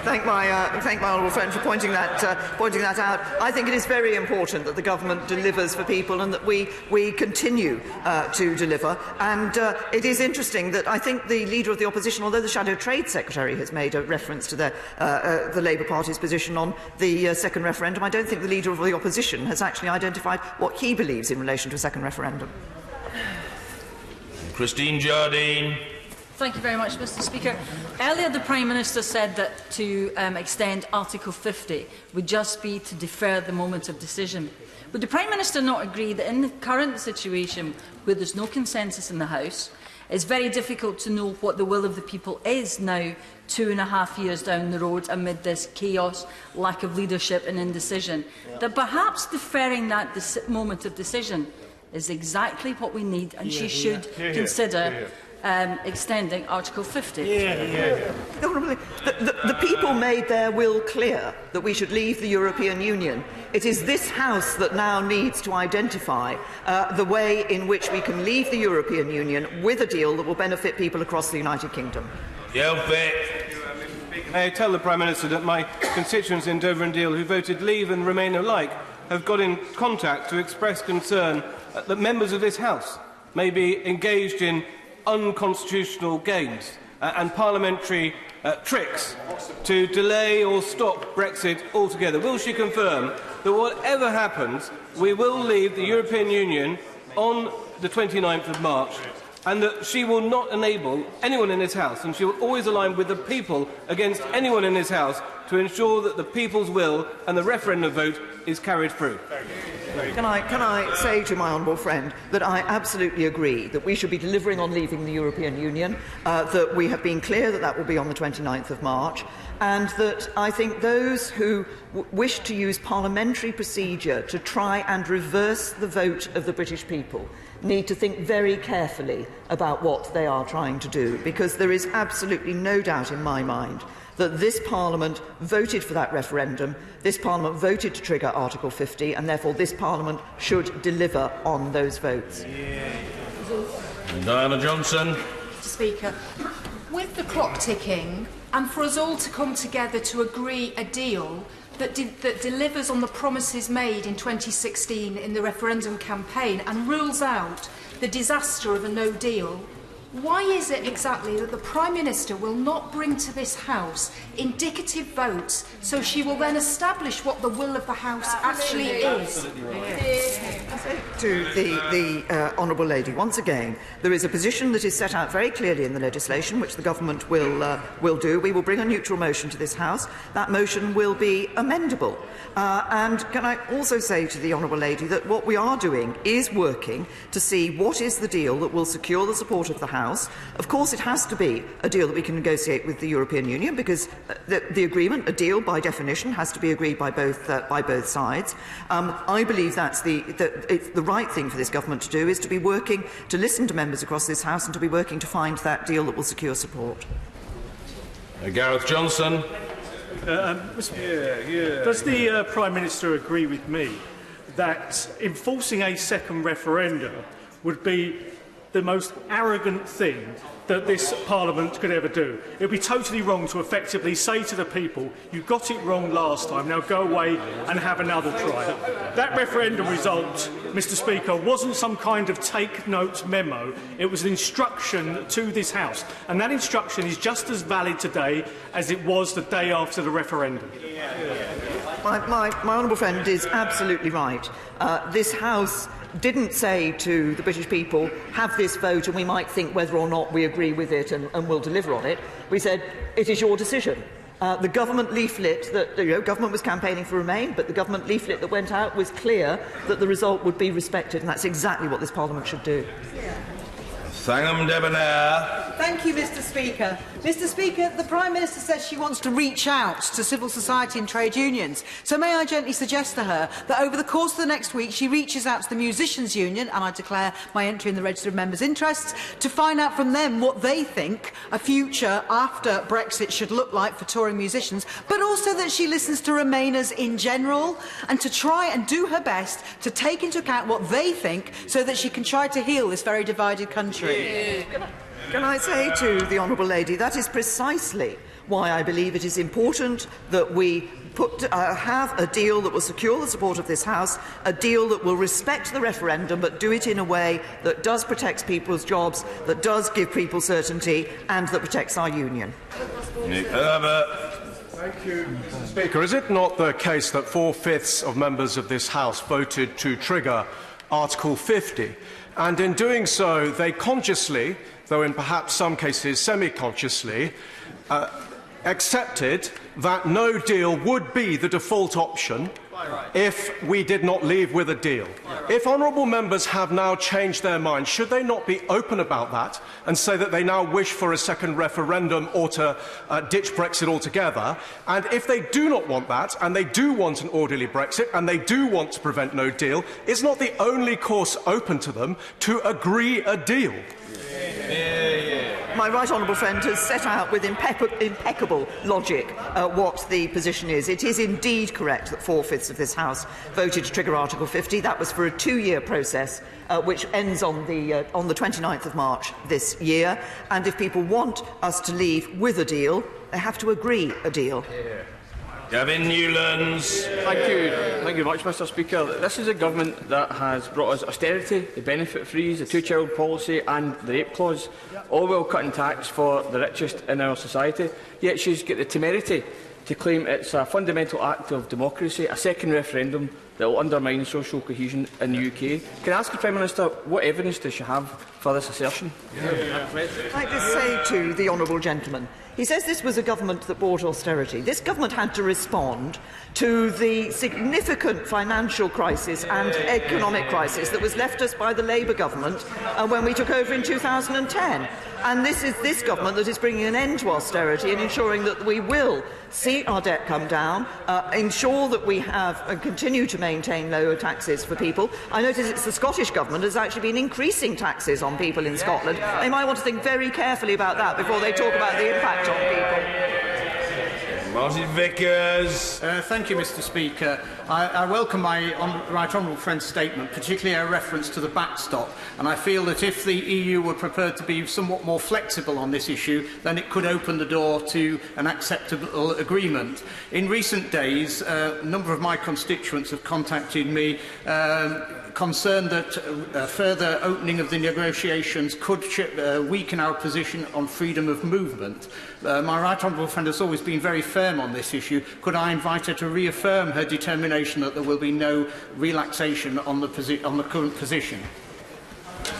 Thank my honourable friend for pointing that out. I think it is very important that the government delivers for people and that we continue to deliver. And it is interesting that I think the Leader of the Opposition, although the Shadow Trade Secretary has made a reference to the Labour Party's position on the second referendum, I don't think the Leader of the Opposition has actually identified what he believes in relation to a second referendum. Christine Jardine. Thank you very much, Mr. Speaker. Earlier, the Prime Minister said that to extend Article 50 would just be to defer the moment of decision. Would the Prime Minister not agree that in the current situation, where there's no consensus in the House, it's very difficult to know what the will of the people is now 2.5 years down the road amid this chaos, lack of leadership and indecision, that perhaps deferring that moment of decision is exactly what we need, and she should consider extending Article 50. The people made their will clear that we should leave the European Union. It is this House that now needs to identify the way in which we can leave the European Union with a deal that will benefit people across the United Kingdom. May I tell the Prime Minister that my constituents in Dover and Deal who voted Leave and Remain alike have got in contact to express concern that members of this House may be engaged in unconstitutional games and parliamentary tricks to delay or stop Brexit altogether. Will she confirm that whatever happens, we will leave the European Union on the 29th of March, and that she will not enable anyone in this House, and she will always align with the people against anyone in this House to ensure that the people's will and the referendum vote is carried through? Can I say to my honourable friend that I absolutely agree that we should be delivering on leaving the European Union, that we have been clear that that will be on the 29th of March, and that I think those who wish to use parliamentary procedure to try and reverse the vote of the British people need to think very carefully about what they are trying to do, because there is absolutely no doubt in my mind that this Parliament voted for that referendum, this Parliament voted to trigger Article 50, and therefore this Parliament should deliver on those votes. Diana Johnson. Mr. Speaker, with the clock ticking, and for us all to come together to agree a deal that delivers on the promises made in 2016 in the referendum campaign and rules out the disaster of a no deal, why is it exactly that the Prime Minister will not bring to this House indicative votes so she will then establish what the will of the House actually is? To the honourable lady, once again, there is a position that is set out very clearly in the legislation, which the government will do. We will bring a neutral motion to this House. That motion will be amendable. And can I also say to the honourable lady that what we are doing is working to see what is the deal that will secure the support of the House House. Of course, it has to be a deal that we can negotiate with the European Union, because the agreement, a deal by definition, has to be agreed by both sides. I believe it's the right thing for this government to do is to be working to listen to members across this House and to be working to find that deal that will secure support. Gareth Johnson. Does the Prime Minister agree with me that enforcing a second referendum would be the most arrogant thing that this Parliament could ever do? It would be totally wrong to effectively say to the people, you got it wrong last time, now go away and have another try. That referendum result, Mr Speaker, wasn't some kind of take-note memo. It was an instruction to this House, and that instruction is just as valid today as it was the day after the referendum. My honourable friend is absolutely right. This House didn't say to the British people, have this vote and we might think whether or not we agree with it and will deliver on it. We said, it is your decision. The government leaflet that government was campaigning for Remain, but the government leaflet that went out was clear that the result would be respected, and that's exactly what this Parliament should do. Sangham Debonair. Thank you, Mr Speaker. Mr Speaker, the Prime Minister says she wants to reach out to civil society and trade unions. So may I gently suggest to her that over the course of the next week she reaches out to the Musicians' Union, and I declare my entry in the Register of Members' Interests, to find out from them what they think a future after Brexit should look like for touring musicians, but also that she listens to Remainers in general and to try and do her best to take into account what they think so that she can try to heal this very divided country. Can I say to the Honourable Lady, that is precisely why I believe it is important that we have a deal that will secure the support of this House, a deal that will respect the referendum but do it in a way that does protect people's jobs, that does give people certainty and that protects our union. Thank you, Mr Speaker. Is it not the case that 4/5 of members of this House voted to trigger Article 50? And in doing so, they consciously, though in perhaps some cases semi-consciously, accepted that no deal would be the default option if we did not leave with a deal. If honourable members have now changed their minds, should they not be open about that and say that they now wish for a second referendum or to ditch Brexit altogether? And if they do not want that, and they do want an orderly Brexit, and they do want to prevent no deal, is not the only course open to them to agree a deal? My right honourable friend has set out with impeccable logic what the position is. It is indeed correct that 4/5 of this House voted to trigger Article 50. That was for a 2-year process which ends on the 29th of March this year. And if people want us to leave with a deal, they have to agree a deal. Gavin Newlands. Thank you very much, Mr Speaker. This is a government that has brought us austerity, the benefit freeze, the two-child policy and the rape clause, all while cutting tax for the richest in our society. Yet she's got the temerity to claim it's a fundamental act of democracy, a second referendum that will undermine social cohesion in the UK. Can I ask the Prime Minister what evidence does she have for this assertion? I just say to the honourable gentleman, he says this was a government that brought austerity. This government had to respond to the significant financial crisis and economic crisis that was left us by the Labour government when we took over in 2010. And this is this government that is bringing an end to austerity and ensuring that we will see our debt come down, ensure that we have and continue to maintain lower taxes for people. I notice it's the Scottish government that has actually been increasing taxes on people in Scotland. They might want to think very carefully about that before they talk about the impact on people. Martin Vickers. Thank you, Mr Speaker. I welcome my right honourable friend's statement, particularly a reference to the backstop, and I feel that if the EU were prepared to be somewhat more flexible on this issue, then it could open the door to an acceptable agreement. In recent days, a number of my constituents have contacted me concerned that further opening of the negotiations could weaken our position on freedom of movement. My right honourable friend has always been very firm on this issue. Could I invite her to reaffirm her determination that there will be no relaxation on the current position?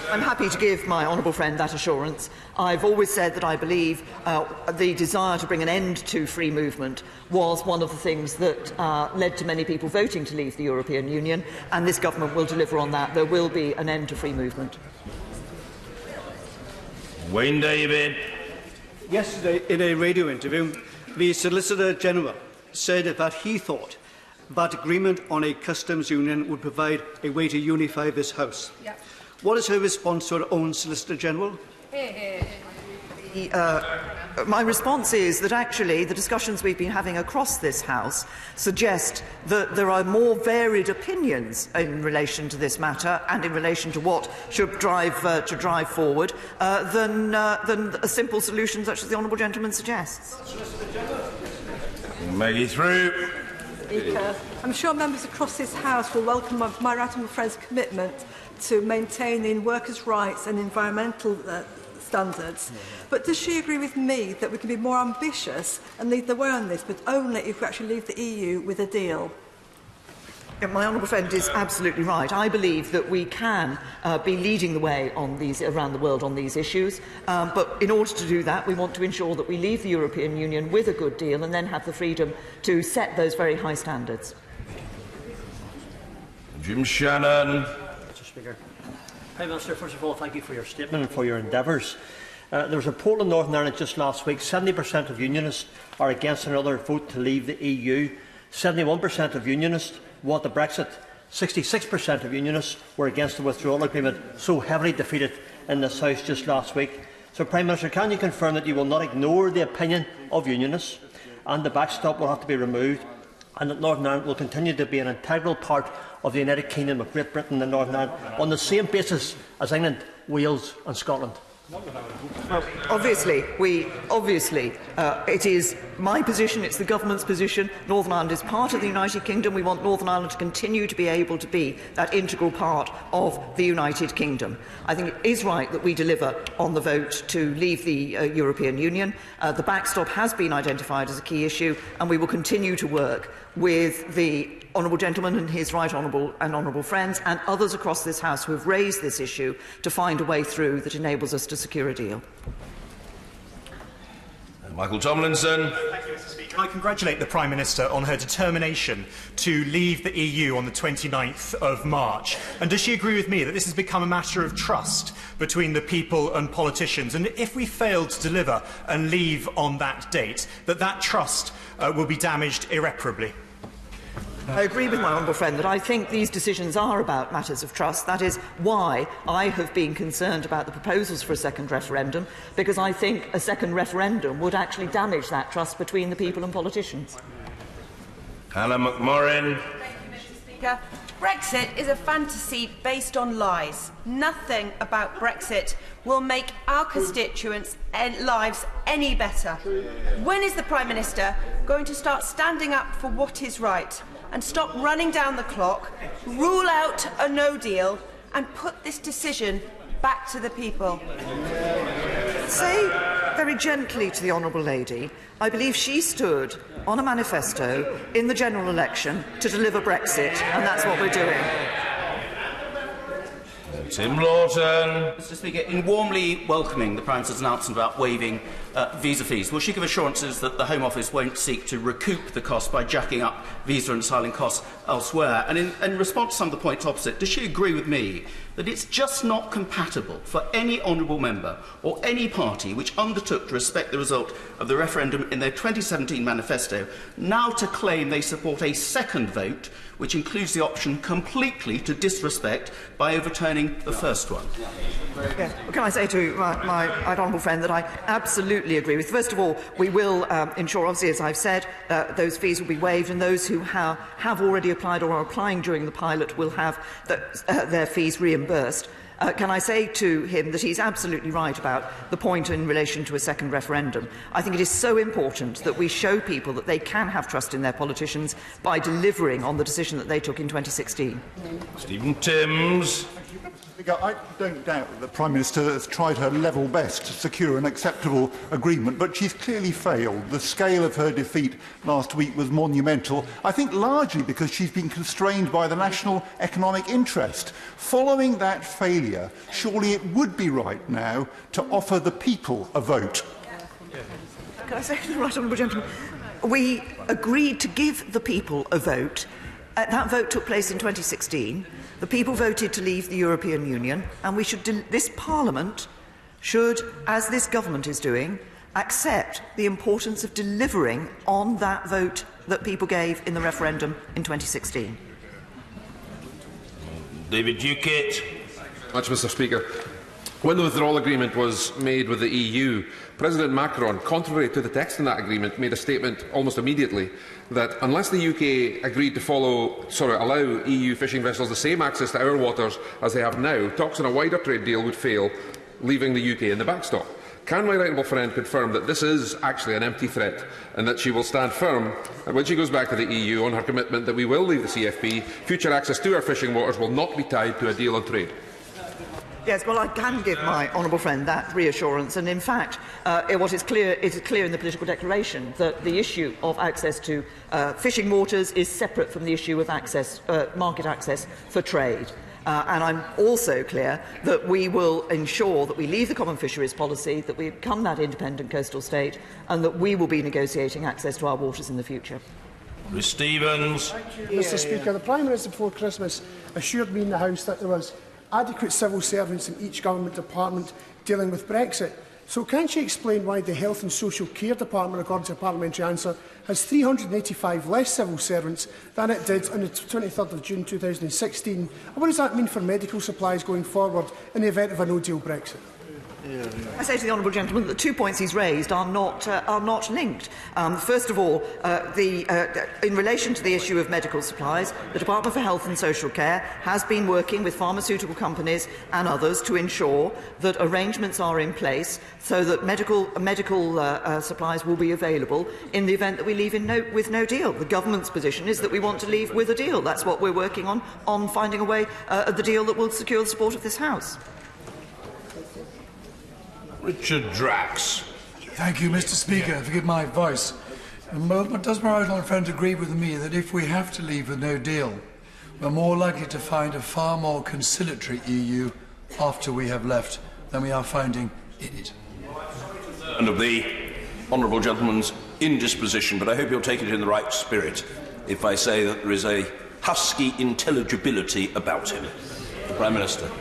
I'm happy to give my honourable friend that assurance. I've always said that I believe the desire to bring an end to free movement was one of the things that led to many people voting to leave the European Union, and this government will deliver on that. There will be an end to free movement. Wayne David. Yesterday, in a radio interview, the Solicitor General said that he thought that agreement on a customs union would provide a way to unify this House. Yep. What is her response to her own Solicitor General? My response is that actually the discussions we've been having across this House suggest that there are more varied opinions in relation to this matter and in relation to what should drive forward than a simple solution such as the honourable gentleman suggests. Maggie through. Speaker, I'm sure members across this House will welcome my right honourable friend's commitment to maintaining workers' rights and environmental standards. But does she agree with me that we can be more ambitious and lead the way on this, but only if we actually leave the EU with a deal? My honourable friend is absolutely right. I believe that we can be leading the way on these, around the world on these issues, but in order to do that we want to ensure that we leave the European Union with a good deal and then have the freedom to set those very high standards. Jim Shannon. Mr. Speaker. Prime Minister, first of all, thank you for your statement and for your endeavours. There was a poll in Northern Ireland just last week. 70% of unionists are against another vote to leave the EU. 71% of unionists want the Brexit. 66% of unionists were against the withdrawal agreement, so heavily defeated in this House just last week. So, Prime Minister, can you confirm that you will not ignore the opinion of unionists and the backstop will have to be removed, and that Northern Ireland will continue to be an integral part of the United Kingdom of Great Britain and Northern Ireland on the same basis as England, Wales and Scotland? Well, obviously, it is my position, it's the government's position. Northern Ireland is part of the United Kingdom. We want Northern Ireland to continue to be able to be that integral part of the United Kingdom. I think it is right that we deliver on the vote to leave the European Union. The backstop has been identified as a key issue, and we will continue to work with the honourable gentleman and his right honourable friends and others across this House who have raised this issue to find a way through that enables us to secure a deal. Michael Tomlinson. Thank you, Mr. Speaker. I congratulate the Prime Minister on her determination to leave the EU on the 29th of March. And does she agree with me that this has become a matter of trust between the people and politicians? And if we fail to deliver and leave on that date, that trust will be damaged irreparably? I agree with my honourable friend that I think these decisions are about matters of trust. That is why I have been concerned about the proposals for a second referendum, because I think a second referendum would actually damage that trust between the people and politicians. Hannah McMorrin. Thank you, Mr. Speaker. Brexit is a fantasy based on lies. Nothing about Brexit will make our constituents' lives any better. When is the Prime Minister going to start standing up for what is right and stop running down the clock, rule out a no deal and put this decision back to the people? Say very gently to the honourable lady, I believe she stood on a manifesto in the general election to deliver Brexit, and that's what we're doing. Tim Lawton. Mr. Speaker, in warmly welcoming the Prime Minister's announcement about waiving visa fees, will she give assurances that the Home Office won't seek to recoup the cost by jacking up visa and asylum costs elsewhere? And in response to some of the points opposite, does she agree with me that it's just not compatible for any honourable member or any party which undertook to respect the result of the referendum in their 2017 manifesto now to claim they support a second vote which includes the option completely to disrespect by overturning the first one? Yes. Well, can I say to my honourable friend that I absolutely agree with. First of all, we will ensure, obviously, as I've said, those fees will be waived, and those who have already applied or are applying during the pilot will have their fees reimbursed. Can I say to him that he's absolutely right about the point in relation to a second referendum. I think it is so important that we show people that they can have trust in their politicians by delivering on the decision that they took in 2016. Stephen Timms. I don't doubt that the Prime Minister has tried her level best to secure an acceptable agreement, but she's clearly failed. The scale of her defeat last week was monumental, I think largely because she's been constrained by the national economic interest. Following that failure, surely it would be right now to offer the people a vote. Can I say to the right honourable gentleman, we agreed to give the people a vote. That vote took place in 2016. The people voted to leave the European Union, and this Parliament should, as this government is doing, accept the importance of delivering on that vote that people gave in the referendum in 2016. David Duquette. Much, Mr. Speaker. When the withdrawal agreement was made with the EU, President Macron, contrary to the text in that agreement, made a statement almost immediately that unless the UK agreed to allow EU fishing vessels the same access to our waters as they have now, talks on a wider trade deal would fail, leaving the UK in the backstop. Can my right honourable friend confirm that this is actually an empty threat and that she will stand firm when she goes back to the EU on her commitment that we will leave the CFP, future access to our fishing waters will not be tied to a deal on trade? Yes, well, I can give my honourable friend that reassurance, and in fact, what is clear in the political declaration that the issue of access to fishing waters is separate from the issue of market access for trade. And I'm also clear that we will ensure that we leave the common fisheries policy, that we become that independent coastal state, and that we will be negotiating access to our waters in the future. Ms Stevens. Mr. Speaker, the Prime Minister before Christmas assured me in the House that there was adequate civil servants in each government department dealing with Brexit. So can she explain why the Health and Social Care Department, according to a parliamentary answer, has 385 less civil servants than it did on the 23rd of June 2016? And what does that mean for medical supplies going forward in the event of a no-deal Brexit? I say to the honourable gentleman that the 2 points he's raised are not linked. First of all, in relation to the issue of medical supplies, the Department for Health and Social Care has been working with pharmaceutical companies and others to ensure that arrangements are in place so that medical supplies will be available in the event that we leave with no deal. The government's position is that we want to leave with a deal. That's what we're working on finding a way of the deal that will secure the support of this House. Richard Drax. Thank you, Mr. Speaker. Forgive my voice. Does my right honourable friend agree with me that if we have to leave with no deal, we're more likely to find a far more conciliatory EU after we have left than we are finding in it? And of the honourable gentleman's indisposition, but I hope you'll take it in the right spirit if I say that there is a husky intelligibility about him. The Prime Minister.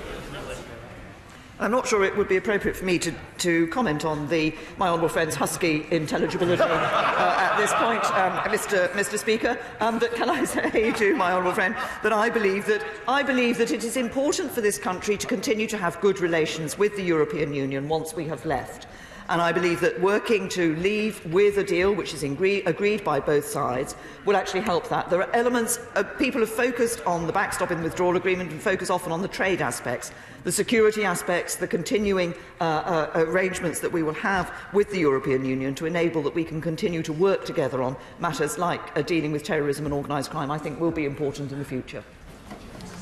I'm not sure it would be appropriate for me to comment on my honourable friend's husky intelligibility at this point, Mr. Speaker. But can I say to my honourable friend that I believe that it is important for this country to continue to have good relations with the European Union once we have left. And I believe that working to leave with a deal which is agreed by both sides will actually help that. There are elements, people have focused on the backstop in the withdrawal agreement and focus often on the trade aspects, the security aspects, the continuing arrangements that we will have with the European Union to enable that we can continue to work together on matters like dealing with terrorism and organised crime, I think will be important in the future.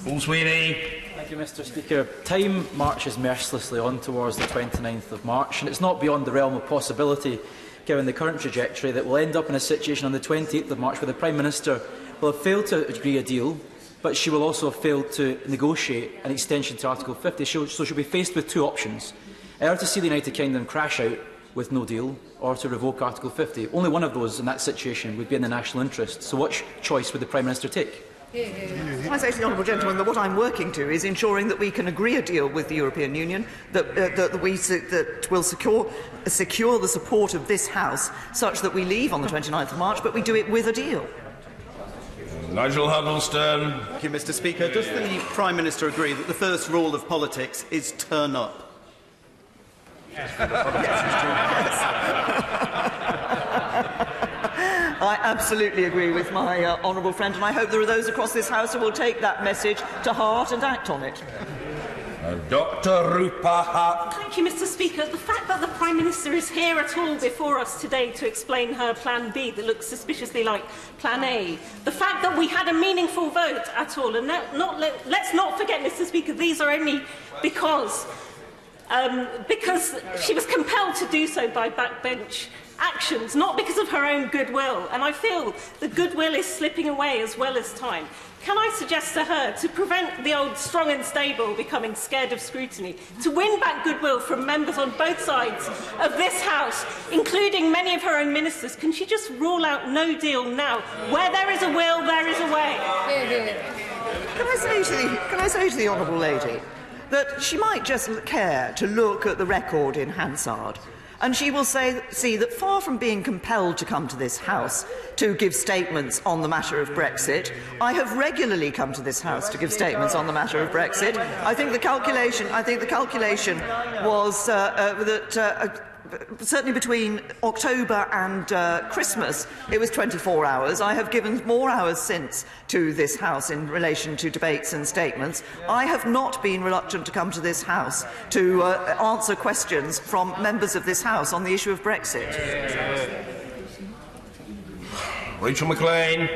Paul Sweeney. Thank you, Mr. Speaker. Time marches mercilessly on towards the 29th of March, and it's not beyond the realm of possibility, given the current trajectory, that we'll end up in a situation on the 28th of March where the Prime Minister will have failed to agree a deal, but she will also have failed to negotiate an extension to Article 50. So she'll be faced with two options: either to see the United Kingdom crash out with no deal, or to revoke Article 50. Only one of those in that situation would be in the national interest. So which choice would the Prime Minister take? I say to the honourable gentleman that what I'm working to is ensuring that we can agree a deal with the European Union that will secure the support of this House such that we leave on the 29th of March, but we do it with a deal. Nigel Huddleston. Thank you, Mr. Speaker. Does the Prime Minister agree that the first rule of politics is turn up? I absolutely agree with my honourable friend, and I hope there are those across this House who will take that message to heart and act on it. Dr. Rupa Huq. Thank you, Mr. Speaker. The fact that the Prime Minister is here at all before us today to explain her Plan B that looks suspiciously like Plan A, the fact that we had a meaningful vote at all, and let's not forget, Mr. Speaker, these are only because she was compelled to do so by backbench actions, not because of her own goodwill. And I feel the goodwill is slipping away as well as time. Can I suggest to her, to prevent the old strong and stable becoming scared of scrutiny, to win back goodwill from members on both sides of this House, including many of her own ministers, can she just rule out no deal now? Where there is a will, there is a way. Can I say to the honourable lady that she might just care to look at the record in Hansard, and she will see that far from being compelled to come to this House to give statements on the matter of Brexit, I have regularly come to this House to give statements on the matter of Brexit. I think the calculation was that certainly between October and Christmas, it was 24 hours. I have given more hours since to this House in relation to debates and statements. I have not been reluctant to come to this House to answer questions from members of this House on the issue of Brexit. Rachel McLean.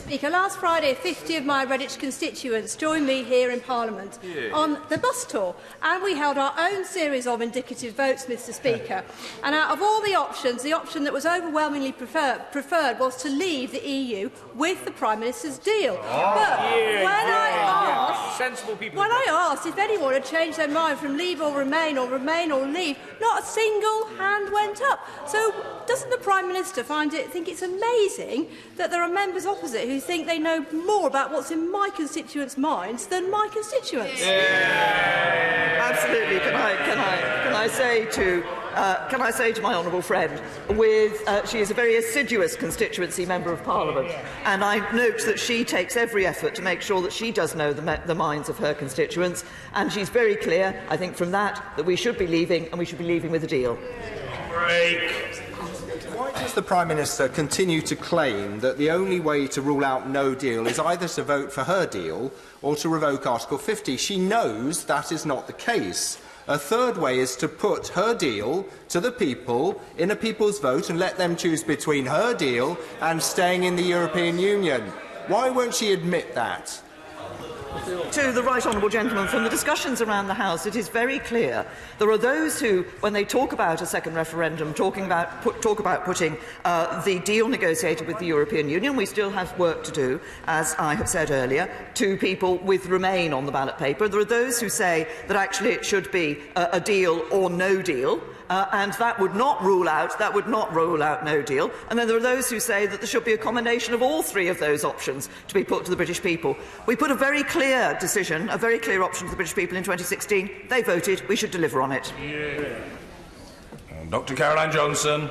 Speaker, last Friday, 50 of my Redditch constituents joined me here in Parliament on the bus tour, and we held our own series of indicative votes, Mr Speaker. And out of all the options, the option that was overwhelmingly preferred was to leave the EU with the Prime Minister's deal. But when I asked if anyone had changed their mind from leave or remain or leave, not a single hand went up. So doesn't the Prime Minister think it's amazing that there are members opposite who think they know more about what's in my constituents' minds than my constituents? Absolutely. Can I say to my honourable friend, she is a very assiduous constituency member of Parliament, and I note that she takes every effort to make sure that she does know the minds of her constituents, and she's very clear, I think, from that we should be leaving, and we should be leaving with a deal. Break. Why does the Prime Minister continue to claim that the only way to rule out no deal is either to vote for her deal or to revoke Article 50? She knows that is not the case. A third way is to put her deal to the people in a people's vote and let them choose between her deal and staying in the European Union. Why won't she admit that? To the right honourable gentleman, from the discussions around the House, it is very clear there are those who, when they talk about a second referendum, talk about putting the deal negotiated with the European Union. We still have work to do, as I have said earlier, to people with Remain on the ballot paper. There are those who say that actually it should be a deal or no deal. And that would not rule out no deal. And then there are those who say that there should be a combination of all three of those options to be put to the British people. We put a very clear decision, a very clear option to the British people in 2016. They voted. We should deliver on it. Dr. Caroline Johnson.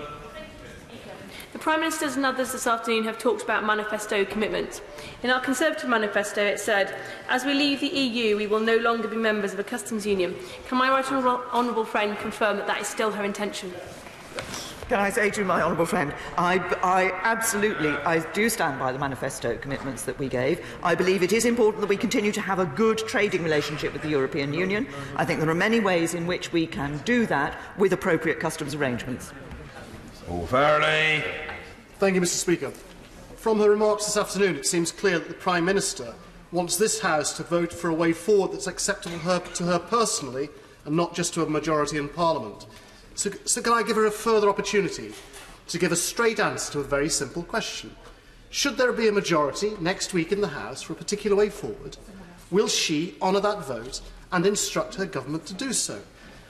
The Prime Ministers and others this afternoon have talked about manifesto commitment. In our Conservative manifesto it said, as we leave the EU we will no longer be members of a customs union. Can my right honourable friend confirm that that is still her intention? Can I say to my honourable friend, I do stand by the manifesto commitments that we gave. I believe it is important that we continue to have a good trading relationship with the European Union. I think there are many ways in which we can do that with appropriate customs arrangements. Fairley. Thank you, Mr Speaker. From her remarks this afternoon, it seems clear that the Prime Minister wants this House to vote for a way forward that's acceptable to her personally and not just to a majority in Parliament. So can I give her a further opportunity to give a straight answer to a very simple question? Should there be a majority next week in the House for a particular way forward, will she honour that vote and instruct her government to do so?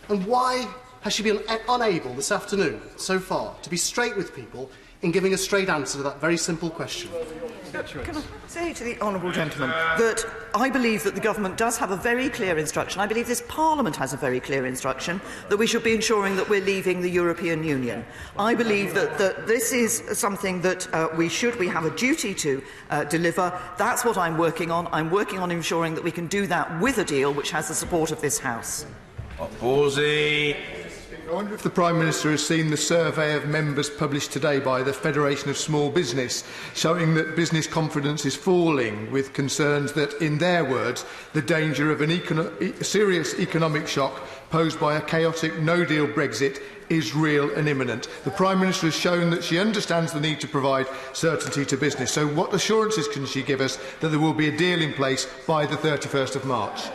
And why has she been unable this afternoon, so far, to be straight with people in giving a straight answer to that very simple question? Can I say to the honourable gentleman that I believe that the government does have a very clear instruction. I believe this Parliament has a very clear instruction that we should be ensuring that we're leaving the European Union. I believe that this is something that we have a duty to deliver. That's what I'm working on. I'm working on ensuring that we can do that with a deal which has the support of this House. Borsey. I wonder if the Prime Minister has seen the survey of members published today by the Federation of Small Business, showing that business confidence is falling, with concerns that, in their words, the danger of a serious economic shock posed by a chaotic no-deal Brexit is real and imminent. The Prime Minister has shown that she understands the need to provide certainty to business. So what assurances can she give us that there will be a deal in place by the 31st of March?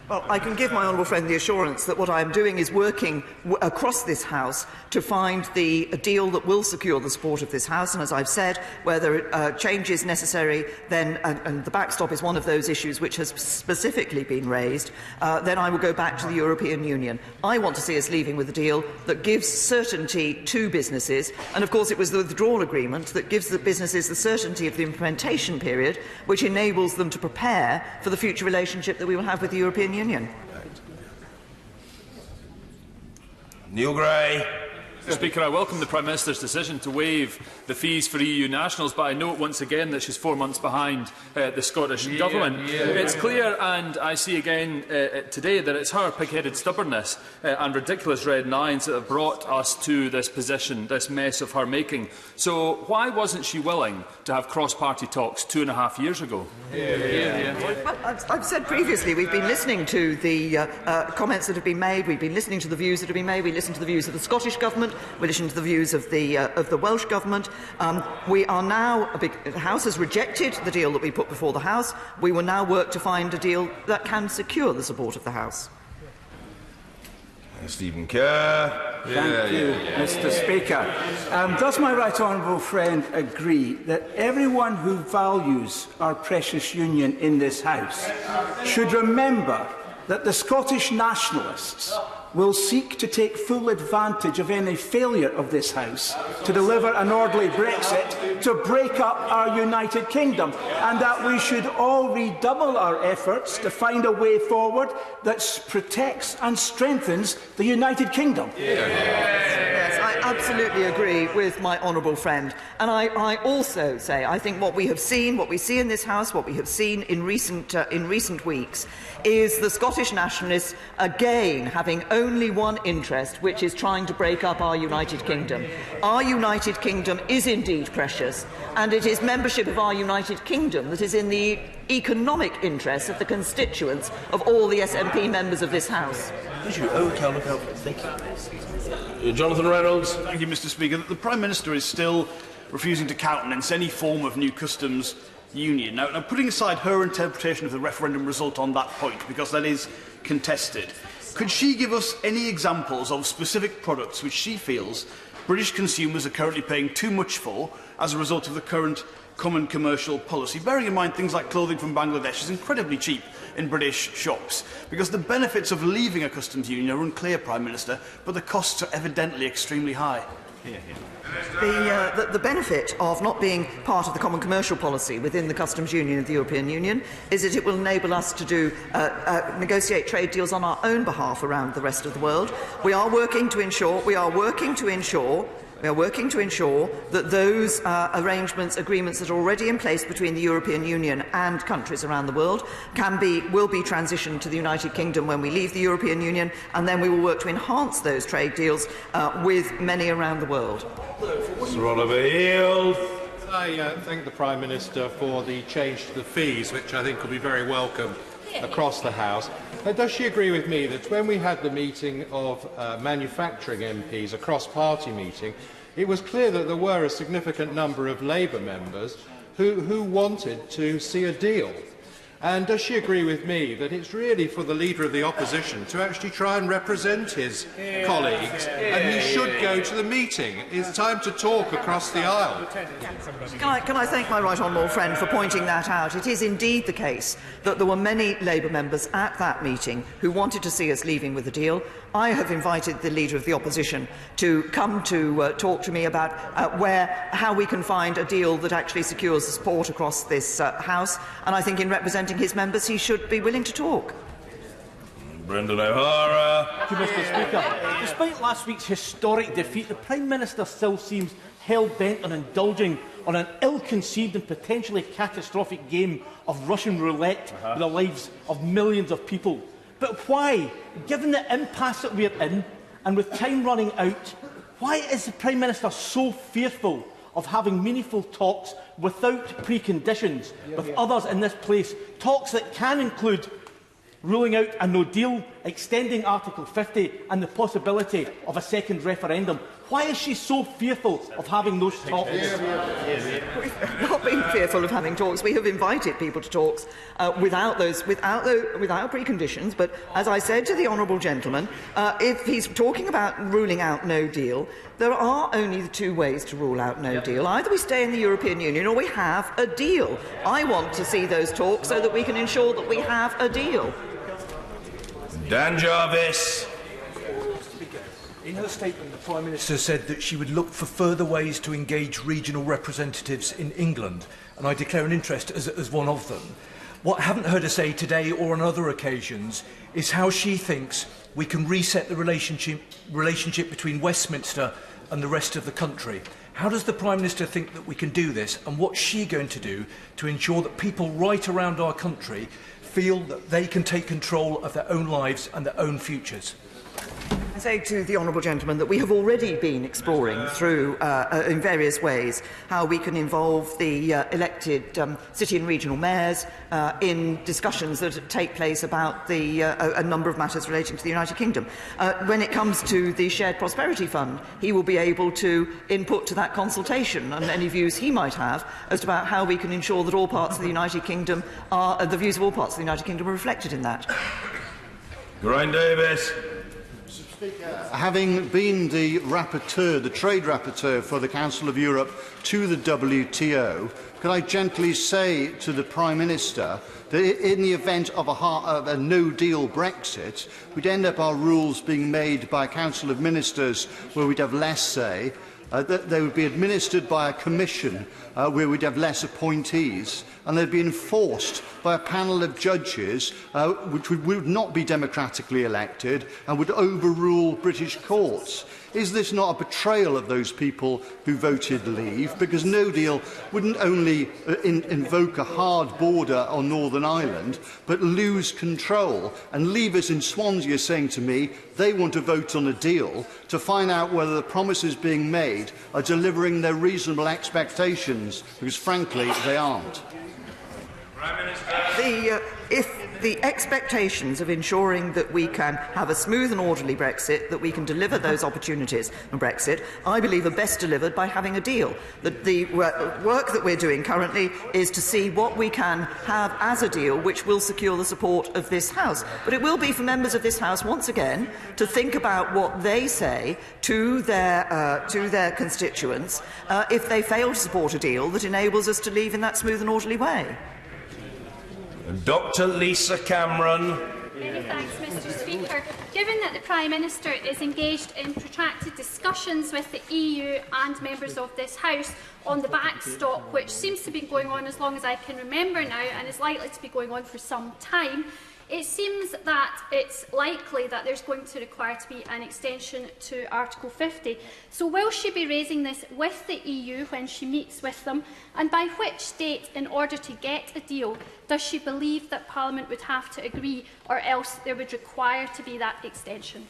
Well, I can give my honourable friend the assurance that what I am doing is working across this House to find a deal that will secure the support of this House. And as I've said, where there are changes necessary, then, and the backstop is one of those issues which has specifically been raised, then I will go back to the European Union. I want to see us leaving with a deal that gives certainty to businesses. And of course, it was the withdrawal agreement that gives the businesses the certainty of the implementation period, which enables them to prepare for the future relationship that we will have with the European Union. Neil Gray. Mr. Speaker, I welcome the Prime Minister's decision to waive the fees for EU nationals, but I note once again that she's 4 months behind the Scottish Government. It's clear, and I see again today, that it's her pig-headed stubbornness and ridiculous red lines that have brought us to this position, this mess of her making. So why wasn't she willing to have cross-party talks 2.5 years ago? Well, I've said previously, we've been listening to the comments that have been made, we've been listening to the views that have been made, we listened to the views of the Scottish Government, we listened to the views of the Welsh Government. We are now, the House has rejected the deal that we put before the House. We will now work to find a deal that can secure the support of the House. Stephen Kerr. Thank you, Mr. Speaker. Does my right honourable friend agree that everyone who values our precious union in this House should remember that the Scottish nationalists will seek to take full advantage of any failure of this House to deliver an orderly Brexit to break up our United Kingdom, and that we should all redouble our efforts to find a way forward that protects and strengthens the United Kingdom. Yes, I absolutely agree with my honourable friend. And I also say, I think what we have seen, what we see in this House, what we have seen in recent weeks, is the Scottish nationalists again having only one interest, which is trying to break up our United Kingdom. Our United Kingdom is indeed precious, and it is membership of our United Kingdom that is in the economic interests of the constituents of all the SNP members of this House. Thank you. Jonathan Reynolds. Thank you, Mr. Speaker. The Prime Minister is still refusing to countenance any form of new customs union. Now, putting aside her interpretation of the referendum result on that point, because that is contested, could she give us any examples of specific products which she feels British consumers are currently paying too much for as a result of the current common commercial policy? Bearing in mind things like clothing from Bangladesh is incredibly cheap in British shops, because the benefits of leaving a customs union are unclear, Prime Minister, but the costs are evidently extremely high. The benefit of not being part of the common commercial policy within the customs union of the European Union is that it will enable us to negotiate trade deals on our own behalf around the rest of the world. We are working to ensure that those arrangements, agreements that are already in place between the European Union and countries around the world will be transitioned to the United Kingdom when we leave the European Union, and then we will work to enhance those trade deals with many around the world. Sir Oliver Hill. I thank the Prime Minister for the change to the fees, which I think will be very welcome across the House. Does she agree with me that when we had the meeting of manufacturing MPs, a cross-party meeting, it was clear that there were a significant number of Labour members who wanted to see a deal? And does she agree with me that it's really for the Leader of the Opposition to actually try and represent his colleagues, and he should go to the meeting? It's time to talk across the aisle. Can I thank my right honourable friend for pointing that out? It is indeed the case that there were many Labour members at that meeting who wanted to see us leaving with a deal. I have invited the Leader of the Opposition to come to talk to me about how we can find a deal that actually secures the support across this House, and I think in representing his members he should be willing to talk. Brendan O'Hara. Thank you, Mr. Speaker. Despite last week's historic defeat, the Prime Minister still seems hell-bent on indulging on an ill-conceived and potentially catastrophic game of Russian roulette with the lives of millions of people. But why, given the impasse that we're in, and with time running out, why is the Prime Minister so fearful of having meaningful talks without preconditions with others in this place, talks that can include ruling out a no-deal, extending Article 50 and the possibility of a second referendum? Why is she so fearful of having those talks? We've not been fearful of having talks. We have invited people to talks without preconditions. But as I said to the honourable gentleman, if he's talking about ruling out no deal, there are only the two ways to rule out no deal. Either we stay in the European Union or we have a deal. I want to see those talks so that we can ensure that we have a deal. Dan Jarvis. In her statement, the Prime Minister said that she would look for further ways to engage regional representatives in England, and I declare an interest as one of them. What I haven't heard her say today or on other occasions is how she thinks we can reset the relationship between Westminster and the rest of the country. How does the Prime Minister think that we can do this, and what's she going to do to ensure that people right around our country feel that they can take control of their own lives and their own futures? I say to the honourable gentleman that we have already been exploring through, in various ways, how we can involve the elected city and regional mayors in discussions that take place about a number of matters relating to the United Kingdom. When it comes to the Shared Prosperity Fund, he will be able to input to that consultation and any views he might have as to about how we can ensure that all parts of the United Kingdom are, the views of all parts of the United Kingdom are reflected in that. Grind Davis. Having been the rapporteur, the trade rapporteur for the Council of Europe to the WTO, could I gently say to the Prime Minister that in the event of a no-deal Brexit, we'd end up our rules being made by a Council of Ministers where we'd have less say, that they would be administered by a commission where we'd have less appointees, and they'd be enforced by a panel of judges which would not be democratically elected and would overrule British courts. Is this not a betrayal of those people who voted leave? Because no deal wouldn't only invoke a hard border on Northern Ireland, but lose control and leave us in Swansea saying to me they want to vote on a deal to find out whether the promises being made are delivering their reasonable expectations, because frankly they aren't. If the expectations of ensuring that we can have a smooth and orderly Brexit, that we can deliver those opportunities in Brexit, I believe are best delivered by having a deal. The work that we're doing currently is to see what we can have as a deal which will secure the support of this House. But it will be for members of this House, once again, to think about what they say to their constituents if they fail to support a deal that enables us to leave in that smooth and orderly way. Dr. Lisa Cameron. Many thanks, Mr. Speaker. Given that the Prime Minister is engaged in protracted discussions with the EU and members of this House on the backstop, which seems to be going on as long as I can remember now and is likely to be going on for some time, it seems that it's likely that there's going to require to be an extension to Article 50. So will she be raising this with the EU when she meets with them? And by which date, in order to get a deal, does she believe that Parliament would have to agree, or else there would require to be that extension?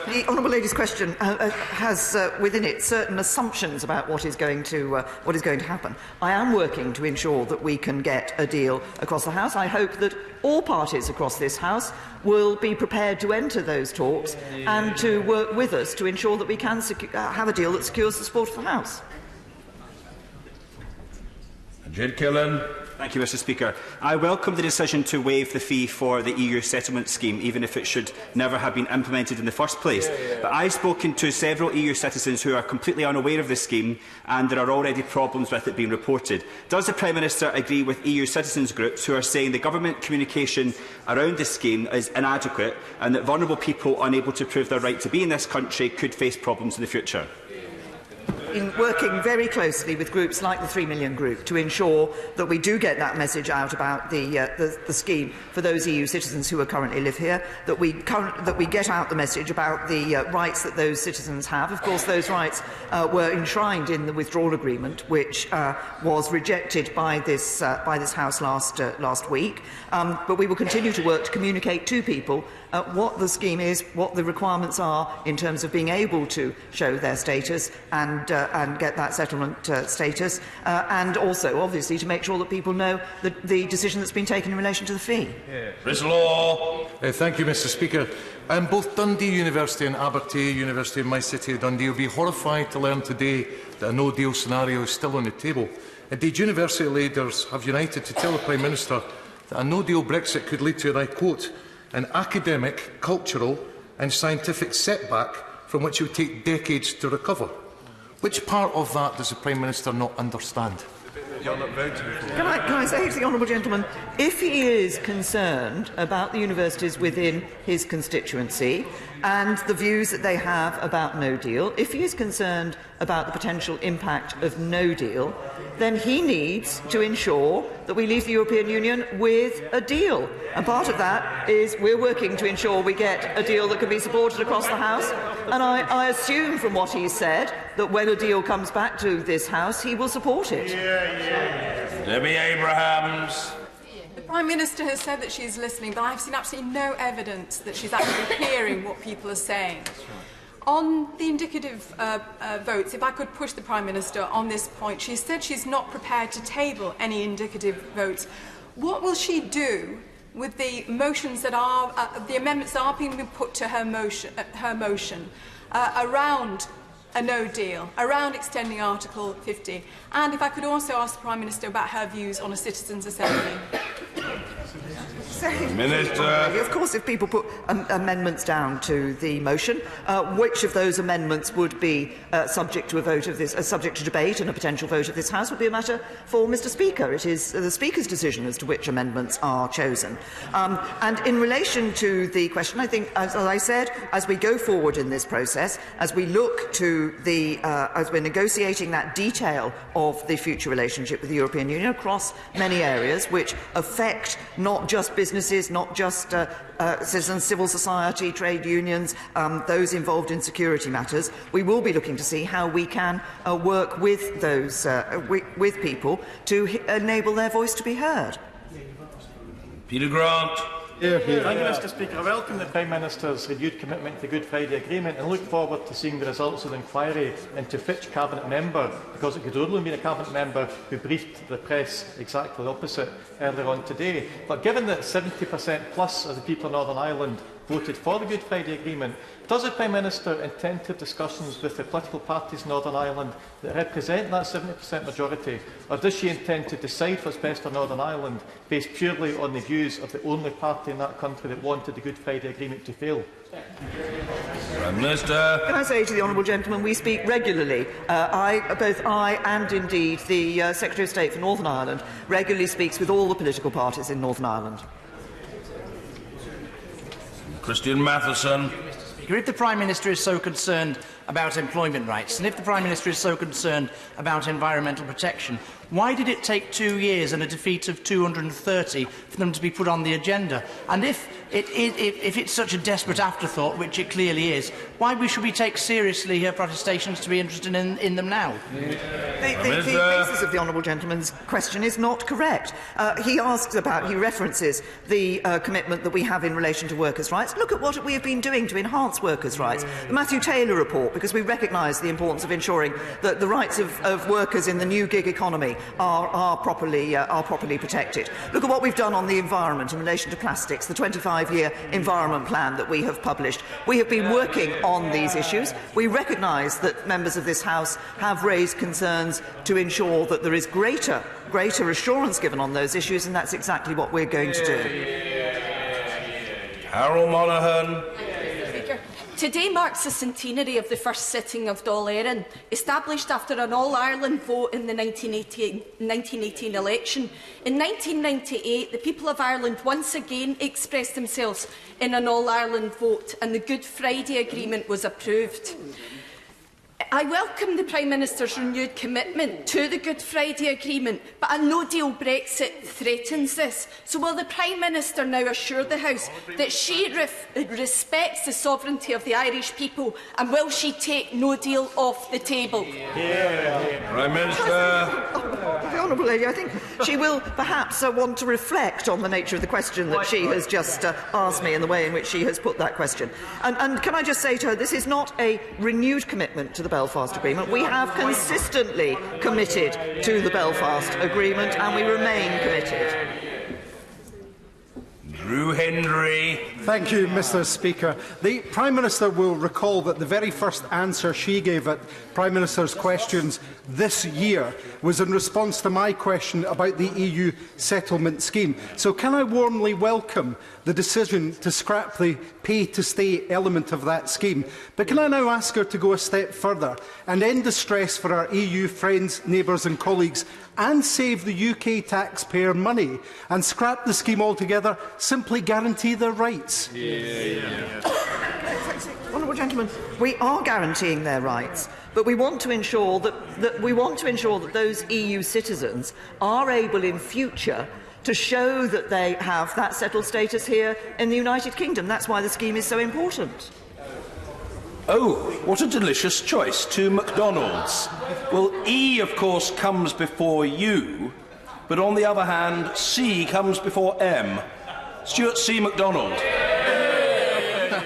The honourable lady's question has within it certain assumptions about what is going to happen. I am working to ensure that we can get a deal across the House. I hope that all parties across this House will be prepared to enter those talks and to work with us to ensure that we can have a deal that secures the support of the House. Jed Killen. Thank you, Mr. Speaker. I welcome the decision to waive the fee for the EU settlement scheme, even if it should never have been implemented in the first place. But I've spoken to several EU citizens who are completely unaware of the scheme, and there are already problems with it being reported. Does the Prime Minister agree with EU citizens groups who are saying the government communication around the scheme is inadequate and that vulnerable people unable to prove their right to be in this country could face problems in the future? In working very closely with groups like the 3 Million Group to ensure that we do get that message out about the scheme for those EU citizens who currently live here, that we get out the message about the rights that those citizens have. Of course, those rights were enshrined in the withdrawal agreement, which was rejected by this House last week. But we will continue to work to communicate to people what the scheme is, what the requirements are in terms of being able to show their status and get that settlement status, and also, obviously, to make sure that people know the decision that's been taken in relation to the fee. Thank you, Mr. Speaker. Both Dundee University and Abertay University in my city of Dundee will be horrified to learn today that a no-deal scenario is still on the table. Indeed, university leaders have united to tell the Prime Minister that a no-deal Brexit could lead to, and I quote, an academic, cultural and scientific setback from which it would take decades to recover. Which part of that does the Prime Minister not understand? Can I say to the honourable gentleman, if he is concerned about the universities within his constituency and the views that they have about no deal. If he is concerned about the potential impact of no deal, then he needs to ensure that we leave the European Union with a deal. And part of that is we're working to ensure we get a deal that can be supported across the House. And I assume from what he said that when a deal comes back to this House, he will support it. Debbie Abrahams. The Prime Minister has said that she's listening, but I've seen absolutely no evidence that she's actually hearing what people are saying. On the indicative votes, if I could push the Prime Minister on this point, she said she's not prepared to table any indicative votes. What will she do with the motions that are, the amendments that are being put to her motion around a no deal, around extending Article 50? And if I could also ask the Prime Minister about her views on a citizens' assembly. Minister. Of course, if people put amendments down to the motion, which of those amendments would be subject to a vote of this, subject to debate and a potential vote of this House, would be a matter for Mr. Speaker. It is the Speaker's decision as to which amendments are chosen. And in relation to the question, I think, as I said, as we go forward in this process, as we look to the, as we're negotiating that detail of the future relationship with the European Union across many areas, which affect not just businesses, not just citizens, civil society, trade unions, those involved in security matters, we will be looking to see how we can work with those with people to enable their voice to be heard. Peter Grant. Thank you, Mr. Speaker. I welcome the Prime Minister's renewed commitment to the Good Friday Agreement and look forward to seeing the results of the inquiry into Fitch Cabinet member, because it could only be a Cabinet member who briefed the press exactly the opposite earlier on today. But given that 70% plus of the people of Northern Ireland voted for the Good Friday Agreement, does the Prime Minister intend to have discussions with the political parties in Northern Ireland that represent that 70% majority, or does she intend to decide what's best for Northern Ireland based purely on the views of the only party in that country that wanted the Good Friday Agreement to fail? Prime Minister. Can I say to the honourable gentleman, we speak regularly. Both I and indeed the Secretary of State for Northern Ireland regularly speaks with all the political parties in Northern Ireland. Christian Matheson. If the Prime Minister is so concerned about employment rights, and if the Prime Minister is so concerned about environmental protection, why did it take 2 years and a defeat of 230 for them to be put on the agenda? And if it's such a desperate afterthought, which it clearly is, why should we take seriously her protestations to be interested in them now? The basis of the honourable gentleman's question is not correct. He references the commitment that we have in relation to workers' rights. Look at what we have been doing to enhance workers' rights. The Matthew Taylor report, because we recognise the importance of ensuring that the rights of workers in the new gig economy are properly protected. Look at what we've done on the environment in relation to plastics, the 25-year environment plan that we have published. We have been working on these issues. We recognise that members of this House have raised concerns to ensure that there is greater assurance given on those issues, and that's exactly what we're going to do. Harold Monaghan. Today marks the centenary of the first sitting of Dáil Éireann, established after an All-Ireland vote in the 1918 election. In 1998, the people of Ireland once again expressed themselves in an All-Ireland vote, and the Good Friday Agreement was approved. I welcome the Prime Minister's renewed commitment to the Good Friday Agreement, but a no-deal Brexit threatens this. So will the Prime Minister now assure the House that she respects the sovereignty of the Irish people, and will she take no deal off the table? Prime Minister. The Honourable Lady, I think she will perhaps want to reflect on the nature of the question that she has just asked me and the way in which she has put that question. And can I just say to her, this is not a renewed commitment to the Belfast Agreement. We have consistently committed to the Belfast Agreement, and we remain committed. Drew Hendry. Thank you, Mr. Speaker. The Prime Minister will recall that the very first answer she gave at Prime Minister's questions this year was in response to my question about the EU settlement scheme. So can I warmly welcome the decision to scrap the pay-to-stay element of that scheme? But can I now ask her to go a step further and end distress for our EU friends, neighbours and colleagues, and save the UK taxpayer money, and scrap the scheme altogether, simply guarantee their rights? honourable gentleman, we are guaranteeing their rights, but we want to ensure that those EU citizens are able in future to show that they have that settled status here in the United Kingdom. That's why the scheme is so important. Oh, what a delicious choice. 2 McDonald's. Well, E, of course, comes before U, but on the other hand, C comes before M. Stuart C. MacDonald.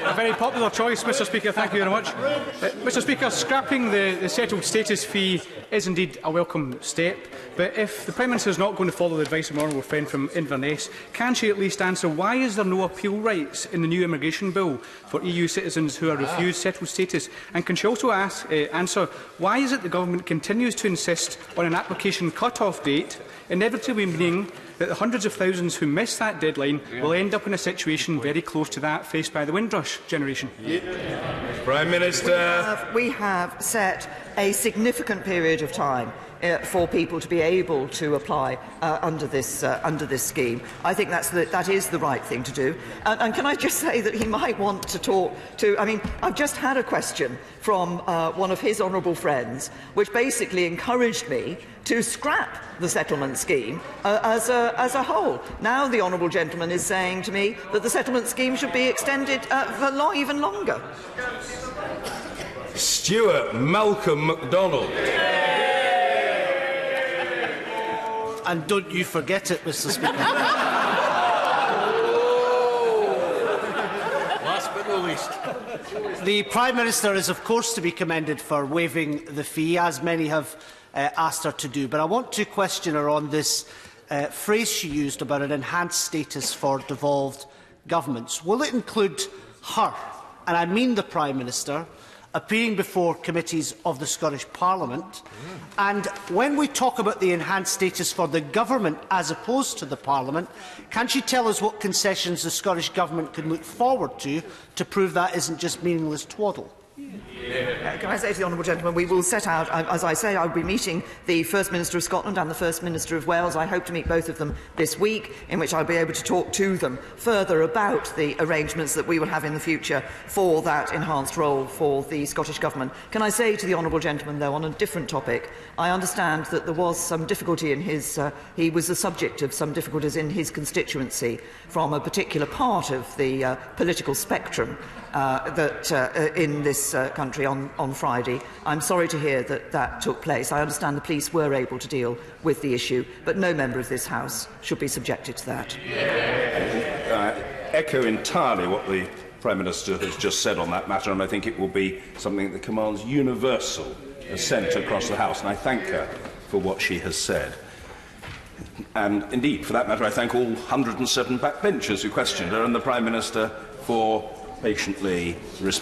A very popular choice, Mr Speaker. Thank you very much. Mr Speaker, scrapping the settled status fee is indeed a welcome step, but if the Prime Minister is not going to follow the advice of my honourable friend from Inverness, can she at least answer why is there no appeal rights in the new immigration bill for EU citizens who are refused settled status? And can she also answer why is it the government continues to insist on an application cut-off date, inevitably meaning that the hundreds of thousands who miss that deadline will end up in a situation very close to that faced by the Windrush generation? Prime Minister. We have set a significant period of time for people to be able to apply under this scheme. I think that is the right thing to do. And can I just say that he might want to talk to... I mean, I've just had a question from one of his honourable friends, which basically encouraged me to scrap the settlement scheme as a whole. Now the honourable gentleman is saying to me that the settlement scheme should be extended for even longer. Stuart Malcolm MacDonald. And don't you forget it, Mr Speaker. Last but not least. The Prime Minister is, of course, to be commended for waiving the fee, as many have asked her to do. But I want to question her on this phrase she used about an enhanced status for devolved governments. Will it include her, and I mean the Prime Minister, appearing before committees of the Scottish Parliament? And when we talk about the enhanced status for the Government as opposed to the Parliament, can she tell us what concessions the Scottish Government can look forward to prove that isn't just meaningless twaddle? Can I say to the honourable gentleman, we will set out, as I say, I will be meeting the First Minister of Scotland and the First Minister of Wales. I hope to meet both of them this week, in which I'll be able to talk to them further about the arrangements that we will have in the future for that enhanced role for the Scottish Government. Can I say to the honourable gentleman, though, on a different topic, I understand that there was some difficulty in his... he was the subject of some difficulties in his constituency from a particular part of the political spectrum in this country on Friday. I'm sorry to hear that that took place. I understand the police were able to deal with the issue, but no member of this House should be subjected to that. I echo entirely what the Prime Minister has just said on that matter, and I think it will be something that commands universal assent across the House, and I thank her for what she has said. And indeed, for that matter, I thank all 107 backbenchers who questioned her and the Prime Minister for patiently responding.